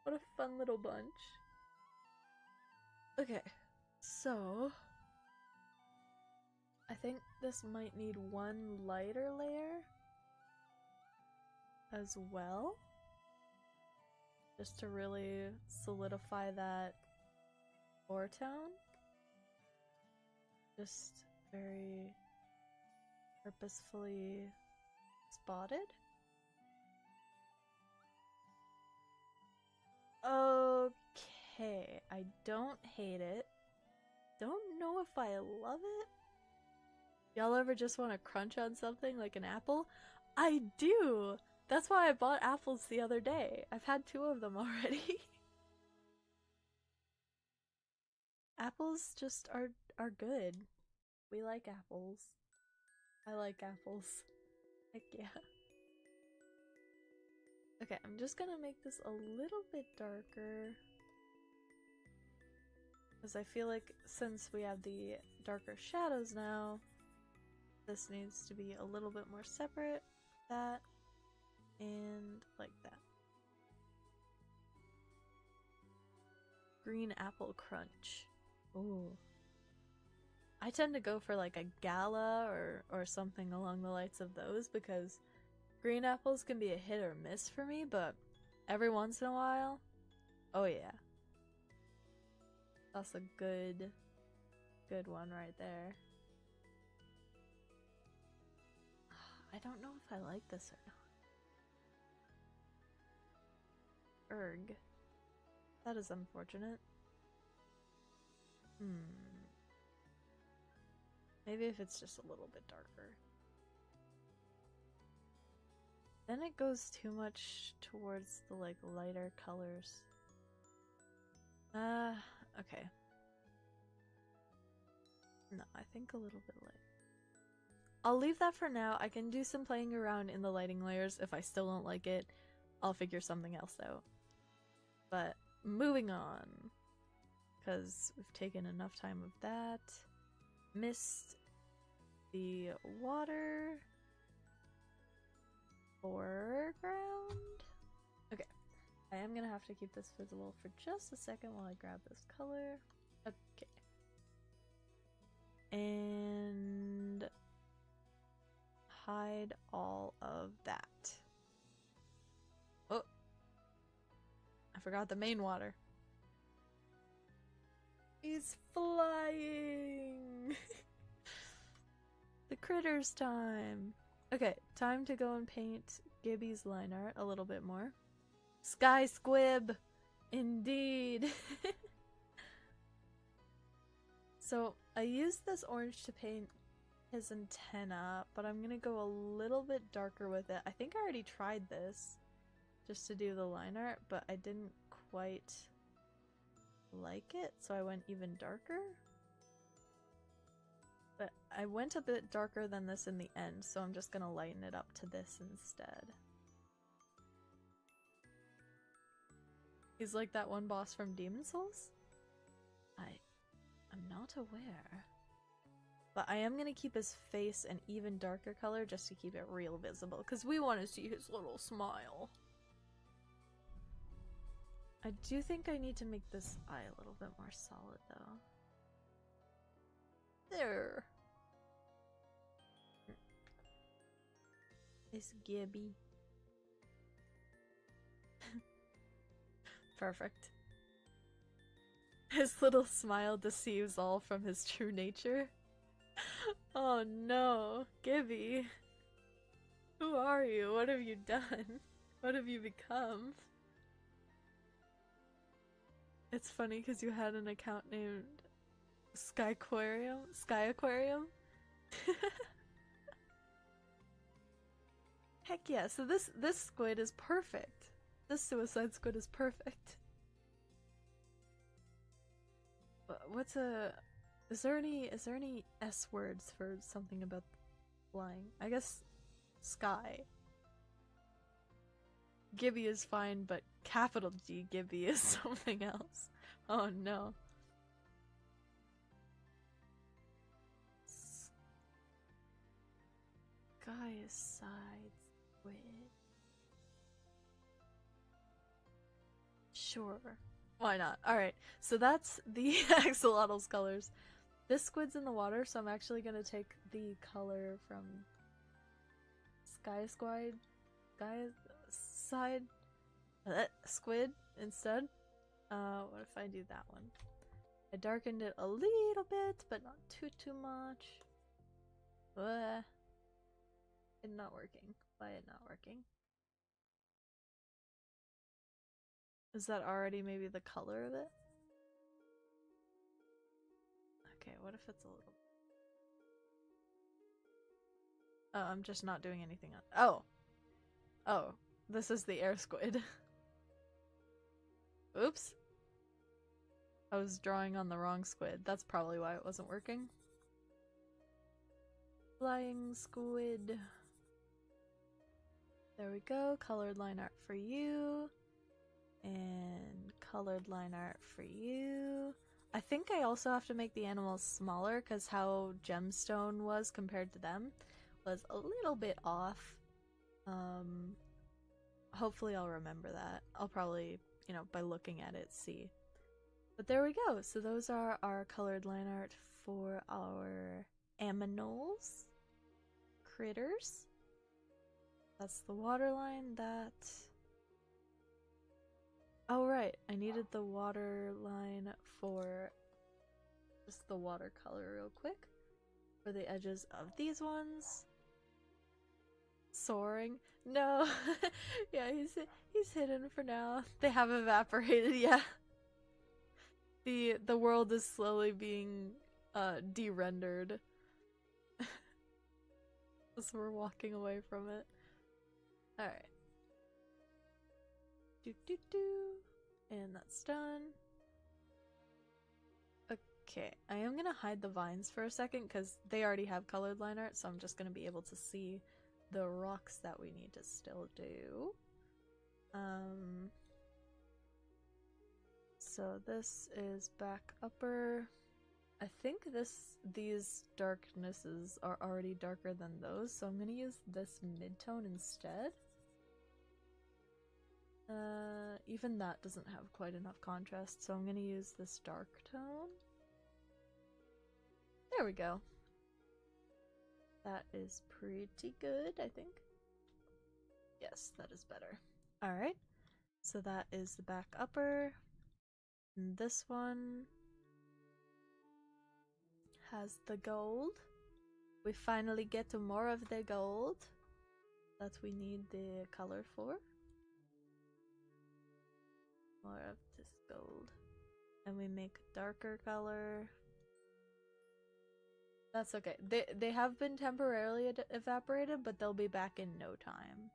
What a fun little bunch. Okay, so I think this might need one lighter layer as well, just to really solidify that ore tone. Just very purposefully spotted. Okay, I don't hate it. Don't know if I love it. Y'all ever just want to crunch on something like an apple? I do! That's why I bought apples the other day. I've had 2 of them already. Apples just are good. We like apples. I like apples. Heck yeah. Okay, I'm just gonna make this a little bit darker. Because I feel like since we have the darker shadows now, this needs to be a little bit more separate. That. And like that. Green apple crunch. Ooh. I tend to go for like a gala or something along the lights of those because green apples can be a hit or miss for me, but every once in a while, oh yeah. That's a good one right there. I don't know if I like this or not. Erg. That is unfortunate. Maybe if it's just a little bit darker. Then it goes too much towards the like lighter colors. Okay. No, I think a little bit light. I'll leave that for now. I can do some playing around in the lighting layers. If I still don't like it, I'll figure something else out. But moving on, because we've taken enough time of that. Missed the water foreground. Okay, I am gonna have to keep this visible for just a second while I grab this color. Okay, and hide all of that. Oh, I forgot the main water. He's flying! The critters time! Okay, time to go and paint Gibby's line art a little bit more. Sky Squib! Indeed! So, I used this orange to paint his antenna, but I'm gonna go a little bit darker with it. I think I already tried this just to do the line art, but I didn't quite like it, so I went even darker. But I went a bit darker than this in the end, so I'm just gonna lighten it up to this instead. He's like that one boss from Demon Souls? I'm not aware. But I am gonna keep his face an even darker color just to keep it real visible, because we want to see his little smile. I do think I need to make this eye a little bit more solid, though. There! It's Gibby. Perfect. His little smile deceives all from his true nature. Oh no, Gibby. Who are you? What have you done? What have you become? It's funny because you had an account named Sky Aquarium? Heck yeah, so this squid is perfect. This suicide squid is perfect. What's a... Is there any S words for something about flying? I guess sky. Gibby is fine, but capital G Gibby is something else. Oh no. Sky is side squid. Sure. Why not? Alright, so that's the axolotl's colors. This squid's in the water, so I'm actually gonna take the color from side squid instead. What if I do that one? I darkened it a little bit, but not too much. It's not working. Why it not working? Is that already maybe the color of it? Okay, what if it's a little... Oh, I'm just not doing anything on... Oh! Oh, this is the air squid. Oops. I was drawing on the wrong squid. That's probably why it wasn't working. Flying squid. There we go. Colored line art for you. And colored line art for you. I think I also have to make the animals smaller because how Gemstone was compared to them was a little bit off. Hopefully I'll remember that. I'll probably, you know, by looking at it, see. But there we go. So those are our colored line art for our aminals. Critters. That's the water line. That... Oh right, I needed the water line for just the watercolor real quick. For the edges of these ones. Soaring. No! Yeah, he's hidden for now. They have evaporated, yeah. The world is slowly being de-rendered. As we're walking away from it. Alright. And that's done. Okay, I am gonna hide the vines for a second because they already have colored line art, so I'm just gonna be able to see the rocks that we need to still do. So this is back upper. I think these darknesses are already darker than those, so I'm gonna use this mid-tone instead. Even that doesn't have quite enough contrast, so I'm gonna use this dark tone. There we go. That is pretty good, I think. Yes, that is better. Alright, so that is the back upper. And this one has the gold. We finally get to more of the gold that we need the color for. More of this gold. And we make a darker color. That's okay. They have been temporarily evaporated, but they'll be back in no time.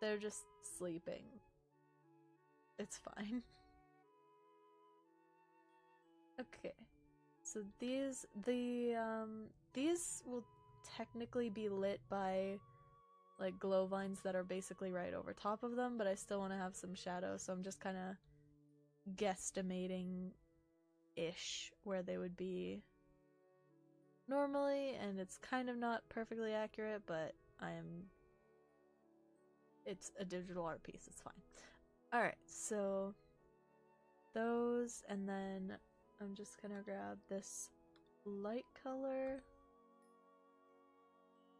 They're just sleeping. It's fine. Okay. So these will technically be lit by like glow vines that are basically right over top of them, but I still want to have some shadow, so I'm just kind of guesstimating-ish where they would be normally, and it's kind of not perfectly accurate, but it's a digital art piece, it's fine. Alright, so those, and then I'm just gonna grab this light color,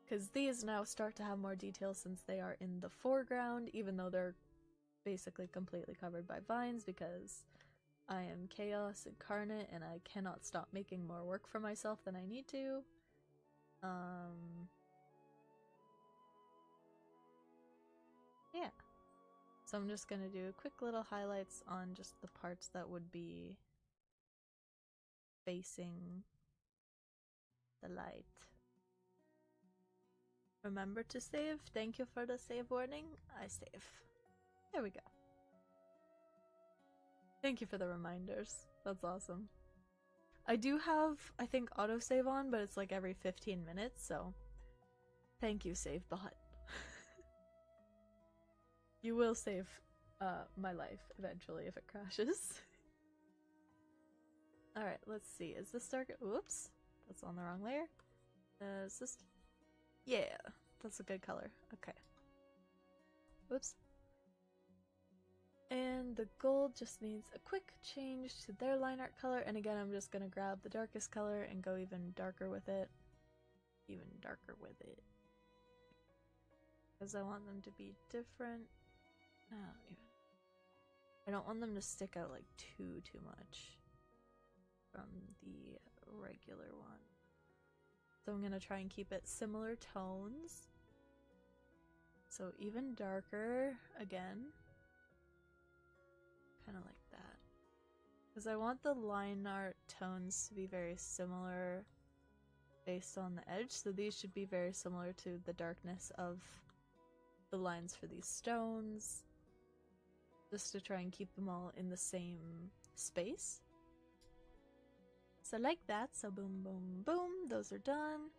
because these now start to have more detail since they are in the foreground, even though they're basically completely covered by vines, because I am chaos incarnate and I cannot stop making more work for myself than I need to. Yeah. So I'm just gonna do quick little highlights on just the parts that would be facing the light. Remember to save. Thank you for the save warning. I save. There we go. Thank you for the reminders. That's awesome. I do have, I think, autosave on, but it's like every 15 minutes, so thank you, SaveBot. You will save my life eventually if it crashes. Alright, let's see. Is this dark? Whoops. That's on the wrong layer. Is this... Yeah, that's a good color. Okay. Whoops. And the gold just needs a quick change to their line art color. And again, I'm just going to grab the darkest color and go even darker with it. Even darker with it. Because I want them to be different. I don't want them to stick out like too much from the regular one. So I'm going to try and keep it similar tones. So even darker again. Kind of like that. Because I want the line art tones to be very similar based on the edge. So these should be very similar to the darkness of the lines for these stones. Just to try and keep them all in the same space. So like that, so boom, boom, boom, those are done.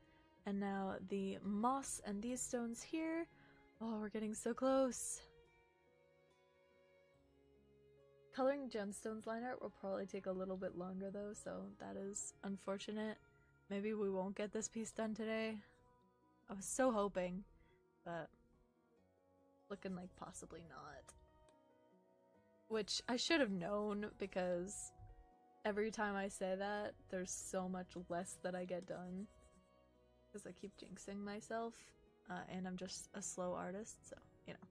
And now the moss and these stones here. Oh, we're getting so close. Coloring gemstones line art will probably take a little bit longer though, so that is unfortunate. Maybe we won't get this piece done today. I was so hoping, but looking like possibly not. Which I should have known, because every time I say that, there's so much less that I get done. Because I keep jinxing myself, and I'm just a slow artist, so, you know.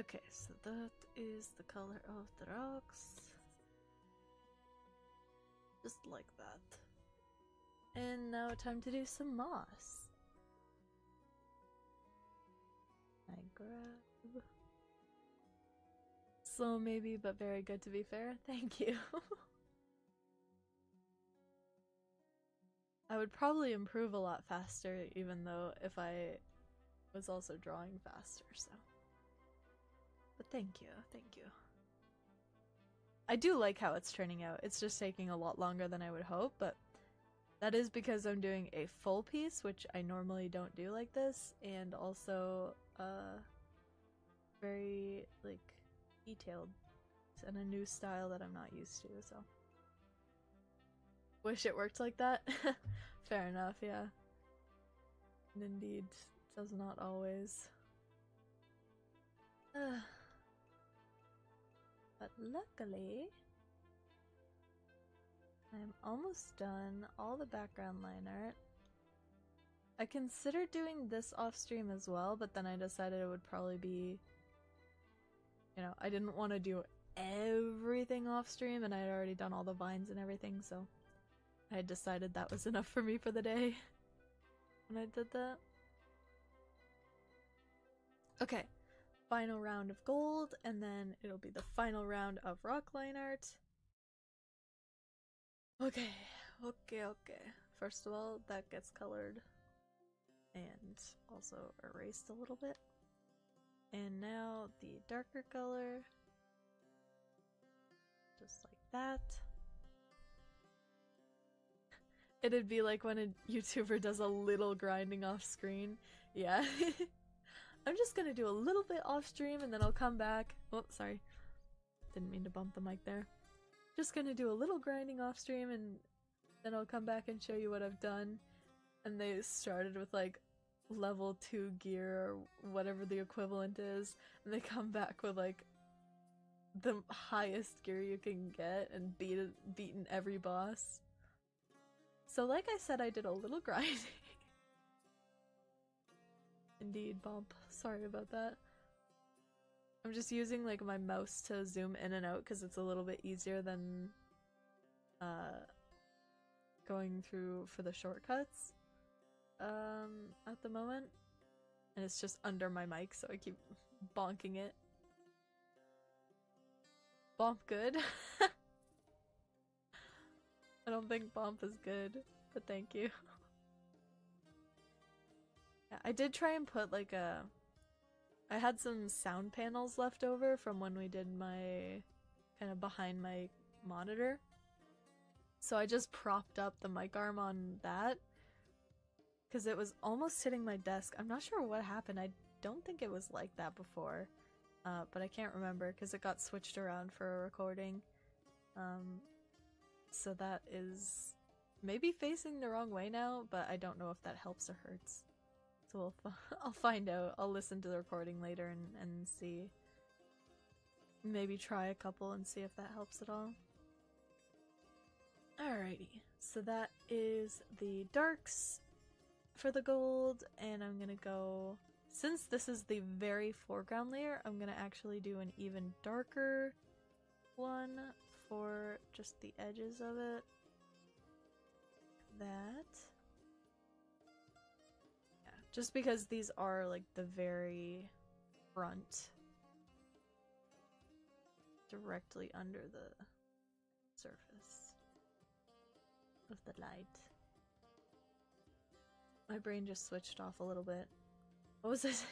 Okay, so that is the color of the rocks. Just like that. And now time to do some moss. I grab... Slow maybe, but very good to be fair. Thank you. I would probably improve a lot faster, even though if I was also drawing faster, so. But thank you, thank you. I do like how it's turning out. It's just taking a lot longer than I would hope, but that is because I'm doing a full piece, which I normally don't do like this, and also, very, like, detailed and a new style that I'm not used to, so. Wish it worked like that. Fair enough, yeah. And indeed, does not always. But luckily, I'm almost done all the background line art. I considered doing this off stream as well, but then I decided it would probably be, you know, I didn't want to do everything off stream, and I had already done all the vines and everything, so I had decided that was enough for me for the day when I did that. Okay, final round of gold, and then it'll be the final round of rock line art. Okay. First of all, that gets colored and also erased a little bit. And now the darker color, just like that. It'd be like when a YouTuber does a little grinding off screen. Yeah. I'm just gonna do a little bit off stream and then I'll come back. Oh, sorry. Didn't mean to bump the mic there. Just gonna do a little grinding off stream and then I'll come back and show you what I've done. And they started with like level 2 gear or whatever the equivalent is, and they come back with like the highest gear you can get and beaten every boss. So like I said, I did a little grinding. Indeed, bump. Sorry about that. I'm just using like my mouse to zoom in and out because it's a little bit easier than going through for the shortcuts at the moment. And it's just under my mic, so I keep bonking it. Bonk good. I don't think Bomp is good, but thank you. Yeah, I did try and put like I had some sound panels left over from when we did my kind of behind my monitor. So I just propped up the mic arm on that because it was almost hitting my desk. I'm not sure what happened. I don't think it was like that before, but I can't remember because it got switched around for a recording. So that is maybe facing the wrong way now, but I don't know if that helps or hurts. So I'll find out. I'll listen to the recording later and see. Maybe try a couple and see if that helps at all. Alrighty, so that is the darks for the gold, and I'm gonna go, since this is the very foreground layer, I'm gonna actually do an even darker one for just the edges of it. That. Yeah, just because these are like the very front, directly under the surface of the light. My brain just switched off a little bit. What was I saying?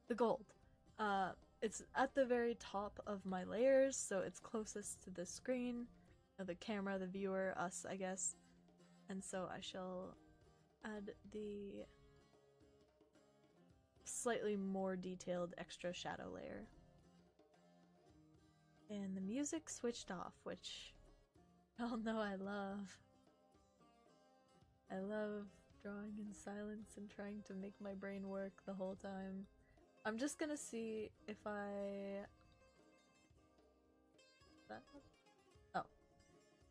The gold. It's at the very top of my layers, so it's closest to the screen, or the camera, the viewer, us, I guess. And so I shall add the slightly more detailed extra shadow layer. And the music switched off, which y'all know I love. I love drawing in silence and trying to make my brain work the whole time. I'm just gonna see if I... That? Oh,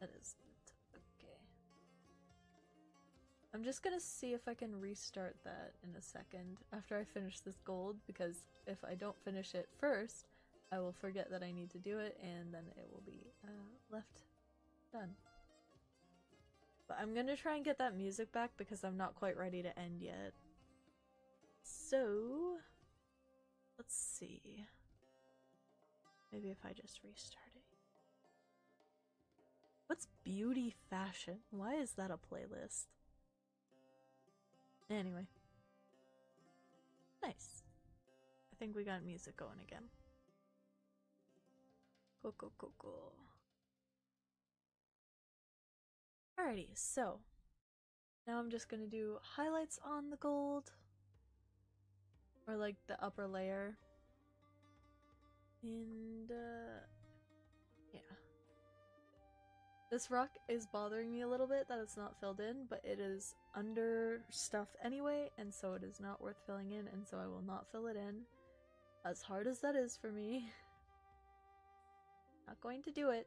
that is it. Okay. I'm just gonna see if I can restart that in a second after I finish this gold, because if I don't finish it first, I will forget that I need to do it, and then it will be left done. But I'm gonna try and get that music back because I'm not quite ready to end yet. So, let's see. Maybe if I just restart it. What's beauty fashion? Why is that a playlist? Anyway. Nice. I think we got music going again. Cool. Alrighty, so now I'm just gonna do highlights on the gold, or like the upper layer, and yeah. This rock is bothering me a little bit that it's not filled in, but it is under stuff anyway, and so it is not worth filling in, and so I will not fill it in. As hard as that is for me. Not going to do it,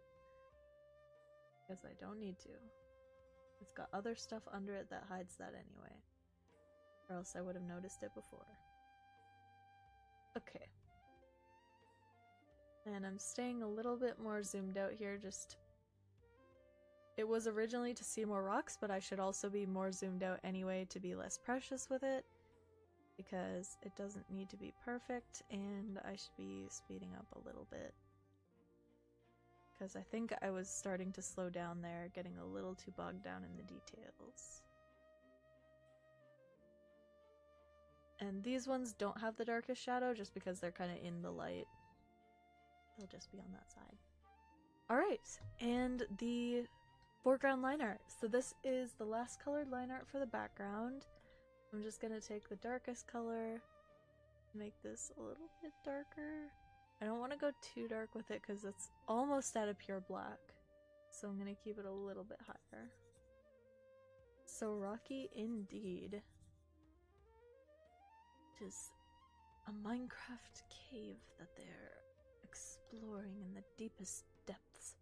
because I don't need to. It's got other stuff under it that hides that anyway. Or else I would have noticed it before. Okay. And I'm staying a little bit more zoomed out here, just... It was originally to see more rocks, but I should also be more zoomed out anyway to be less precious with it. Because it doesn't need to be perfect, and I should be speeding up a little bit. Because I think I was starting to slow down there, getting a little too bogged down in the details. And these ones don't have the darkest shadow just because they're kind of in the light. They'll just be on that side. Alright, and the foreground line art. So this is the last colored line art for the background. I'm just gonna take the darkest color, make this a little bit darker. I don't want to go too dark with it because it's almost at a pure black. So I'm going to keep it a little bit higher. So rocky indeed. It is a Minecraft cave that they're exploring in the deepest depths.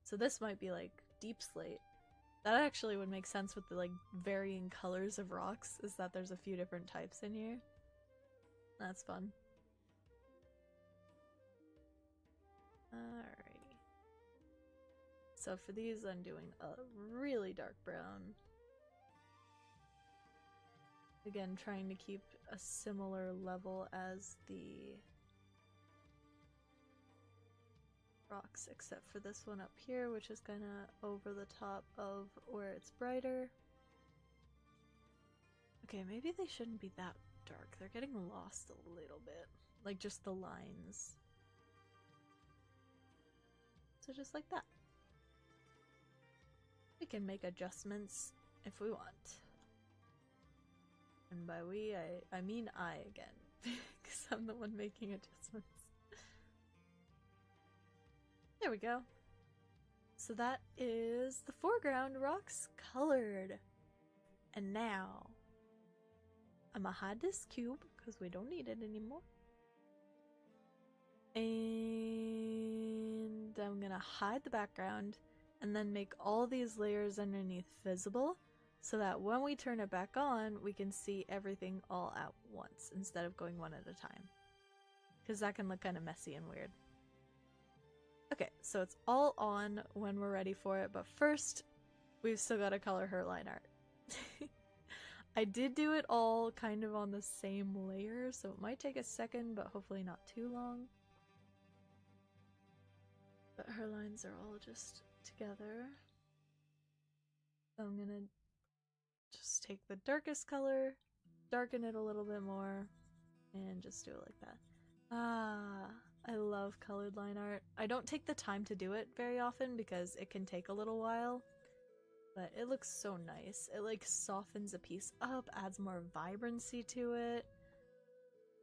So this might be like deep slate. That actually would make sense with the like varying colors of rocks, is that there's a few different types in here. That's fun. Alrighty. So for these I'm doing a really dark brown. Again, trying to keep a similar level as the rocks except for this one up here, which is kind of over the top of where it's brighter. Okay, maybe they shouldn't be that dark. They're getting lost a little bit. Like just the lines. So just like that. We can make adjustments if we want. And by we, I mean I again. Because I'm the one making adjustments. There we go. So that is the foreground rocks colored. And now, I'm gonna hide this cube because we don't need it anymore. And I'm gonna hide the background and then make all these layers underneath visible so that when we turn it back on, we can see everything all at once instead of going one at a time. Because that can look kind of messy and weird. Okay, so it's all on when we're ready for it, but first, we've still got to color her line art. I did do it all kind of on the same layer, so it might take a second, but hopefully not too long. But her lines are all just together. So I'm gonna just take the darkest color, darken it a little bit more, and just do it like that. Ah, I love colored line art. I don't take the time to do it very often because it can take a little while, but it looks so nice. It like softens a piece up, adds more vibrancy to it.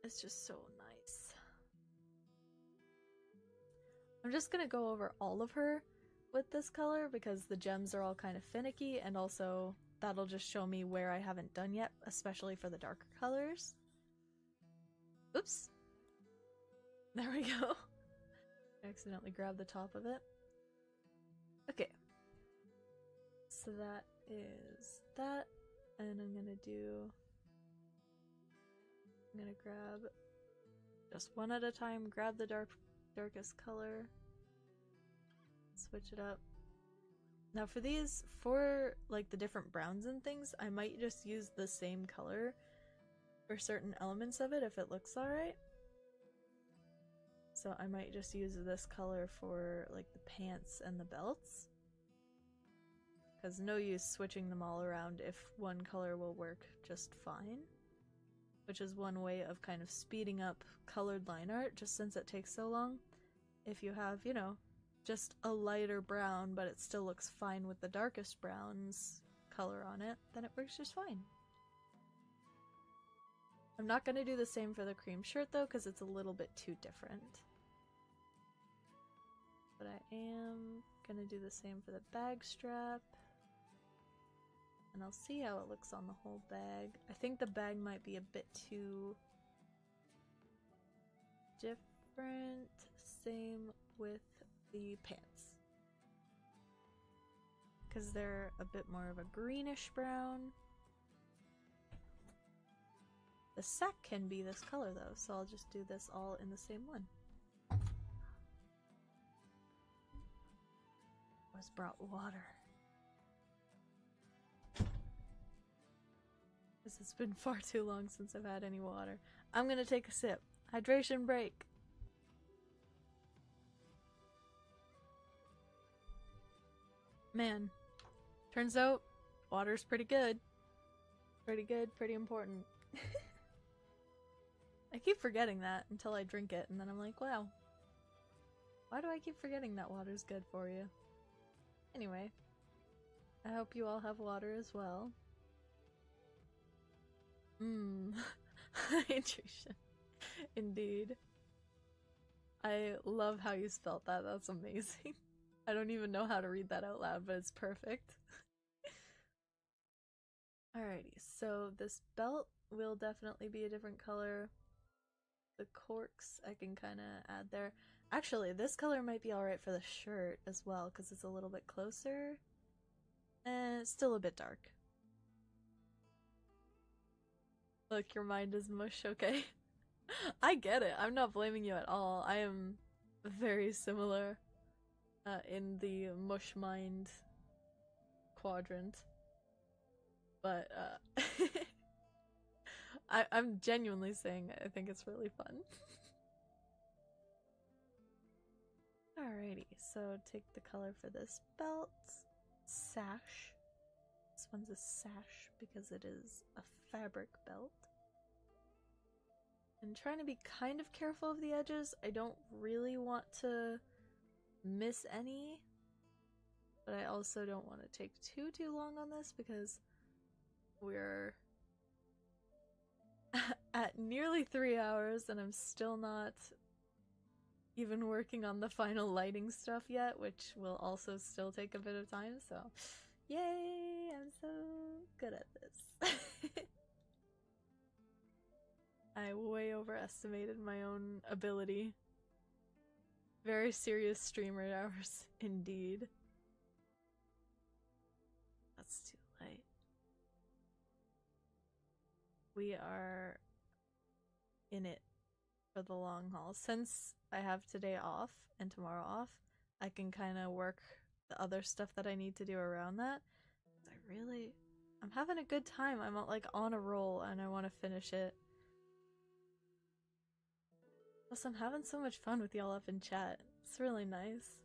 It's just so nice. I'm just gonna go over all of her with this color because the gems are all kind of finicky, and also that'll just show me where I haven't done yet, especially for the darker colors. Oops. There we go. I accidentally grabbed the top of it. Okay. So that is that, and I'm gonna grab just one at a time, grab the darkest color, switch it up. Now for these, for like the different browns and things, I might just use the same color for certain elements of it if it looks alright. So I might just use this color for like the pants and the belts. Because no use switching them all around if one color will work just fine. Which is one way of kind of speeding up colored line art, just since it takes so long. If you have, you know, just a lighter brown, but it still looks fine with the darkest brown's color on it, then it works just fine. I'm not going to do the same for the cream shirt though, because it's a little bit too different. But I am going to do the same for the bag strap. And I'll see how it looks on the whole bag. I think the bag might be a bit too different. Same with the pants. Because they're a bit more of a greenish brown. The sack can be this color though, so I'll just do this all in the same one. Was brought water. Because it's been far too long since I've had any water. I'm gonna take a sip. Hydration break. Man, turns out water's pretty good. Pretty good, pretty important. I keep forgetting that until I drink it, and then I'm like, wow. Why do I keep forgetting that water's good for you? Anyway, I hope you all have water as well. Hydration. Indeed. I love how you spelt that. That's amazing. I don't even know how to read that out loud, but it's perfect. Alrighty, so this belt will definitely be a different color. The corks I can kind of add there. Actually, this color might be alright for the shirt as well, because it's a little bit closer. And it's still a bit dark. Look, your mind is mush, okay? I get it. I'm not blaming you at all. I am very similar in the mush mind quadrant. But I'm genuinely saying I think it's really fun. Alrighty, so take the color for this belt. Sash. This one's a sash because it is a fabric belt. And trying to be kind of careful of the edges. I don't really want to miss any, but I also don't want to take too long on this because we're at nearly 3 hours and I'm still not even working on the final lighting stuff yet, which will also still take a bit of time, so yay! I'm so good at this. I way overestimated my own ability. Very serious streamer hours, indeed. That's too light. We are in it for the long haul. Since I have today off and tomorrow off, I can kind of work the other stuff that I need to do around that. I'm having a good time. I'm like on a roll and I want to finish it. Plus, I'm having so much fun with y'all up in chat. It's really nice.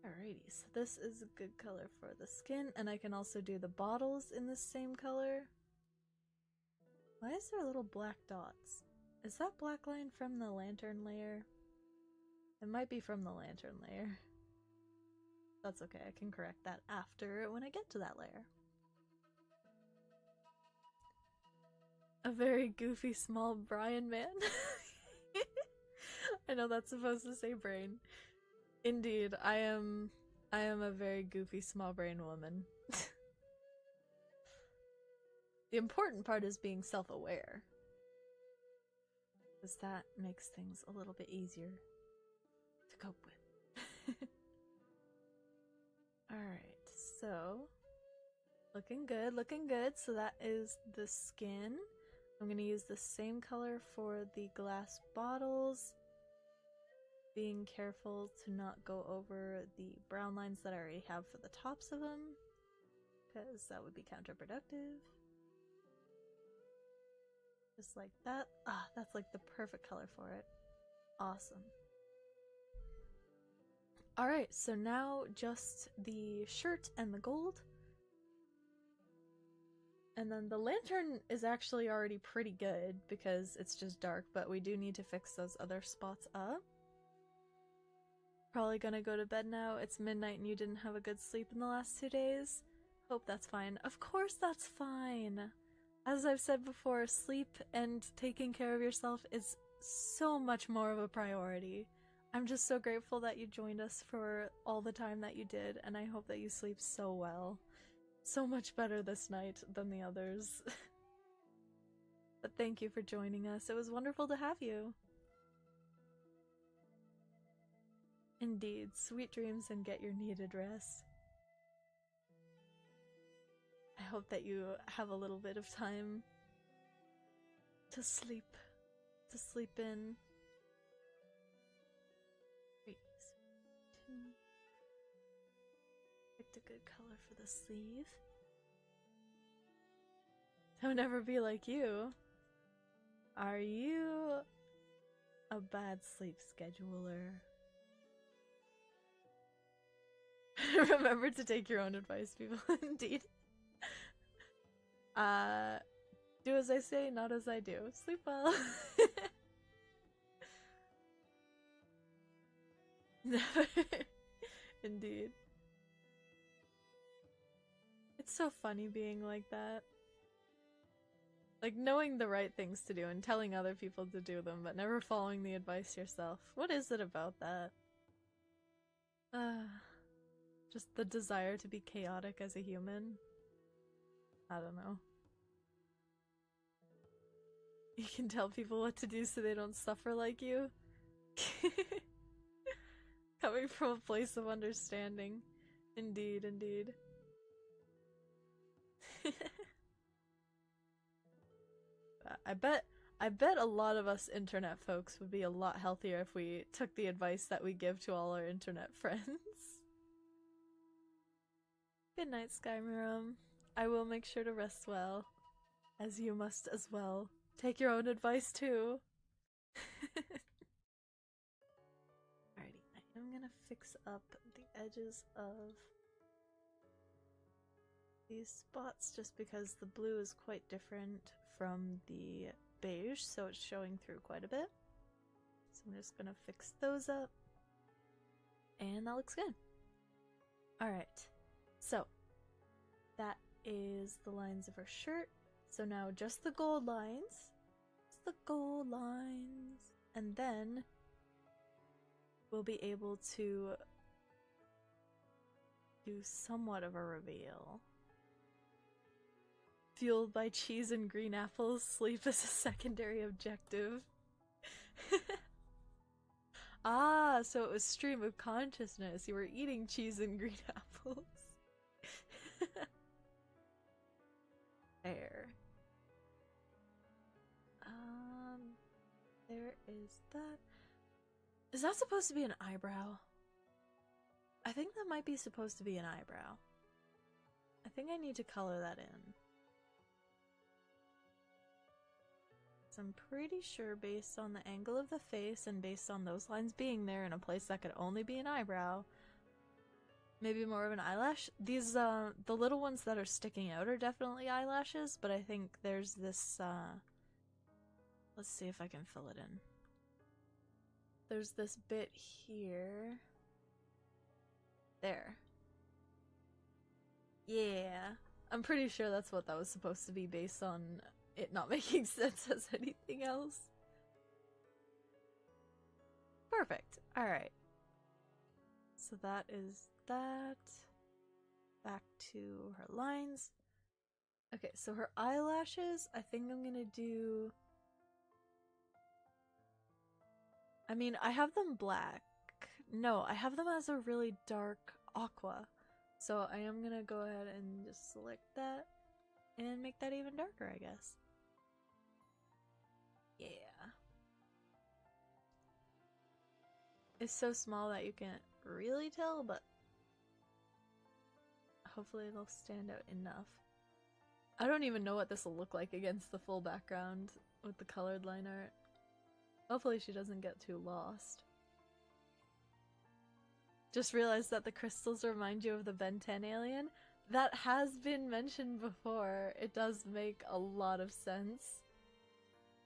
Alrighty, so this is a good color for the skin, and I can also do the bottles in the same color. Why is there little black dots? Is that black line from the lantern layer? It might be from the lantern layer. That's okay, I can correct that after when I get to that layer. A very goofy small Brian man. I know that's supposed to say brain. Indeed, I am a very goofy small brain woman. The important part is being self-aware, because that makes things a little bit easier to cope with. Alright, so looking good, looking good. So that is the skin. I'm going to use the same color for the glass bottles, being careful to not go over the brown lines that I already have for the tops of them, because that would be counterproductive. Just like that. Ah, that's like the perfect color for it. Awesome. Alright, so now just the shirt and the gold. And then the lantern is actually already pretty good because it's just dark, but we do need to fix those other spots up. Probably gonna go to bed now. It's midnight and you didn't have a good sleep in the last 2 days. Hope that's fine. Of course that's fine! As I've said before, sleep and taking care of yourself is so much more of a priority. I'm just so grateful that you joined us for all the time that you did, and I hope that you sleep so well. So much better this night than the others. But thank you for joining us. It was wonderful to have you. Indeed, sweet dreams and get your needed rest. I hope that you have a little bit of time to sleep in. Wait, picked a good color for the sleeve. Don't ever be like you. Are you a bad sleep scheduler? Remember to take your own advice, people. Indeed. Do as I say, not as I do. Sleep well. Never. Indeed. It's so funny being like that. Like, knowing the right things to do and telling other people to do them, but never following the advice yourself. What is it about that? Just the desire to be chaotic as a human? I don't know. You can tell people what to do so they don't suffer like you? Coming from a place of understanding. Indeed, indeed. I bet a lot of us internet folks would be a lot healthier if we took the advice that we give to all our internet friends. Good night, Skyrim. I will make sure to rest well, as you must as well. Take your own advice too. gonna fix up the edges of these spots just because the blue is quite different from the beige, so it's showing through quite a bit. So I'm just gonna fix those up, and that looks good. Alright, so that is the lines of her shirt. So now just the gold lines. Just the gold lines. And then we'll be able to do somewhat of a reveal. Fueled by cheese and green apples, sleep is a secondary objective. Ah, so it was stream of consciousness. You were eating cheese and green apples. There. There is that. Is that supposed to be an eyebrow? I think that might be supposed to be an eyebrow. I think I need to color that in. So I'm pretty sure based on the angle of the face and based on those lines being there in a place that could only be an eyebrow, maybe more of an eyelash. These, the little ones that are sticking out are definitely eyelashes, but I think there's this, let's see if I can fill it in. There's this bit here. There. Yeah. I'm pretty sure that's what that was supposed to be based on it not making sense as anything else. Perfect. Alright. So that is that. Back to her lines. Okay, so her eyelashes, I think I'm gonna do... I mean, I have them black. No, I have them as a really dark aqua. So I am gonna go ahead and just select that and make that even darker, I guess. Yeah. It's so small that you can't really tell, but hopefully it'll stand out enough. I don't even know what this will look like against the full background with the colored line art. Hopefully she doesn't get too lost. Just realized that the crystals remind you of the Ben 10 alien. That has been mentioned before. It does make a lot of sense.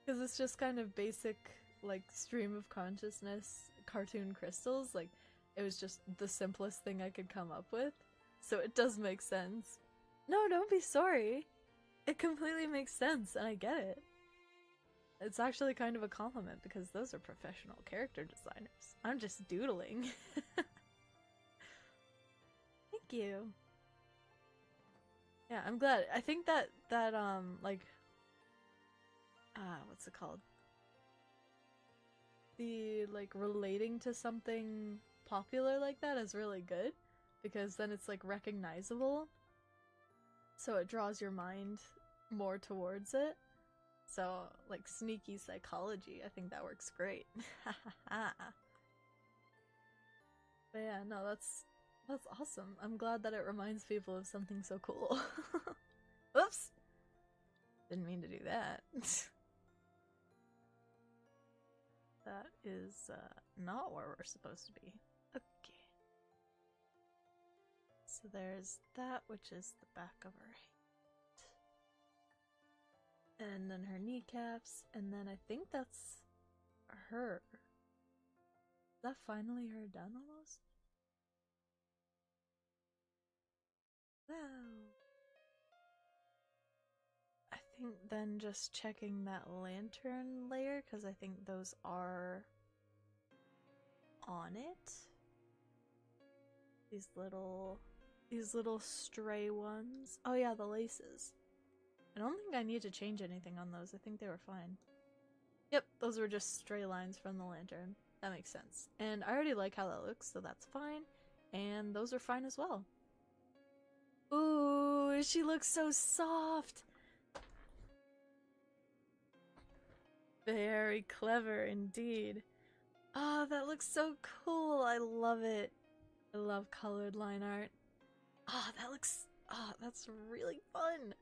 Because it's just kind of basic, like, stream of consciousness cartoon crystals. Like, it was just the simplest thing I could come up with. So it does make sense. No, don't be sorry. It completely makes sense, and I get it. It's actually kind of a compliment because those are professional character designers. I'm just doodling. Thank you. Yeah, I'm glad. I think that like what's it called? The like relating to something popular like that is really good because then it's like recognizable. So it draws your mind more towards it. So, like, sneaky psychology, I think that works great. But yeah, no, that's awesome. I'm glad that it reminds people of something so cool. Oops! Didn't mean to do that. That is, not where we're supposed to be. Okay. So there's that, which is the back of her head. And then her kneecaps, and then I think that's her. Is that finally her done almost? Wow. I think then just checking that lantern layer, because I think those are on it. These little stray ones. Oh yeah, the laces. I don't think I need to change anything on those. I think they were fine. Yep, those were just stray lines from the lantern. That makes sense. And I already like how that looks, so that's fine. And those are fine as well. Ooh, she looks so soft! Very clever indeed. Oh, that looks so cool. I love it. I love colored line art. Oh, that's really fun.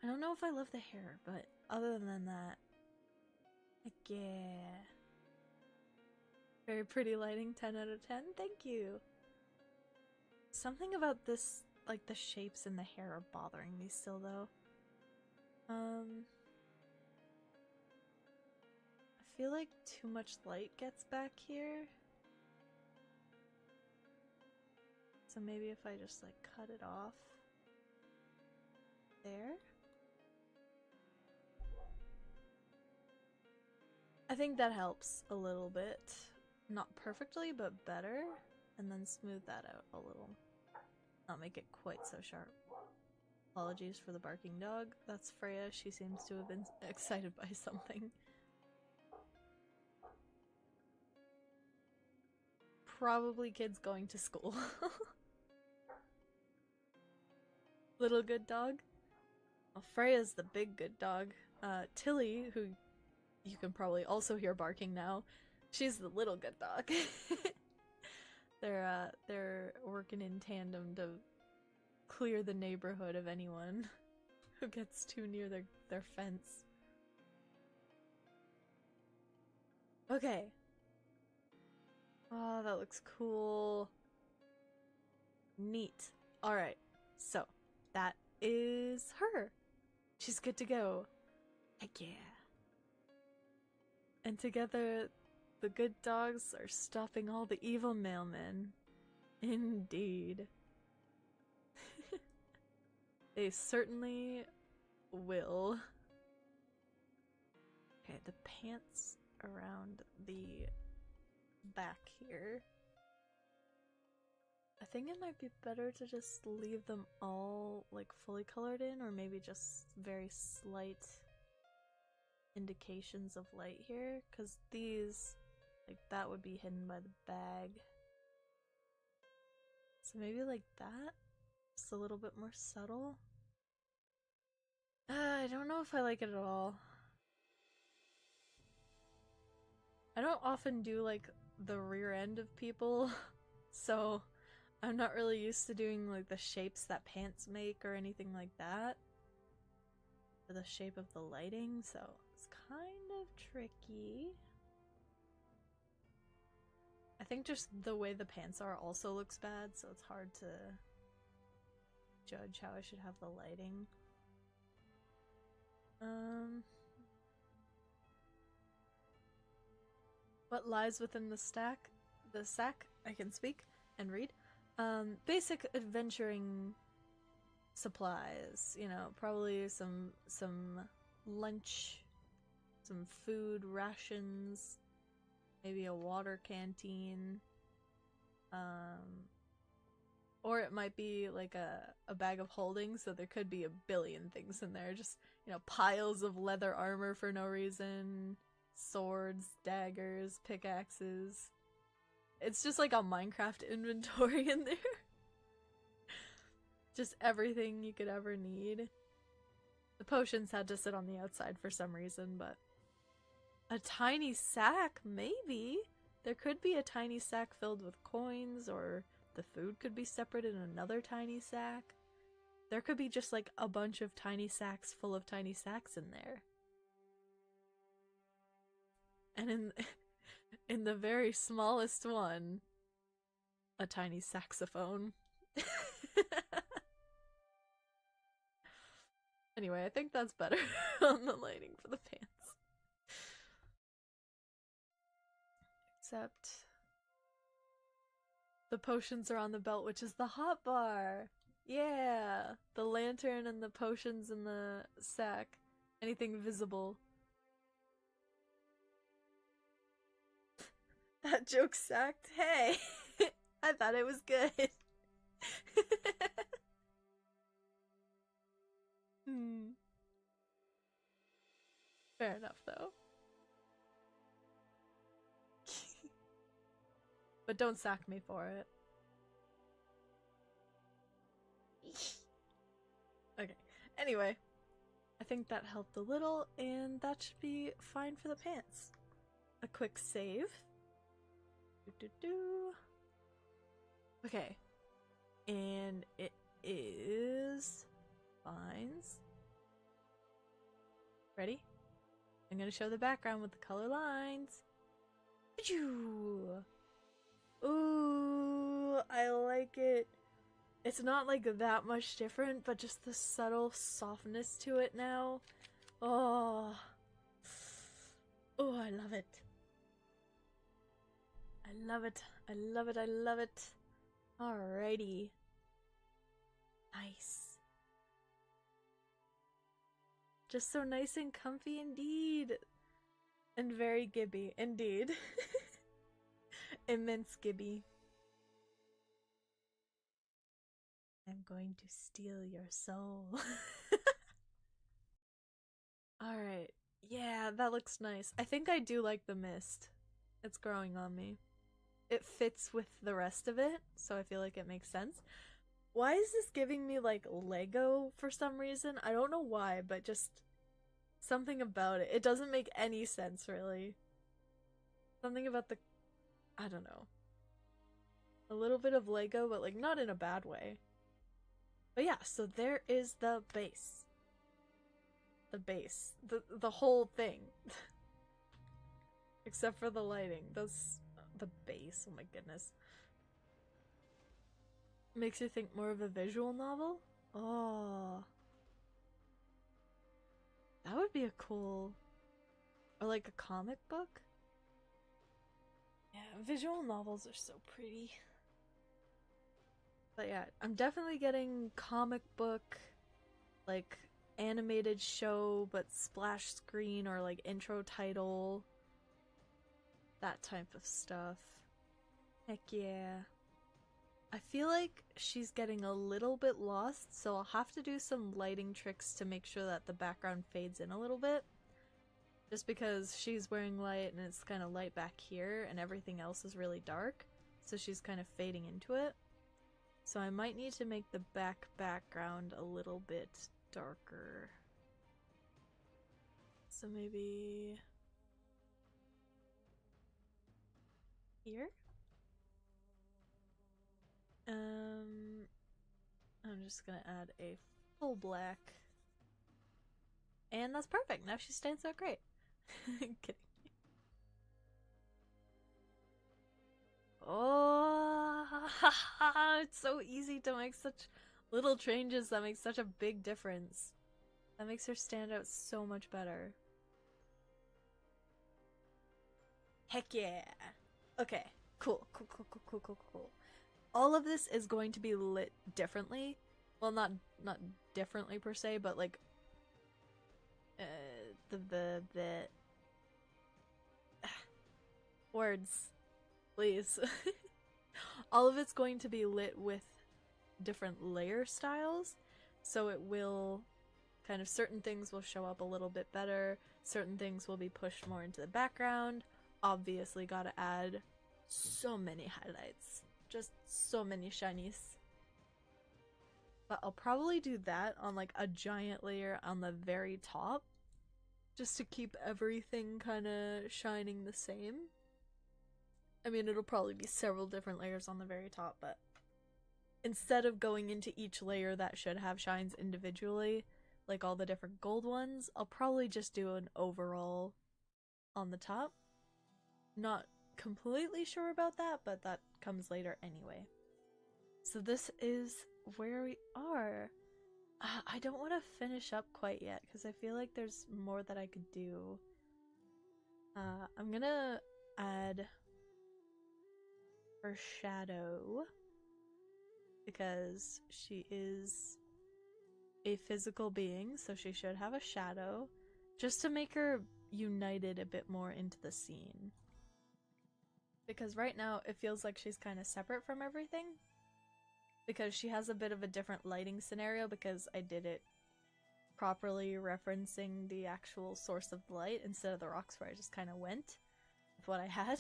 I don't know if I love the hair, but other than that, like, yeah. Very pretty lighting, 10 out of 10. Thank you. Something about this, like the shapes in the hair are bothering me still though. I feel like too much light gets back here. So maybe if I just like cut it off there. I think that helps a little bit. Not perfectly, but better. And then smooth that out a little. Not make it quite so sharp. Apologies for the barking dog. That's Freya. She seems to have been excited by something. Probably kids going to school. Little good dog? Well, Freya's the big good dog. Tilly, who you can probably also hear barking now, she's the little good dog. They're working in tandem to clear the neighborhood of anyone who gets too near their fence. Okay. Oh, that looks cool. Neat. Alright, so that is her. She's good to go. Heck yeah. And together, the good dogs are stopping all the evil mailmen. Indeed. They certainly will. Okay, the pants around the back here. I think it might be better to just leave them all like fully colored in, or maybe just very slight indications of light here, because these, like, that would be hidden by the bag. So maybe like that? Just a little bit more subtle? I don't know if I like it at all. I don't often do like the rear end of people, so I'm not really used to doing like the shapes that pants make or anything like that. For the shape of the lighting, so it's kind of tricky. I think just the way the pants are also looks bad, so it's hard to judge how I should have the lighting. What lies within the sack, I can speak and read. Basic adventuring supplies, you know, probably some lunch, some food rations, maybe a water canteen, or it might be like a bag of holding, so there could be a billion things in there, just, you know, piles of leather armor for no reason, swords, daggers, pickaxes. It's just like a Minecraft inventory in there. Just everything you could ever need. The potions had to sit on the outside for some reason, but a tiny sack, maybe? There could be a tiny sack filled with coins, or the food could be separate in another tiny sack. There could be just like a bunch of tiny sacks full of tiny sacks in there. And in the very smallest one, a tiny saxophone. Anyway, I think that's better on the lighting for the pants. Except the potions are on the belt, which is the hot bar. Yeah, the lantern and the potions in the sack. Anything visible. That joke sucked. Hey, I thought it was good. Fair enough, though. But don't sack me for it. Okay, anyway. I think that helped a little, and that should be fine for the pants. A quick save. Okay. And it is vines. Ready? I'm gonna show the background with the color lines. Ooh, I like it. It's not like that much different, but just the subtle softness to it now. Oh. Oh, I love it. I love it. I love it. I love it. Alrighty. Nice. Just so nice and comfy indeed. And very gibby, indeed. Immense gibby. I'm going to steal your soul. Alright. Yeah, that looks nice. I think I do like the mist. It's growing on me. It fits with the rest of it, so I feel like it makes sense. Why is this giving me like Lego for some reason? I don't know why, but just something about it. It doesn't make any sense, really. Something about the... I don't know. A little bit of Lego, but like not in a bad way. But yeah, so there is the base. The base. The whole thing. Except for the lighting. Those... the base, oh my goodness. Makes you think more of a visual novel? Oh. That would be a cool... or like a comic book? Yeah, visual novels are so pretty. But yeah, I'm definitely getting comic book, like animated show, but splash screen or like intro title. That type of stuff. Heck yeah. I feel like she's getting a little bit lost, so I'll have to do some lighting tricks to make sure that the background fades in a little bit. Just because she's wearing light and it's kind of light back here and everything else is really dark, so she's kind of fading into it. So I might need to make the background a little bit darker. So maybe... here? I'm just gonna add a full black. And that's perfect! Now she stands out great! Kidding. Oh, it's so easy to make such little changes that make such a big difference. That makes her stand out so much better. Heck yeah! Okay, cool. All of this is going to be lit differently. Well, not differently per se, but like the words, please. All of it's going to be lit with different layer styles, so it will kind of, certain things will show up a little bit better, certain things will be pushed more into the background. Obviously gotta add so many highlights, just so many shinies. But I'll probably do that on like a giant layer on the very top, just to keep everything kind of shining the same. I mean, it'll probably be several different layers on the very top, but instead of going into each layer that should have shines individually, like all the different gold ones, I'll probably just do an overall on the top. Not completely sure about that, but that comes later anyway. So this is where we are. I don't want to finish up quite yet because I feel like there's more that I could do. I'm gonna add her shadow because she is a physical being, so she should have a shadow, just to make her united a bit more into the scene. Because right now it feels like she's kind of separate from everything. Because she has a bit of a different lighting scenario because I did it properly referencing the actual source of the light instead of the rocks where I just kind of went with what I had.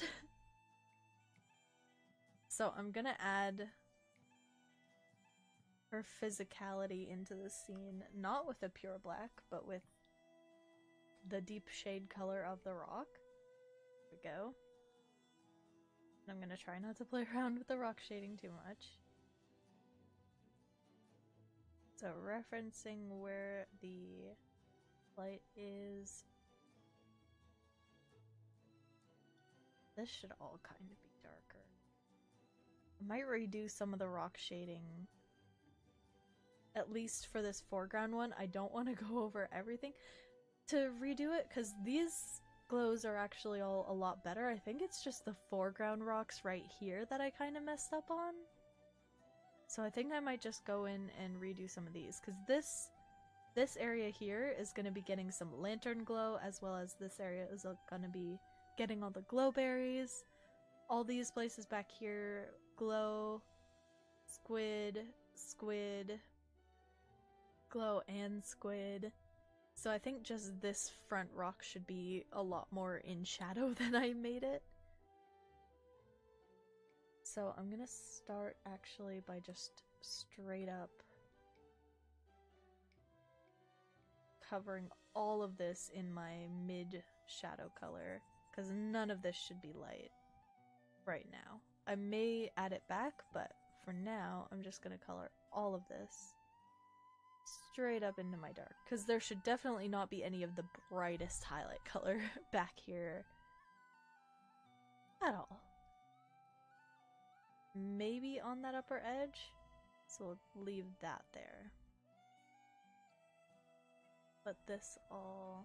So I'm gonna add her physicality into the scene, not with a pure black, but with the deep shade color of the rock. There we go. And I'm gonna try not to play around with the rock shading too much. So referencing where the light is. This should all kind of be darker. I might redo some of the rock shading, at least for this foreground one. I don't want to go over everything to redo it, because these glows are actually all a lot better. I think it's just the foreground rocks right here that I kind of messed up on. So I think I might just go in and redo some of these, because this area here is going to be getting some lantern glow, as well as this area is going to be getting all the glow berries. All these places back here glow, squid, glow and squid. So I think just this front rock should be a lot more in shadow than I made it. So I'm gonna start actually by just straight up covering all of this in my mid shadow color, because none of this should be light right now. I may add it back, but for now I'm just gonna color all of this straight up into my dark, because there should definitely not be any of the brightest highlight color back here at all. Maybe on that upper edge, so we'll leave that there. But this all...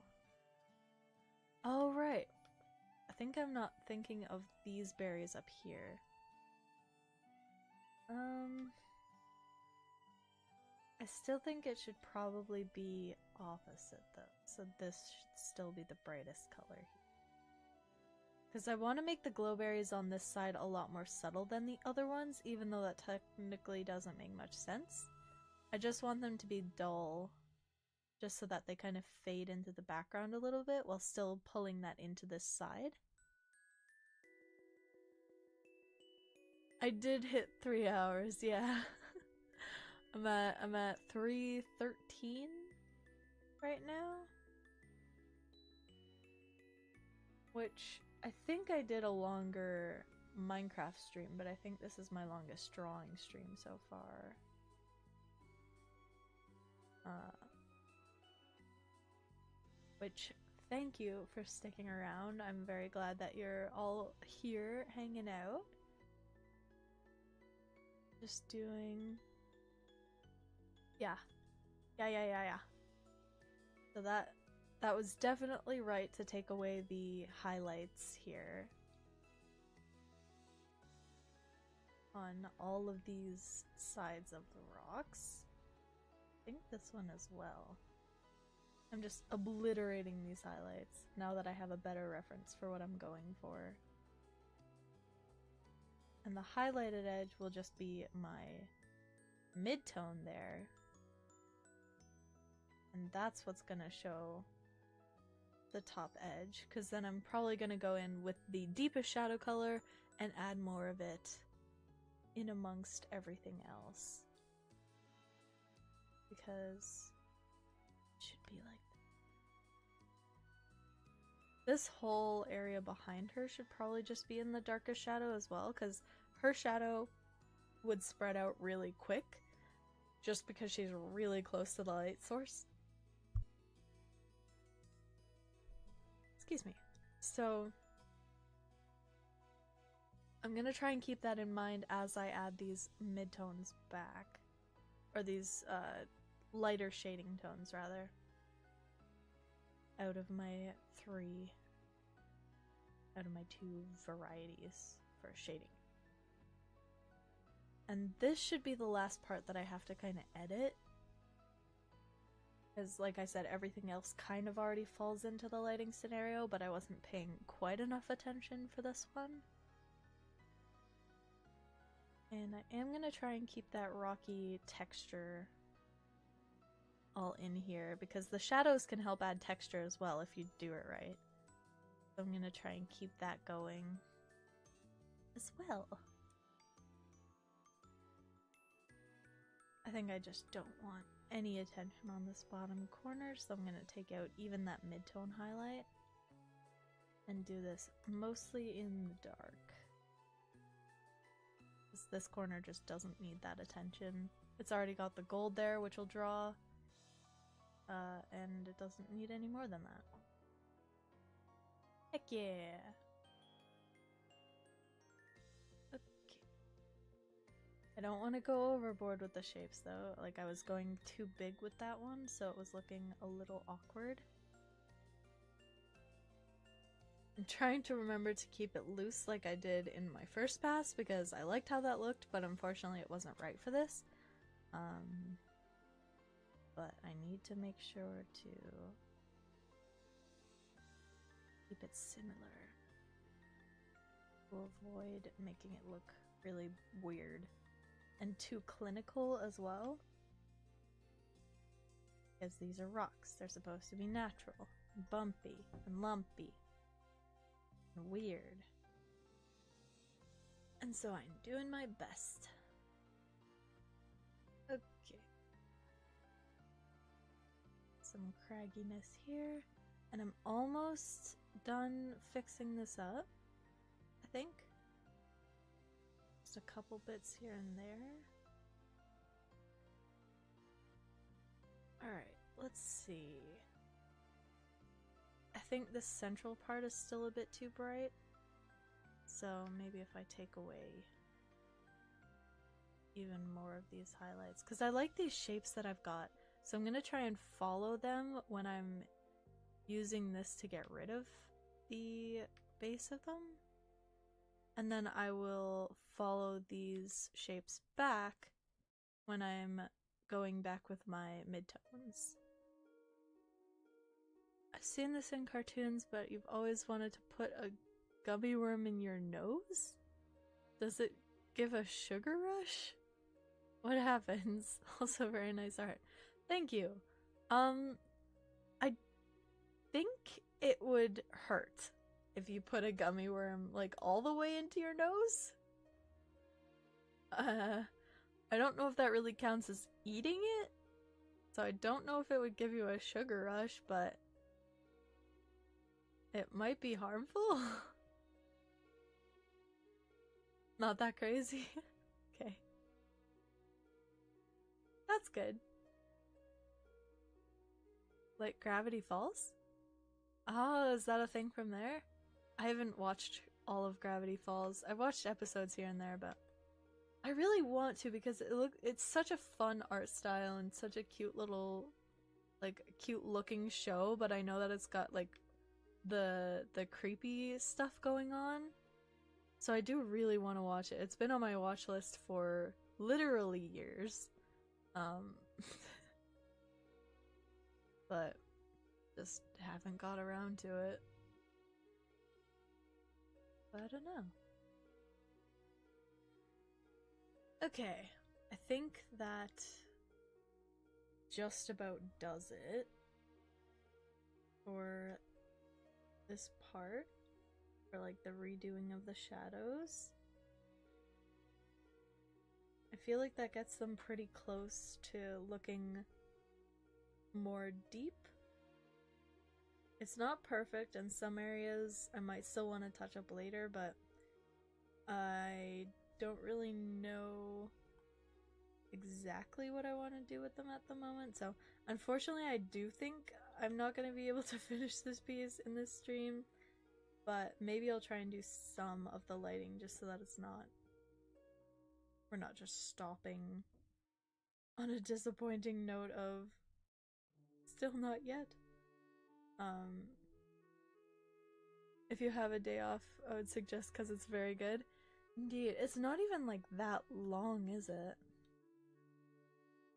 Oh right, I think I'm not thinking of these berries up here. I still think it should probably be opposite though, so this should still be the brightest color here. Because I want to make the glowberries on this side a lot more subtle than the other ones, even though that technically doesn't make much sense. I just want them to be dull, just so that they kind of fade into the background a little bit while still pulling that into this side. I did hit 3 hours, yeah. I'm at 3:13 right now, which I think I did a longer Minecraft stream, but I think this is my longest drawing stream so far. Which, thank you for sticking around. I'm very glad that you're all here hanging out. Just doing... Yeah. So that was definitely right to take away the highlights here on all of these sides of the rocks. I think this one as well. I'm just obliterating these highlights now that I have a better reference for what I'm going for. And the highlighted edge will just be my mid-tone there. And that's what's gonna show the top edge, because then I'm probably gonna go in with the deepest shadow color and add more of it in amongst everything else. Because it should be like that. This whole area behind her should probably just be in the darkest shadow as well, because her shadow would spread out really quick just because she's really close to the light source. Excuse me. So I'm gonna try and keep that in mind as I add these midtones back, or these lighter shading tones rather, out of my two varieties for shading. And this should be the last part that I have to kind of edit, because like I said, everything else kind of already falls into the lighting scenario, but I wasn't paying quite enough attention for this one. And I am going to try and keep that rocky texture all in here, because the shadows can help add texture as well if you do it right. So I'm going to try and keep that going as well. I think I just don't want any attention on this bottom corner, so I'm going to take out even that mid-tone highlight and do this mostly in the dark. This corner just doesn't need that attention. It's already got the gold there, which will draw, and it doesn't need any more than that. Heck yeah! don't want to go overboard with the shapes though. Like I was going too big with that one, so it was looking a little awkward. I'm trying to remember to keep it loose like I did in my first pass because I liked how that looked, but unfortunately it wasn't right for this. But I need to make sure to keep it similar to avoid making it look really weird and too clinical as well. Because these are rocks, they're supposed to be natural, and bumpy, and lumpy, and weird. And so I'm doing my best. Okay. Some cragginess here. And I'm almost done fixing this up, I think. Just a couple bits here and there. Alright, let's see. I think this central part is still a bit too bright. So maybe if I take away even more of these highlights. Because I like these shapes that I've got. So I'm going to try and follow them when I'm using this to get rid of the base of them. And then I will follow these shapes back when I'm going back with my midtones. I've seen this in cartoons, but you've always wanted to put a gummy worm in your nose? Does it give a sugar rush? What happens? Also very nice art. Thank you. I think it would hurt if you put a gummy worm like all the way into your nose. I don't know if that really counts as eating it, so I don't know if it would give you a sugar rush, but it might be harmful. Not that crazy. Okay. That's good. Like Gravity Falls? Oh, is that a thing from there? I haven't watched all of Gravity Falls. I've watched episodes here and there, but I really want to because it's such a fun art style and such a cute little, like, cute looking show, but I know that it's got like the creepy stuff going on. So I do really want to watch it. It's been on my watch list for literally years. But just haven't got around to it. But I don't know. Okay, I think that just about does it for this part, for like the redoing of the shadows. I feel like that gets them pretty close to looking more deep. It's not perfect in some areas. I might still want to touch up later, but I don't really know exactly what I want to do with them at the moment. So unfortunately I do think I'm not going to be able to finish this piece in this stream, but maybe I'll try and do some of the lighting just so that we're not just stopping on a disappointing note of still not yet. If you have a day off, I would suggest because it's very good. Indeed, it's not even like that long, is it?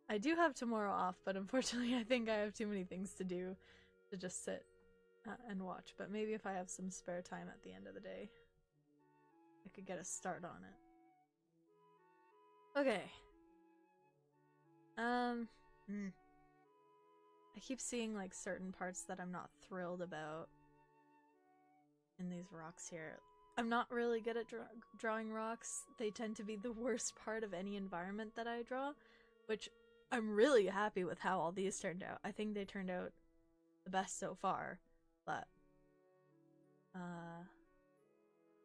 I do have tomorrow off, but unfortunately I think I have too many things to do to just sit and watch. But maybe if I have some spare time at the end of the day, I could get a start on it. Okay. I keep seeing like certain parts that I'm not thrilled about in these rocks here. I'm not really good at drawing rocks. They tend to be the worst part of any environment that I draw, which I'm really happy with how all these turned out. I think they turned out the best so far, but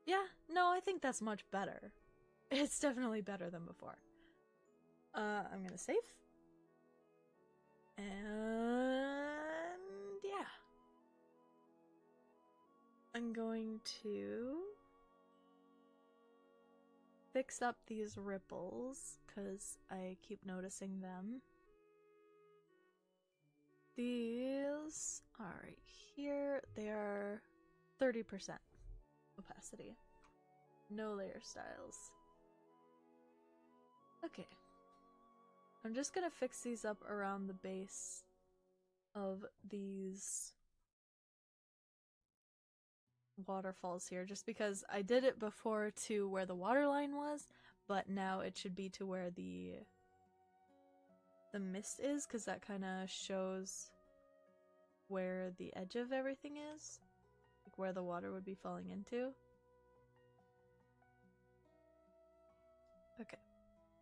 yeah, no, I think that's much better. It's definitely better than before. I'm gonna save. And yeah. I'm going to fix up these ripples because I keep noticing them. These are right here. They are 30% opacity. No layer styles. Okay. I'm just gonna fix these up around the base of these waterfalls here, just because I did it before to where the water line was, but now it should be to where the mist is, because that kind of shows where the edge of everything is, like where the water would be falling into. Okay,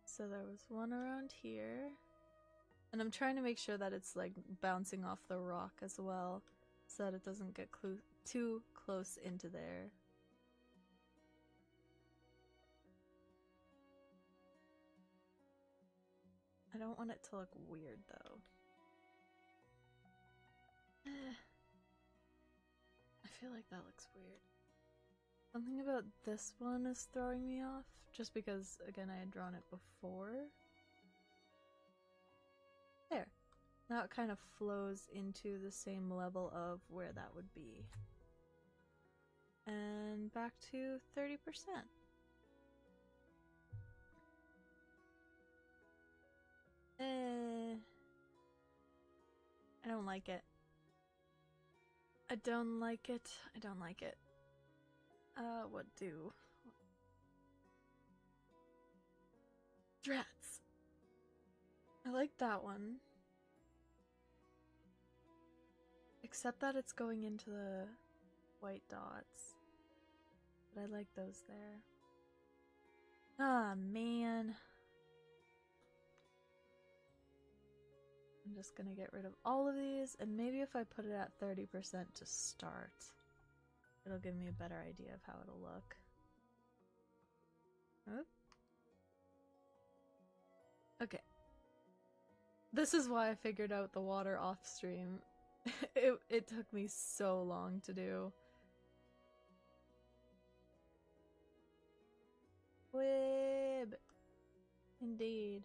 so there was one around here, and I'm trying to make sure that it's like bouncing off the rock as well, so that it doesn't get too close into there. I don't want it to look weird though. I feel like that looks weird. Something about this one is throwing me off, just because, again, I had drawn it before. There. Now it kind of flows into the same level of where that would be. And back to 30%. I don't like it. I don't like it. I don't like it. What do? Drats. I like that one. Except that it's going into the white dots. But I like those there. Ah, man. I'm just gonna get rid of all of these, and maybe if I put it at 30% to start, it'll give me a better idea of how it'll look. Oop. Okay. This is why I figured out the water off stream. It took me so long to do. Wib! Indeed.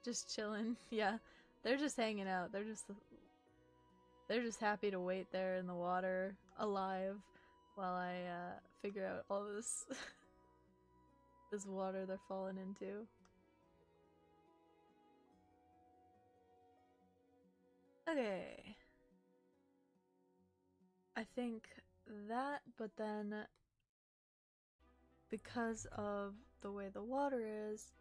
Just chilling. Yeah, they're just hanging out. They're just happy to wait there in the water, alive, while I figure out all this this water they're falling into. Okay. I think that, but then because of the way the water is,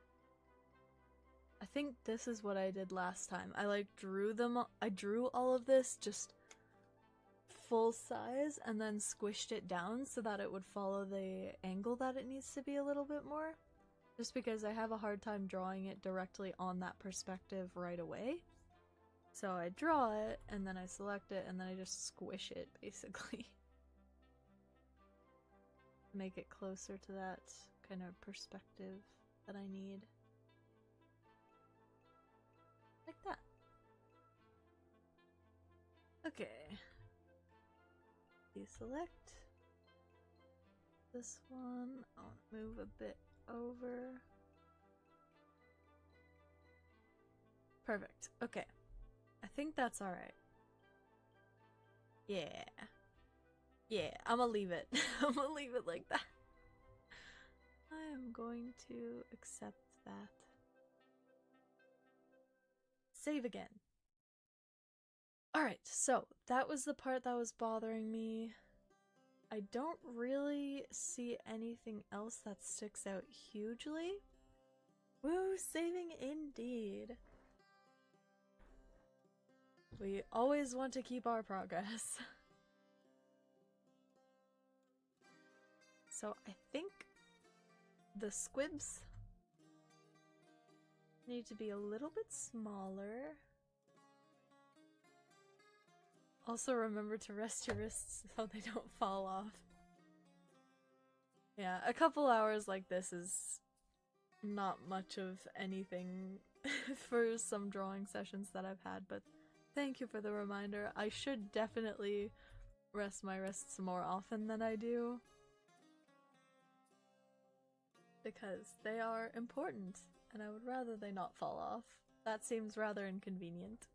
I think this is what I did last time. I drew all of this just full size and then squished it down so that it would follow the angle that it needs to be a little bit more. Just because I have a hard time drawing it directly on that perspective right away. So I draw it, and then I select it, and then I just squish it, basically. Make it closer to that kind of perspective that I need. Like that. Okay. Deselect. This one, I'll move a bit over. Perfect. Okay. I think that's alright. Yeah. Yeah, I'm gonna leave it. I'm gonna leave it like that. I am going to accept that. Save again. Alright, so that was the part that was bothering me. I don't really see anything else that sticks out hugely. Woo, saving indeed. We always want to keep our progress. So I think the squibs need to be a little bit smaller. Also remember to rest your wrists so they don't fall off. Yeah, a couple hours like this is not much of anything for some drawing sessions that I've had, but thank you for the reminder. I should definitely rest my wrists more often than I do. because they are important, and I would rather they not fall off. That seems rather inconvenient.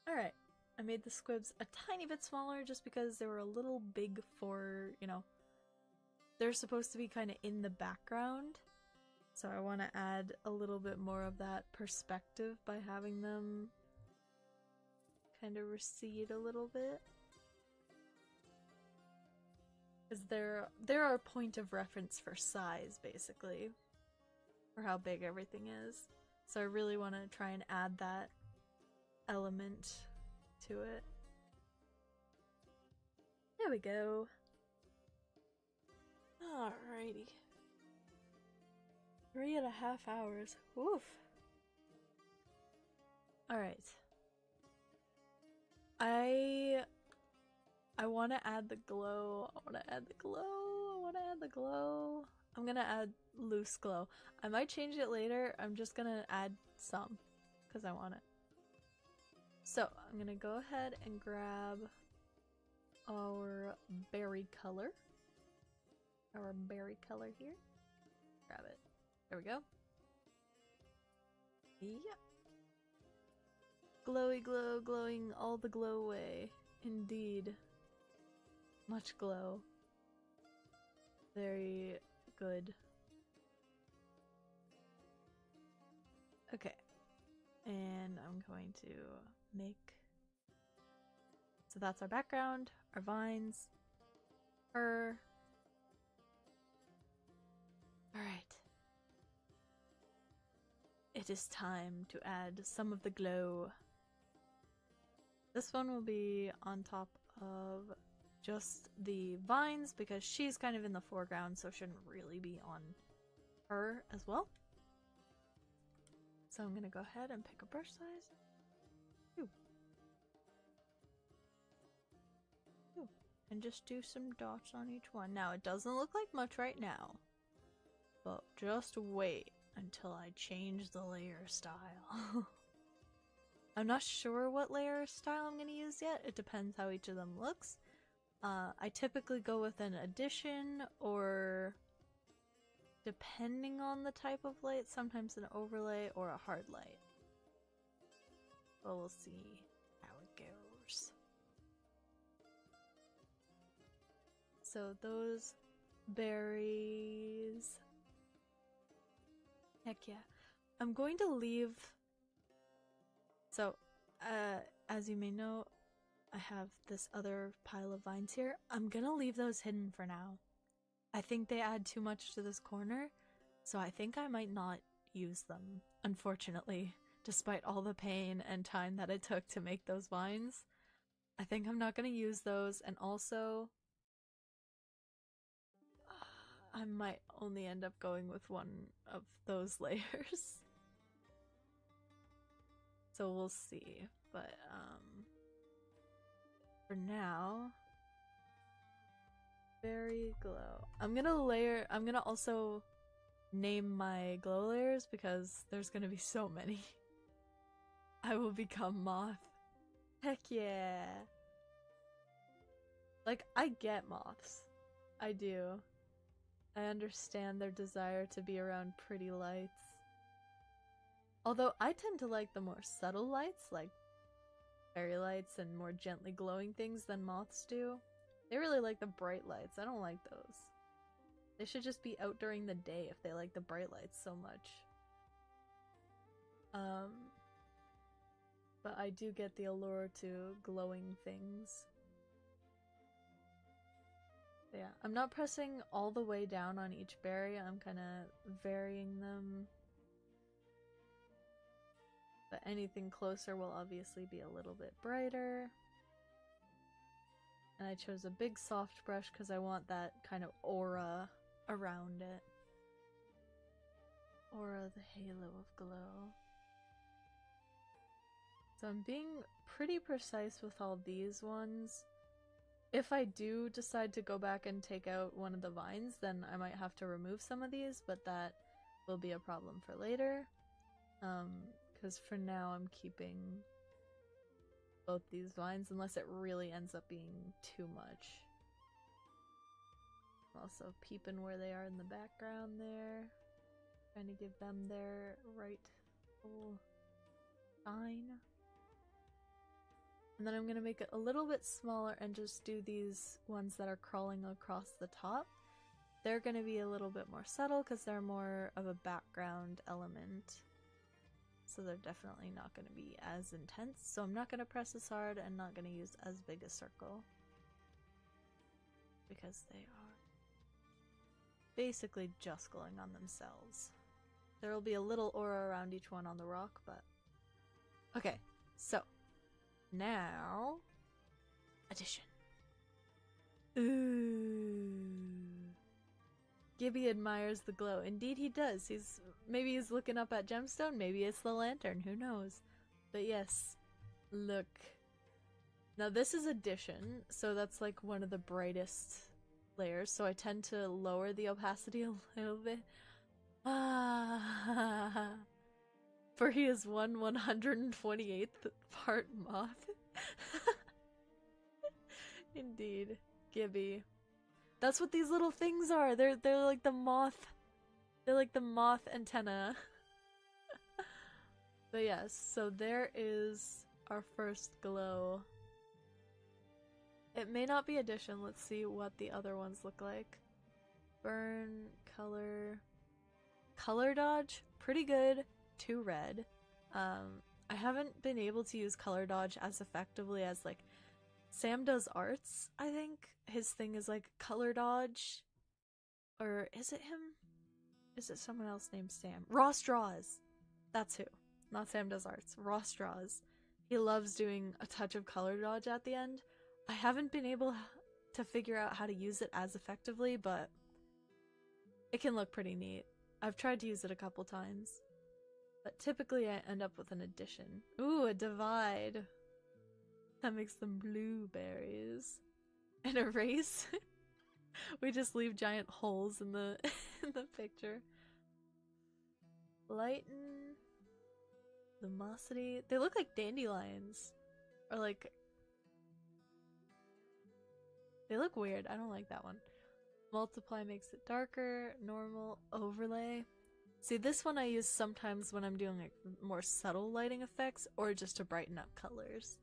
Alright, I made the squibs a tiny bit smaller just because they were a little big for, you know, they're supposed to be kind of in the background. So I want to add a little bit more of that perspective by having them kind of recede a little bit. Because they're our point of reference for size, basically. For how big everything is. So I really want to try and add that element to it. There we go. Alrighty. 3.5 hours. Woof. Alright. I want to add the glow. I want to add the glow. I'm gonna add loose glow. I might change it later. I'm just gonna add some because I want it. So I'm gonna go ahead and grab our berry color. Our berry color here. Grab it. There we go. Yep. Glowy glow, glowing all the glow way. Indeed. Much glow. Very good. Okay. And I'm going to make... So that's our background, our vines, her. Alright. It is time to add some of the glow. This one will be on top of just the vines because she's kind of in the foreground, so shouldn't really be on her as well. So I'm gonna go ahead and pick a brush size. Ooh. Ooh. And just do some dots on each one. Now it doesn't look like much right now, but just wait until I change the layer style. I'm not sure what layer style I'm gonna use yet. It depends how each of them looks. I typically go with an addition or, depending on the type of light, sometimes an overlay or a hard light. But we'll see how it goes. So those berries... Heck yeah. I'm going to leave... So, as you may know, I have this other pile of vines here. I'm gonna leave those hidden for now. I think they add too much to this corner, so I think I might not use them, unfortunately, despite all the pain and time that it took to make those vines. I think I'm not gonna use those, and also I might only end up going with one of those layers. So we'll see, but for now, berry glow. I'm gonna also name my glow layers because there's gonna be so many. I will become moth. Heck yeah. Like, I get moths. I do. I understand their desire to be around pretty lights. Although I tend to like the more subtle lights, like fairy lights and more gently glowing things than moths do. They really like the bright lights. I don't like those. They should just be out during the day if they like the bright lights so much. But I do get the allure to glowing things. But yeah, I'm not pressing all the way down on each berry. I'm kind of varying them. But anything closer will obviously be a little bit brighter. And I chose a big soft brush because I want that kind of aura around it. Aura, the halo of glow. So I'm being pretty precise with all these ones. If I do decide to go back and take out one of the vines, then I might have to remove some of these, but that will be a problem for later. Because for now I'm keeping both these vines unless it really ends up being too much. Also peeping where they are in the background there. Trying to give them their rightful shine. And then I'm gonna make it a little bit smaller and just do these ones that are crawling across the top. They're gonna be a little bit more subtle because they're more of a background element. So they're definitely not gonna be as intense. So I'm not gonna press as hard and not gonna use as big a circle. Because they are basically just glowing on themselves. There will be a little aura around each one on the rock, but... Okay, so... Now... Addition. Ooh. Gibby admires the glow. Indeed he does. Maybe he's looking up at Gemstone, maybe it's the lantern, who knows. But yes, look. Now this is addition, so that's like one of the brightest layers, so I tend to lower the opacity a little bit. Ah, for he is 1/128th part moth. Indeed, Gibby. That's what these little things are. They're like the moth. They're like the moth antenna. But yes, so there is our first glow. It may not be addition. Let's see what the other ones look like. Burn, color. Color dodge, pretty good. 2 red. I haven't been able to use color dodge as effectively as like Sam does arts, I think. His thing is like color dodge. Or is it him? Is it someone else named Sam? Ross Draws! That's who. Not Sam does arts. Ross Draws. He loves doing a touch of color dodge at the end. I haven't been able to figure out how to use it as effectively, but it can look pretty neat. I've tried to use it a couple times. But typically I end up with an addition. Ooh, a divide. That makes them blueberries. And a race. We just leave giant holes in the in the picture. Lighten. Lumosity. They look like dandelions. Or like... They look weird. I don't like that one. Multiply makes it darker. Normal. Overlay. See, this one I use sometimes when I'm doing like more subtle lighting effects or just to brighten up colors.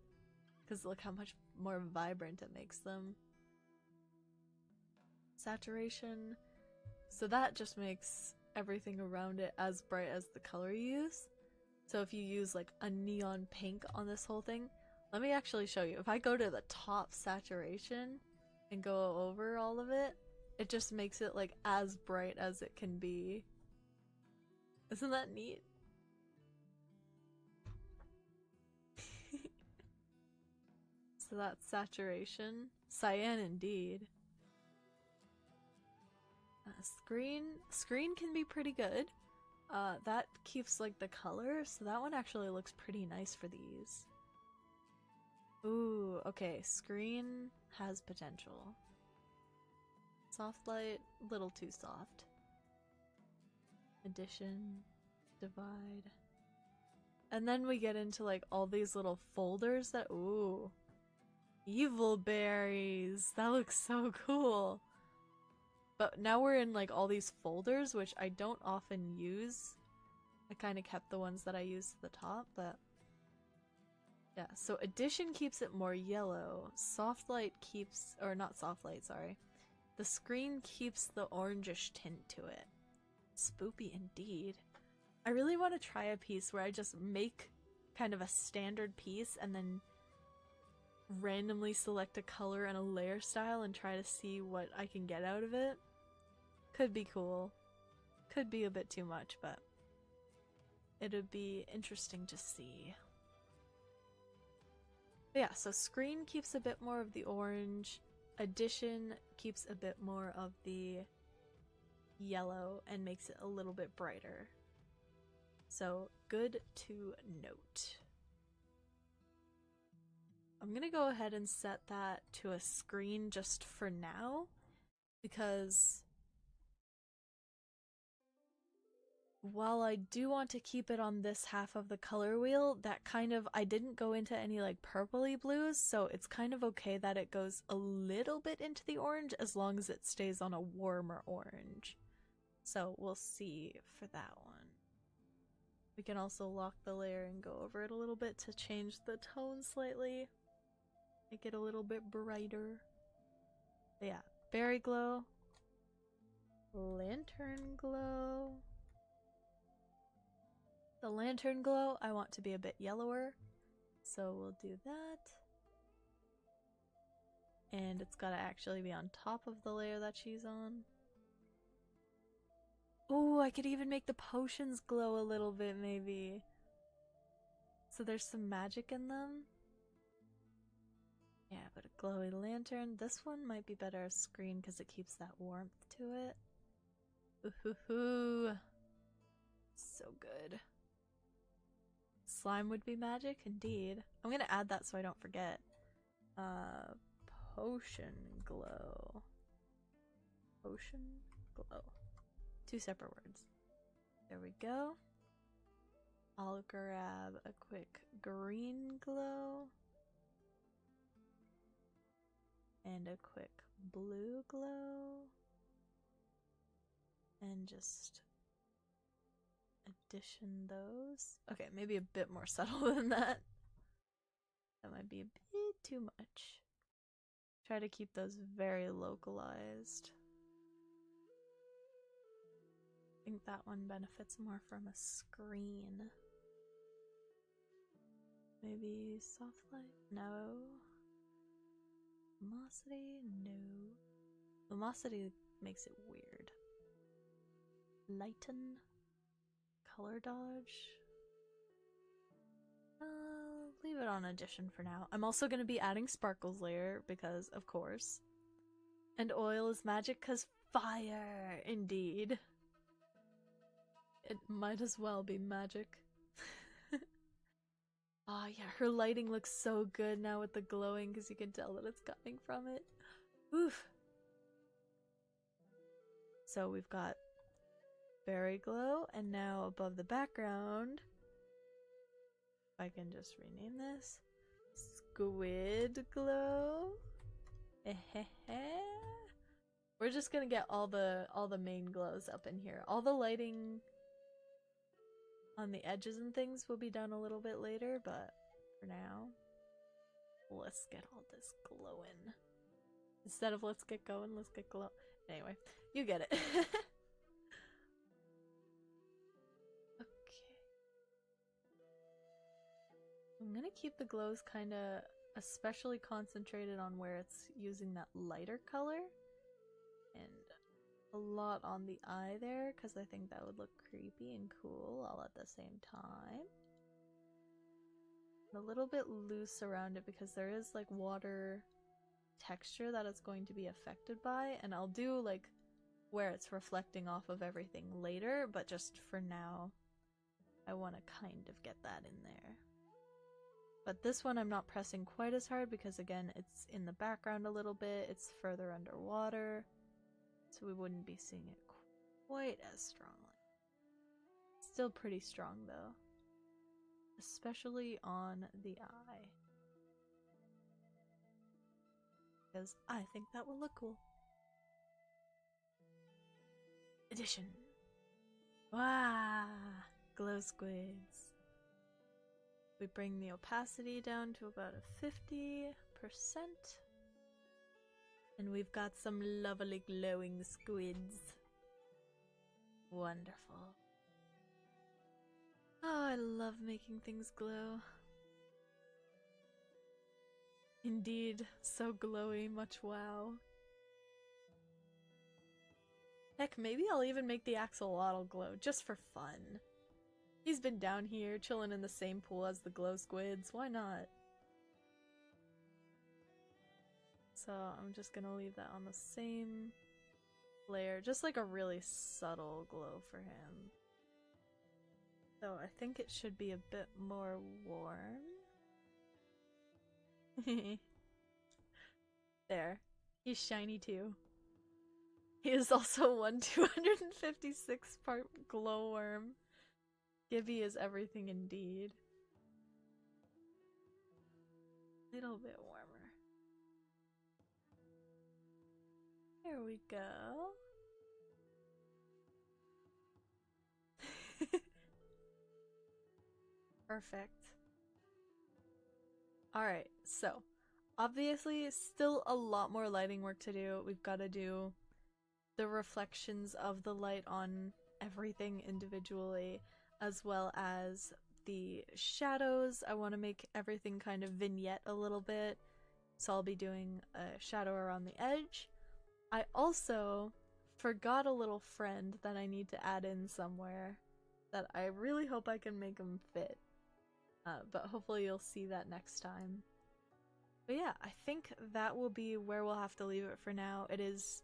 Because look how much more vibrant it makes them. Saturation. So that just makes everything around it as bright as the color you use. So if you use like a neon pink on this whole thing, let me actually show you. If I go to the top saturation and go over all of it, it just makes it like as bright as it can be. Isn't that neat? So that's saturation. Cyan indeed. Screen can be pretty good. That keeps like the color, so that one actually looks pretty nice for these. Ooh, okay, screen has potential. Soft light, little too soft. Addition, divide. And then we get into like all these little folders that, ooh. Evil berries! That looks so cool! But now we're in like all these folders, which I don't often use. I kind of kept the ones that I use to the top, but... Yeah, so addition keeps it more yellow. Soft light keeps... or not soft light, sorry. The screen keeps the orangish tint to it. Spoopy indeed. I really want to try a piece where I just make kind of a standard piece and then randomly select a color and a layer style and try to see what I can get out of it. Could be cool. Could be a bit too much, but it'd be interesting to see. But yeah, so screen keeps a bit more of the orange. Addition keeps a bit more of the yellow and makes it a little bit brighter. So good to note. I'm gonna go ahead and set that to a screen just for now, because while I do want to keep it on this half of the color wheel, that kind of, I didn't go into any like purpley blues, so it's kind of okay that it goes a little bit into the orange as long as it stays on a warmer orange. So we'll see for that one. We can also lock the layer and go over it a little bit to change the tone slightly. Make it a little bit brighter. But yeah, berry glow. Lantern glow. The lantern glow I want to be a bit yellower, so we'll do that. And it's gotta actually be on top of the layer that she's on. Oh, I could even make the potions glow a little bit, maybe. So there's some magic in them. Yeah, but a glowy lantern. This one might be better as screen because it keeps that warmth to it. Ooh, so good. Slime would be magic, indeed. I'm gonna add that so I don't forget. Potion glow. Potion glow. 2 separate words. There we go. I'll grab a quick green glow. And a quick blue glow. And just addition those. Okay, maybe a bit more subtle than that. That might be a bit too much. Try to keep those very localized. I think that one benefits more from a screen. Maybe soft light? No. Lumosity? No. Lumosity makes it weird. Lighten? Color dodge? Leave it on addition for now. I'm also going to be adding sparkles layer because, of course. And oil is magic because fire, indeed. It might as well be magic. Oh yeah, her lighting looks so good now with the glowing because you can tell that it's coming from it. Oof. So we've got berry glow, and now above the background, I can just rename this squid glow. We're just gonna get all the main glows up in here. All the lighting on the edges and things will be done a little bit later, but for now, let's get all this glowing. Instead of let's get going, let's get glow. Anyway, you get it. Okay. I'm gonna keep the glows kind of especially concentrated on where it's using that lighter color. And a lot on the eye there, because I think that would look creepy and cool all at the same time. And a little bit loose around it because there is like water texture that it's going to be affected by, and I'll do like where it's reflecting off of everything later, but just for now I want to kind of get that in there. But this one I'm not pressing quite as hard because again it's in the background a little bit, it's further underwater. So we wouldn't be seeing it quite as strongly. Still pretty strong though. Especially on the eye. Because I think that will look cool. Addition. Wow! Glow squids. We bring the opacity down to about a 50%. And we've got some lovely glowing squids. Wonderful. Oh, I love making things glow. Indeed, so glowy, much wow. Heck, maybe I'll even make the axolotl glow, just for fun. He's been down here, chilling in the same pool as the glow squids, why not? So I'm just gonna leave that on the same layer, just like a really subtle glow for him. So I think it should be a bit more warm. There. He's shiny too. He is also one 256 part glowworm. Gibby is everything indeed. Little bit warmer. There we go. Perfect. Alright, so obviously still a lot more lighting work to do. We've got to do the reflections of the light on everything individually, as well as the shadows. I want to make everything kind of vignette a little bit, so I'll be doing a shadow around the edge. I also forgot a little friend that I need to add in somewhere that I really hope I can make him fit. But hopefully you'll see that next time. But yeah, I think that will be where we'll have to leave it for now. It is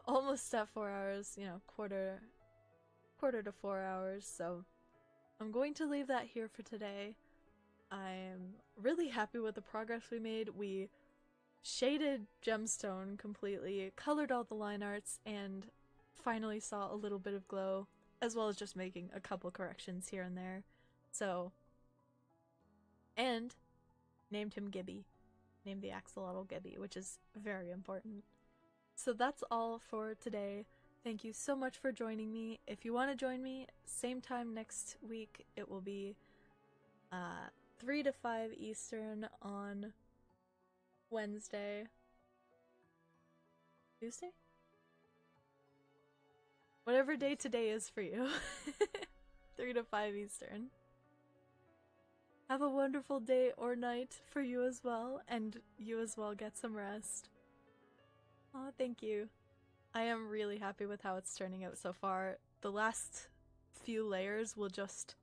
almost at 4 hours, you know, quarter to 4 hours, so I'm going to leave that here for today. I'm really happy with the progress we made. We shaded Gemstone completely, colored all the line arts, and finally saw a little bit of glow, as well as just making a couple corrections here and there. So, and named him Gibby. Named the axolotl Gibby, which is very important. So that's all for today. Thank you so much for joining me. If you want to join me, same time next week, it will be 3 to 5 Eastern on Wednesday. Tuesday? Whatever day today is for you. 3 to 5 Eastern. Have a wonderful day or night for you as well, and you as well get some rest. Aw, thank you. I am really happy with how it's turning out so far. The last few layers will just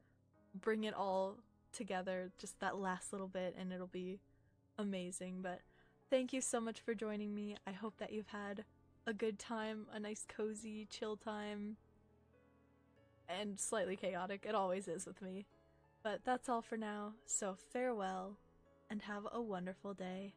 bring it all together, just that last little bit, and it'll be amazing. But thank you so much for joining me. I hope that you've had a good time, a nice cozy chill time, and slightly chaotic. It always is with me. But that's all for now, so farewell, and have a wonderful day.